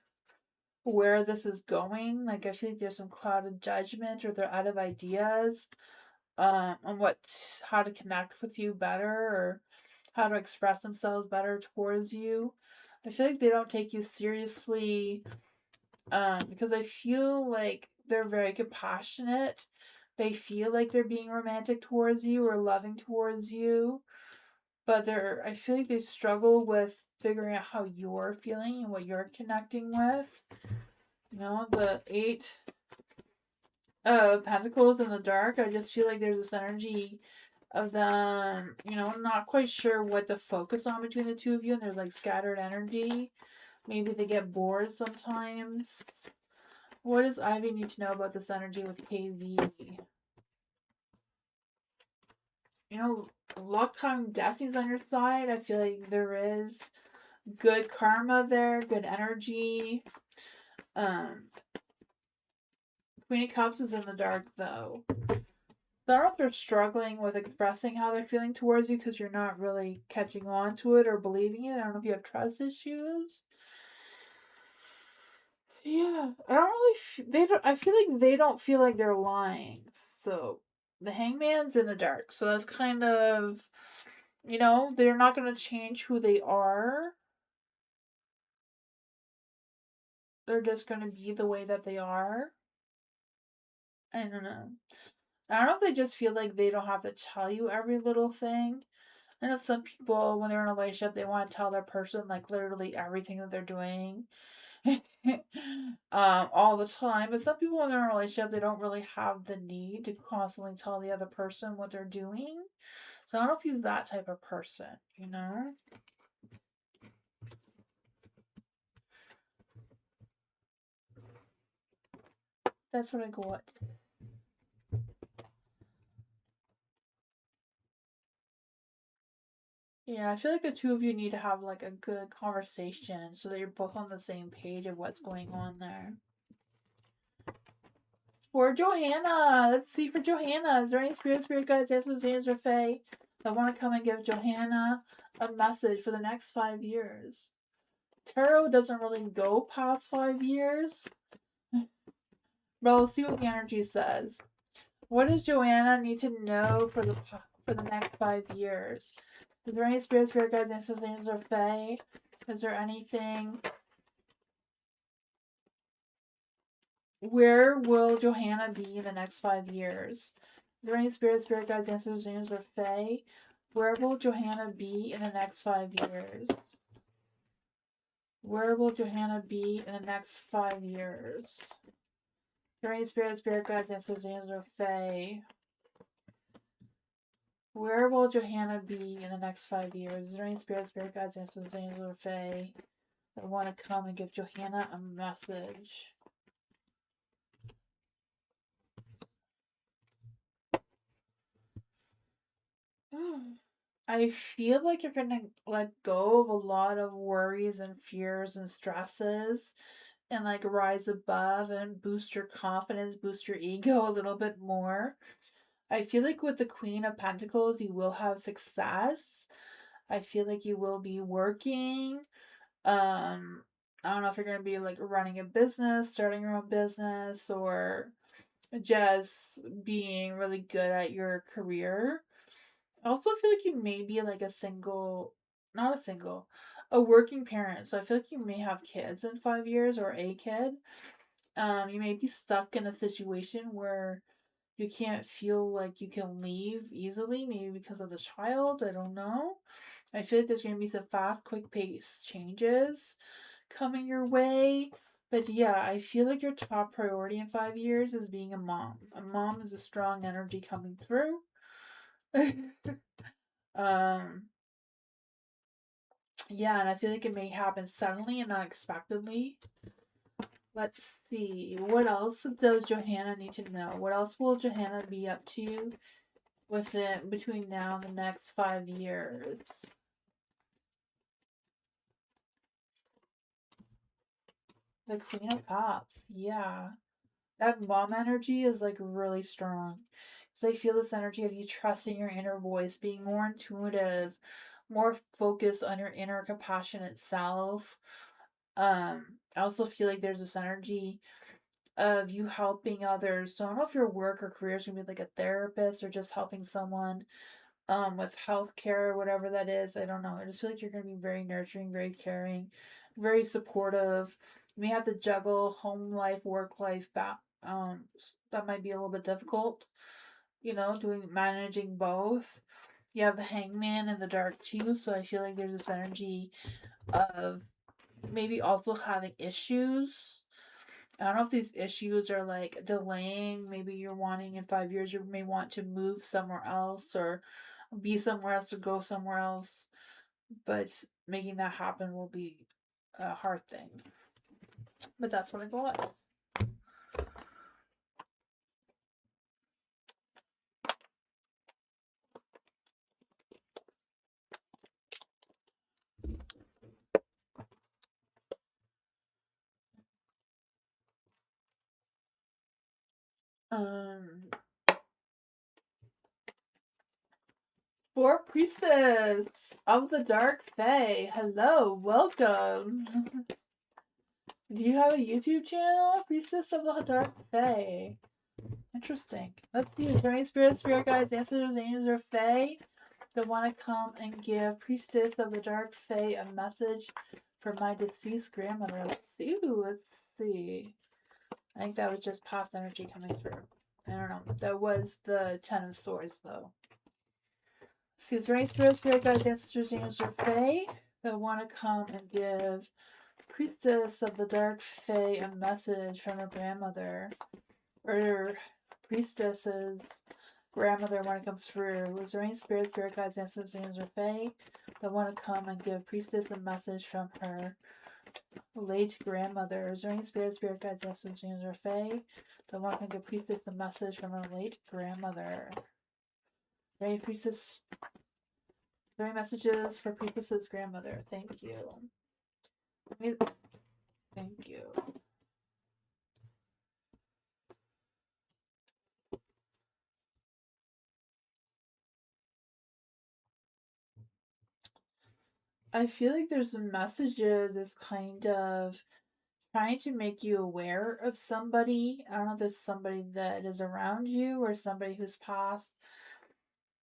Speaker 2: where this is going. Like I feel like there's some clouded judgment or they're out of ideas on how to connect with you better or how to express themselves better towards you. I feel like they don't take you seriously because I feel like they're very compassionate. They feel like they're being romantic towards you or loving towards you, but I feel like they struggle with figuring out how you're feeling and what you're connecting with. You know, the Eight of Pentacles in the dark, I just feel like there's this energy of them, not quite sure what to focus on between the two of you, and there's like scattered energy. Maybe they get bored sometimes. What does Ivy need to know about this energy with KV? Luck, time, destiny's on your side. I feel like there is good karma there, good energy. Queen of Cups is in the dark though. I don't know if they're struggling with expressing how they're feeling towards you because you're not really catching on to it or believing it. I don't know if you have trust issues. Yeah, I don't really. They don't. I feel like they don't feel like they're lying. So the Hangman's in the dark. So that's kind of, they're not going to change who they are. They're just going to be the way that they are. I don't know. I don't know if they just feel like they don't have to tell you every little thing. I know some people, when they're in a relationship, they want to tell their person like literally everything that they're doing, all the time. But some people, when they're in a relationship, they don't really have the need to constantly tell the other person what they're doing. So I don't know if he's that type of person. That's what I got. Yeah, I feel like the two of you need to have like a good conversation so that you're both on the same page of what's going on there. For Johanna, let's see for Johanna. Is there any spirit guides, answers, or fae that want to come and give Johanna a message for the next 5 years? Tarot doesn't really go past 5 years, but we'll see what the energy says. What does Johanna need to know for the next 5 years? Is there any spirit guides, answers, or fae? Is there anything? Where will Johanna be in the next 5 years? Is there any spirit guides, answers, or fae? Where will Johanna be in the next 5 years? Where will Johanna be in the next 5 years? Is there any spirit guides, answers, or fae? Where will Johanna be in the next 5 years? Is there any spirit guides, answers, or fae that want to come and give Johanna a message? I feel like you're gonna let go of a lot of worries and fears and stresses and like rise above and boost your confidence, boost your ego a little bit more. I feel like with the Queen of Pentacles, you will have success. I feel like you will be working. I don't know if you're gonna be like running a business, starting your own business, or just being really good at your career. I also feel like you may be like not a single, a working parent. So I feel like you may have kids in 5 years or a kid. You may be stuck in a situation where you can't feel like you can leave easily, maybe because of the child. I don't know. I feel like there's going to be some fast, quick pace changes coming your way. But yeah, I feel like your top priority in 5 years is being a mom. A mom is a strong energy coming through. um, yeah, and I feel like it may happen suddenly and unexpectedly. Let's see. What else does Johanna need to know? What else will Johanna be up to within between now and the next 5 years? The Queen of Cups. Yeah. That mom energy is like really strong. So I feel this energy of you trusting your inner voice, being more intuitive, more focused on your inner compassionate self. I also feel like there's this energy of you helping others. So I don't know if your work or career is gonna be like a therapist or just helping someone with healthcare or whatever that is. I don't know. I just feel like you're gonna be very nurturing, very caring, very supportive. You may have to juggle home life, work life back. That might be a little bit difficult, doing managing both. You have the hangman in the dark too, so I feel like there's this energy of maybe also having issues. I don't know if these issues are like delaying. Maybe you're wanting in 5 years, you may want to move somewhere else or be somewhere else or go somewhere else. But making that happen will be a hard thing. But that's what I got. Um, For Priestess of the Dark Fae. Hello, welcome. Do you have a YouTube channel? Priestess of the Dark Fae. Interesting. Let's see. Is there any spirit guides, ancestors, angels, or fae that want to come and give Priestess of the Dark Fae a message for my deceased grandmother? Let's see. Let's see. I think that was just past energy coming through. I don't know. That was the Ten of Swords, though. See, is there any spirit guides, ancestors, angels, or fae that want to come and give Priestess of the Dark Fae a message from her grandmother? Or Priestess's grandmother want to come through? Was there any spirit guides, ancestors, angels, or fae that want to come and give Priestess a message from her late grandmother? Is there any spirit guides, ancestors, angels, or fae that want to give Priestess a message from her late grandmother? Any Priestess? Three messages for Priestess's grandmother. Thank you. Thank you. I feel like there's some messages that's kind of trying to make you aware of somebody. I don't know if there's somebody that is around you or somebody who's passed.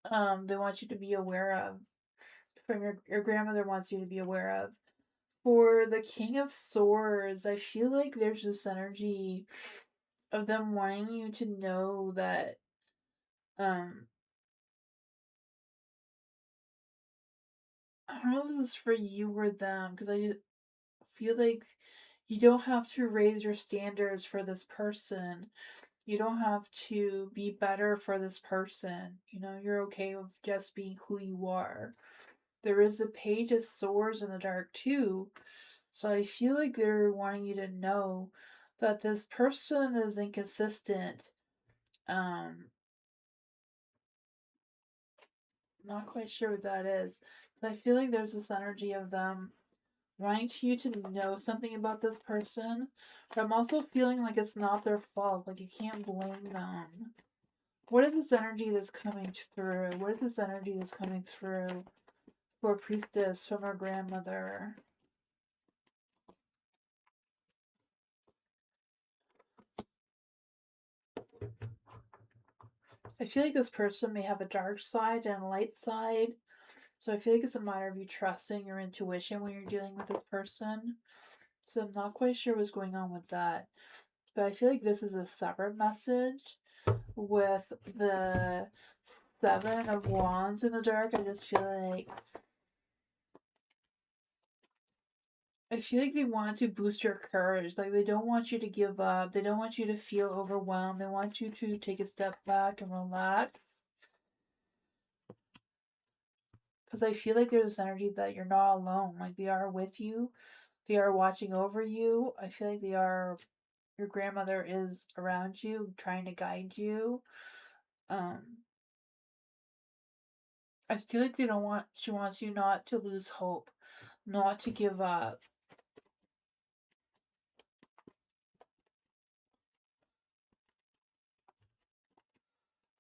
Speaker 2: They want you to be aware of. From your grandmother wants you to be aware of. For the King of Swords, I feel like there's this energy of them wanting you to know that I don't know if this is for you or them because I just feel like you don't have to raise your standards for this person. You don't have to be better for this person. You're okay with just being who you are. There is a Page of Swords in the dark too. So I feel like they're wanting you to know that this person is inconsistent. Not quite sure what that is. But I feel like there's this energy of them wanting you to know something about this person. But I'm also feeling like it's not their fault. Like you can't blame them. What is this energy that's coming through? What is this energy that's coming through for Priestess from her grandmother? I feel like this person may have a dark side and a light side. So I feel like it's a matter of you trusting your intuition when you're dealing with this person. So I'm not quite sure what's going on with that. But I feel like this is a separate message with the Seven of Wands in the dark. I just feel like I feel like they want to boost your courage. Like, they don't want you to give up. They don't want you to feel overwhelmed. They want you to take a step back and relax. Because I feel like there's this energy that you're not alone. Like, they are with you. They are watching over you. I feel like they are, your grandmother is around you, trying to guide you. I feel like she wants you not to lose hope, not to give up.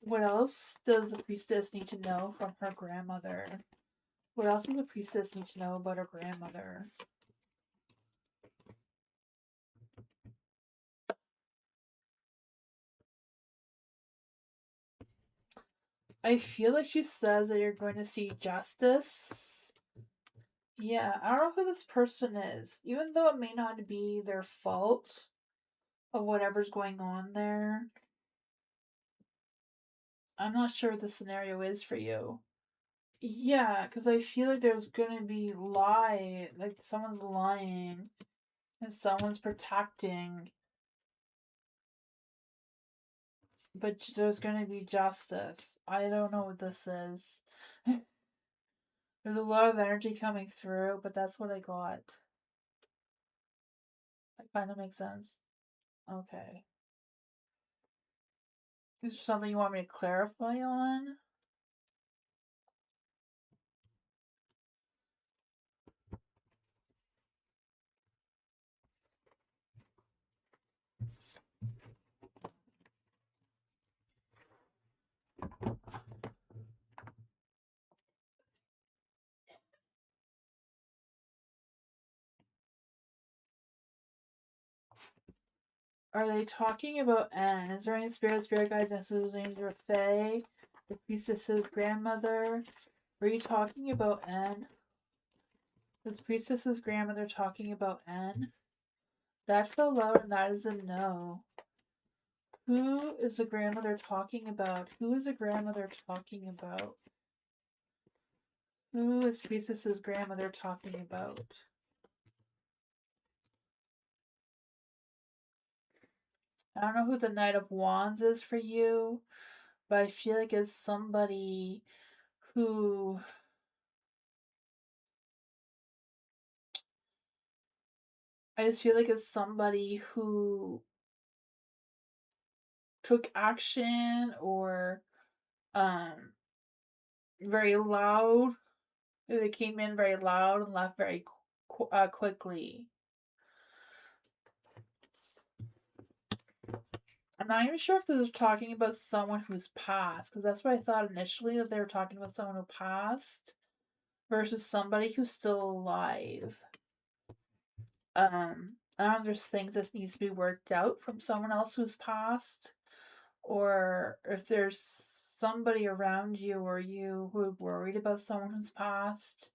Speaker 2: What else does the priestess need to know from her grandmother? What else does the priestess need to know about her grandmother? I feel like she says that you're going to see justice. Yeah, I don't know who this person is. Even though it may not be their fault of whatever's going on there, I'm not sure what the scenario is for you. Yeah, because I feel like there's gonna be like someone's lying and someone's protecting, but there's gonna be justice. I don't know what this is. There's a lot of energy coming through, but that's what I got. That kind of makes sense. Okay. Is there something you want me to clarify on? Are they talking about N? Is there any spirit guides, ancestors, angel, Fae, the priestess's grandmother? Were you talking about N? Is priestess's grandmother talking about N? That fell out, and that is a no. Who is the grandmother talking about? Who is the grandmother talking about? Who is priestess's grandmother talking about? I don't know who the Knight of Wands is for you, but I feel like it's somebody who I just feel like it's somebody who took action or very loud. They came in very loud and left very quickly. I'm not even sure if they're talking about someone who's passed, because that's what I thought initially, that they were talking about someone who passed versus somebody who's still alive. I don't know if there's things that needs to be worked out from someone else who's passed, or if there's somebody around you or you who are worried about someone who's passed.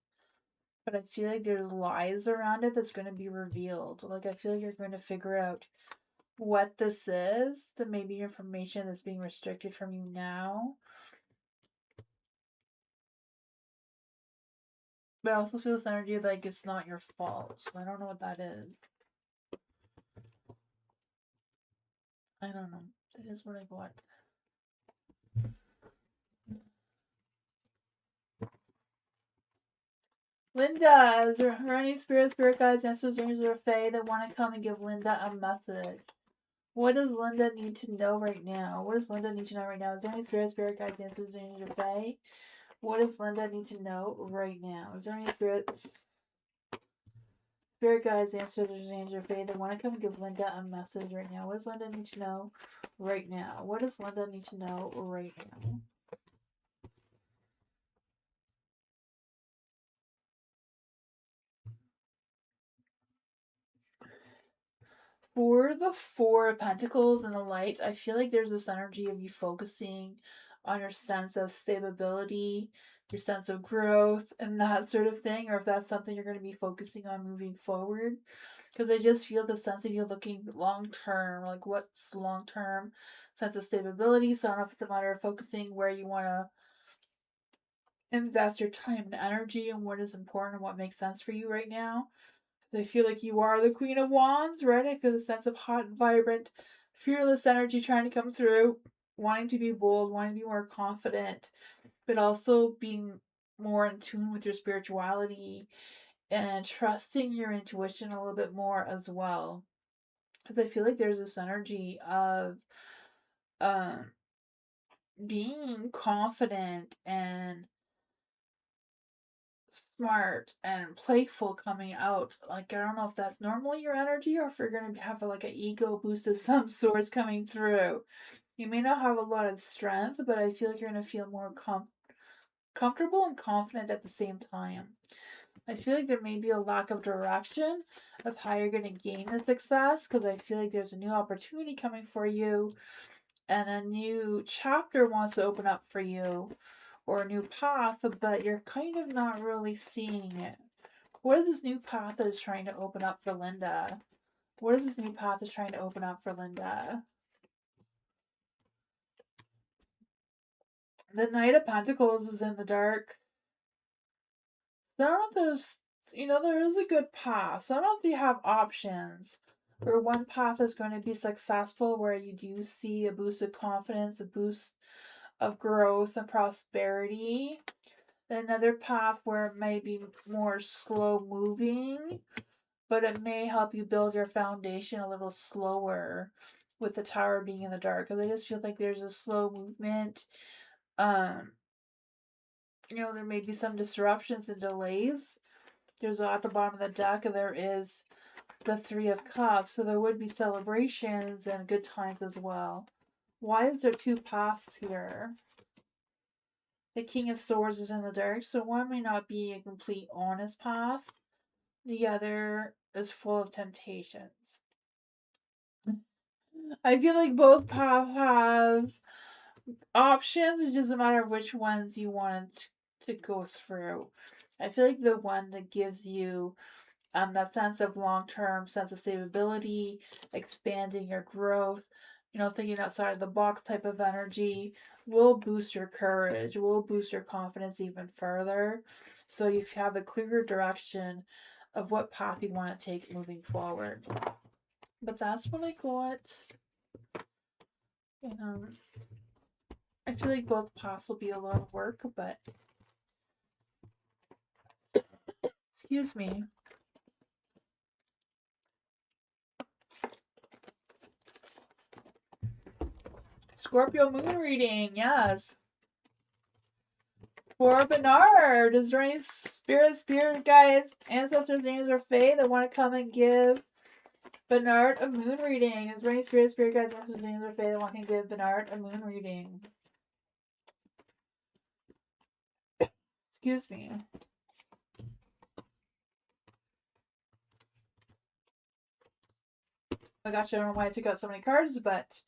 Speaker 2: But I feel like there's lies around it that's going to be revealed. Like, I feel like you're going to figure out what this is, that maybe information that's being restricted from you now. But I also feel this energy like it's not your fault. So I don't know what that is. I don't know. It is what I got. Linda, is there any spirit guides, ancestors, angels, or fae that want to come and give Linda a message? What does Linda need to know right now? What does Linda need to know right now? Is there any spirit guides, ancestors, angels, or fae? What does Linda need to know right now? Is there any spirit guides, ancestors, angels, or fae that want to come and give Linda a message right now? What does Linda need to know right now? What does Linda need to know right now? For the Four of Pentacles and the Light, I feel like there's this energy of you focusing on your sense of stability, your sense of growth, and that sort of thing, or if that's something you're going to be focusing on moving forward. Because I just feel the sense of you looking long term, like what's long term sense of stability. So I don't know if it's a matter of focusing where you want to invest your time and energy and what is important and what makes sense for you right now. I feel like you are the Queen of Wands, right? I feel the sense of hot and vibrant, fearless energy trying to come through, wanting to be bold, wanting to be more confident, but also being more in tune with your spirituality and trusting your intuition a little bit more as well. Because I feel like there's this energy of um, being confident and smart and playful coming out. Like, I don't know if that's normally your energy or if you're going to have like an ego boost of some sorts coming through. You may not have a lot of strength, but I feel like you're going to feel more comfortable and confident at the same time. I feel like there may be a lack of direction of how you're going to gain the success, because I feel like there's a new opportunity coming for you and a new chapter wants to open up for you, or a new path, but you're kind of not really seeing it. What is this new path that is trying to open up for Linda? What is this new path that's trying to open up for Linda? The Knight of Pentacles is in the dark. So I don't know if there's, there is a good path. So I don't know if you have options where one path is going to be successful, where you do see a boost of confidence, a boost of growth and prosperity. Another path where it may be more slow moving, but it may help you build your foundation a little slower with the Tower being in the dark. Because I just feel like there's a slow movement. There may be some disruptions and delays. There's at the bottom of the deck, there is the Three of Cups, so there would be celebrations and good times as well. Why is there two paths here? The King of Swords is in the dark, so one may not be a complete honest path. The other is full of temptations. I feel like both paths have options. It's just a matter of which ones you want to go through. I feel like the one that gives you that sense of long-term sense of stability, expanding your growth, thinking outside of the box type of energy will boost your courage, will boost your confidence even further. So you have a clearer direction of what path you want to take moving forward. But that's what I got. I feel like both paths will be a lot of work, but excuse me. Scorpio moon reading, yes. For Bernard, is there any spirit guides, ancestors, angels, or fae that want to come and give Bernard a moon reading? Is there any spirit guides, ancestors, angels, or fae that want to give Bernard a moon reading? Excuse me. I got you. I don't know why I took out so many cards, but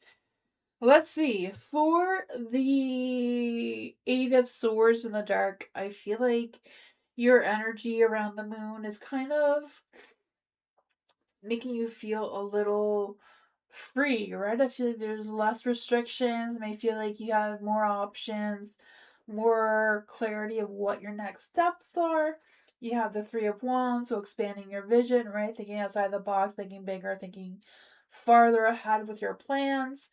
Speaker 2: let's see. For the Eight of Swords in the dark, I feel like your energy around the moon is kind of making you feel a little free, right? I feel like there's less restrictions. May feel like you have more options, more clarity of what your next steps are. You have the Three of Wands, so expanding your vision, right? Thinking outside the box, thinking bigger, thinking farther ahead with your plans.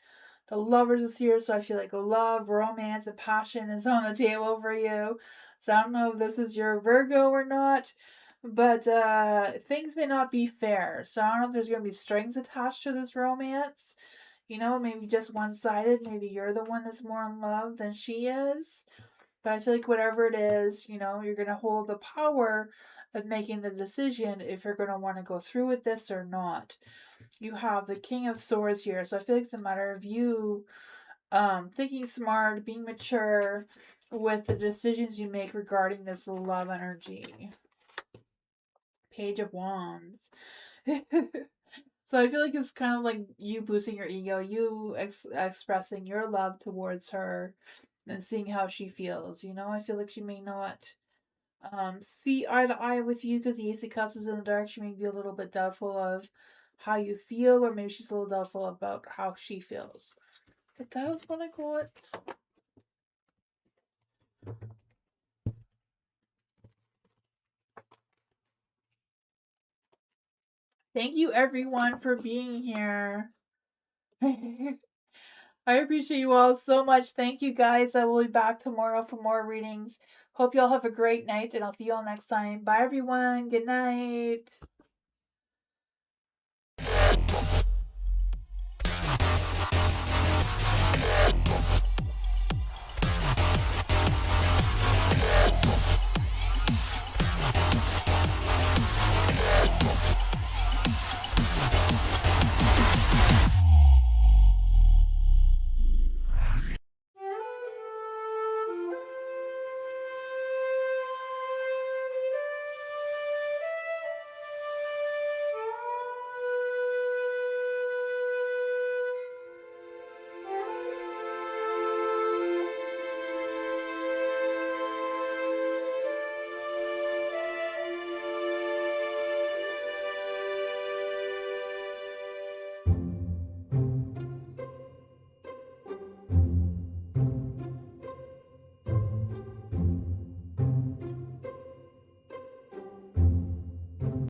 Speaker 2: The Lovers is here, so I feel like love, romance, and passion is on the table for you. So I don't know if this is your Virgo or not, but things may not be fair. So I don't know if there's going to be strings attached to this romance. Maybe just one-sided. Maybe you're the one that's more in love than she is. But I feel like whatever it is, you're going to hold the power of making the decision if you're going to want to go through with this or not. You have the King of Swords here, so I feel like it's a matter of you thinking smart, being mature with the decisions you make regarding this love energy. Page of Wands. So I feel like it's kind of like you boosting your ego, you expressing your love towards her and seeing how she feels. I feel like she may not see eye to eye with you because the Ace of Cups is in the dark. She may be a little bit doubtful of how you feel, or maybe she's a little doubtful about how she feels. But that was what I got. Thank you everyone for being here. I appreciate you all so much. Thank you guys. I will be back tomorrow for more readings. Hope you all have a great night, and I'll see you all next time. Bye everyone. Good night.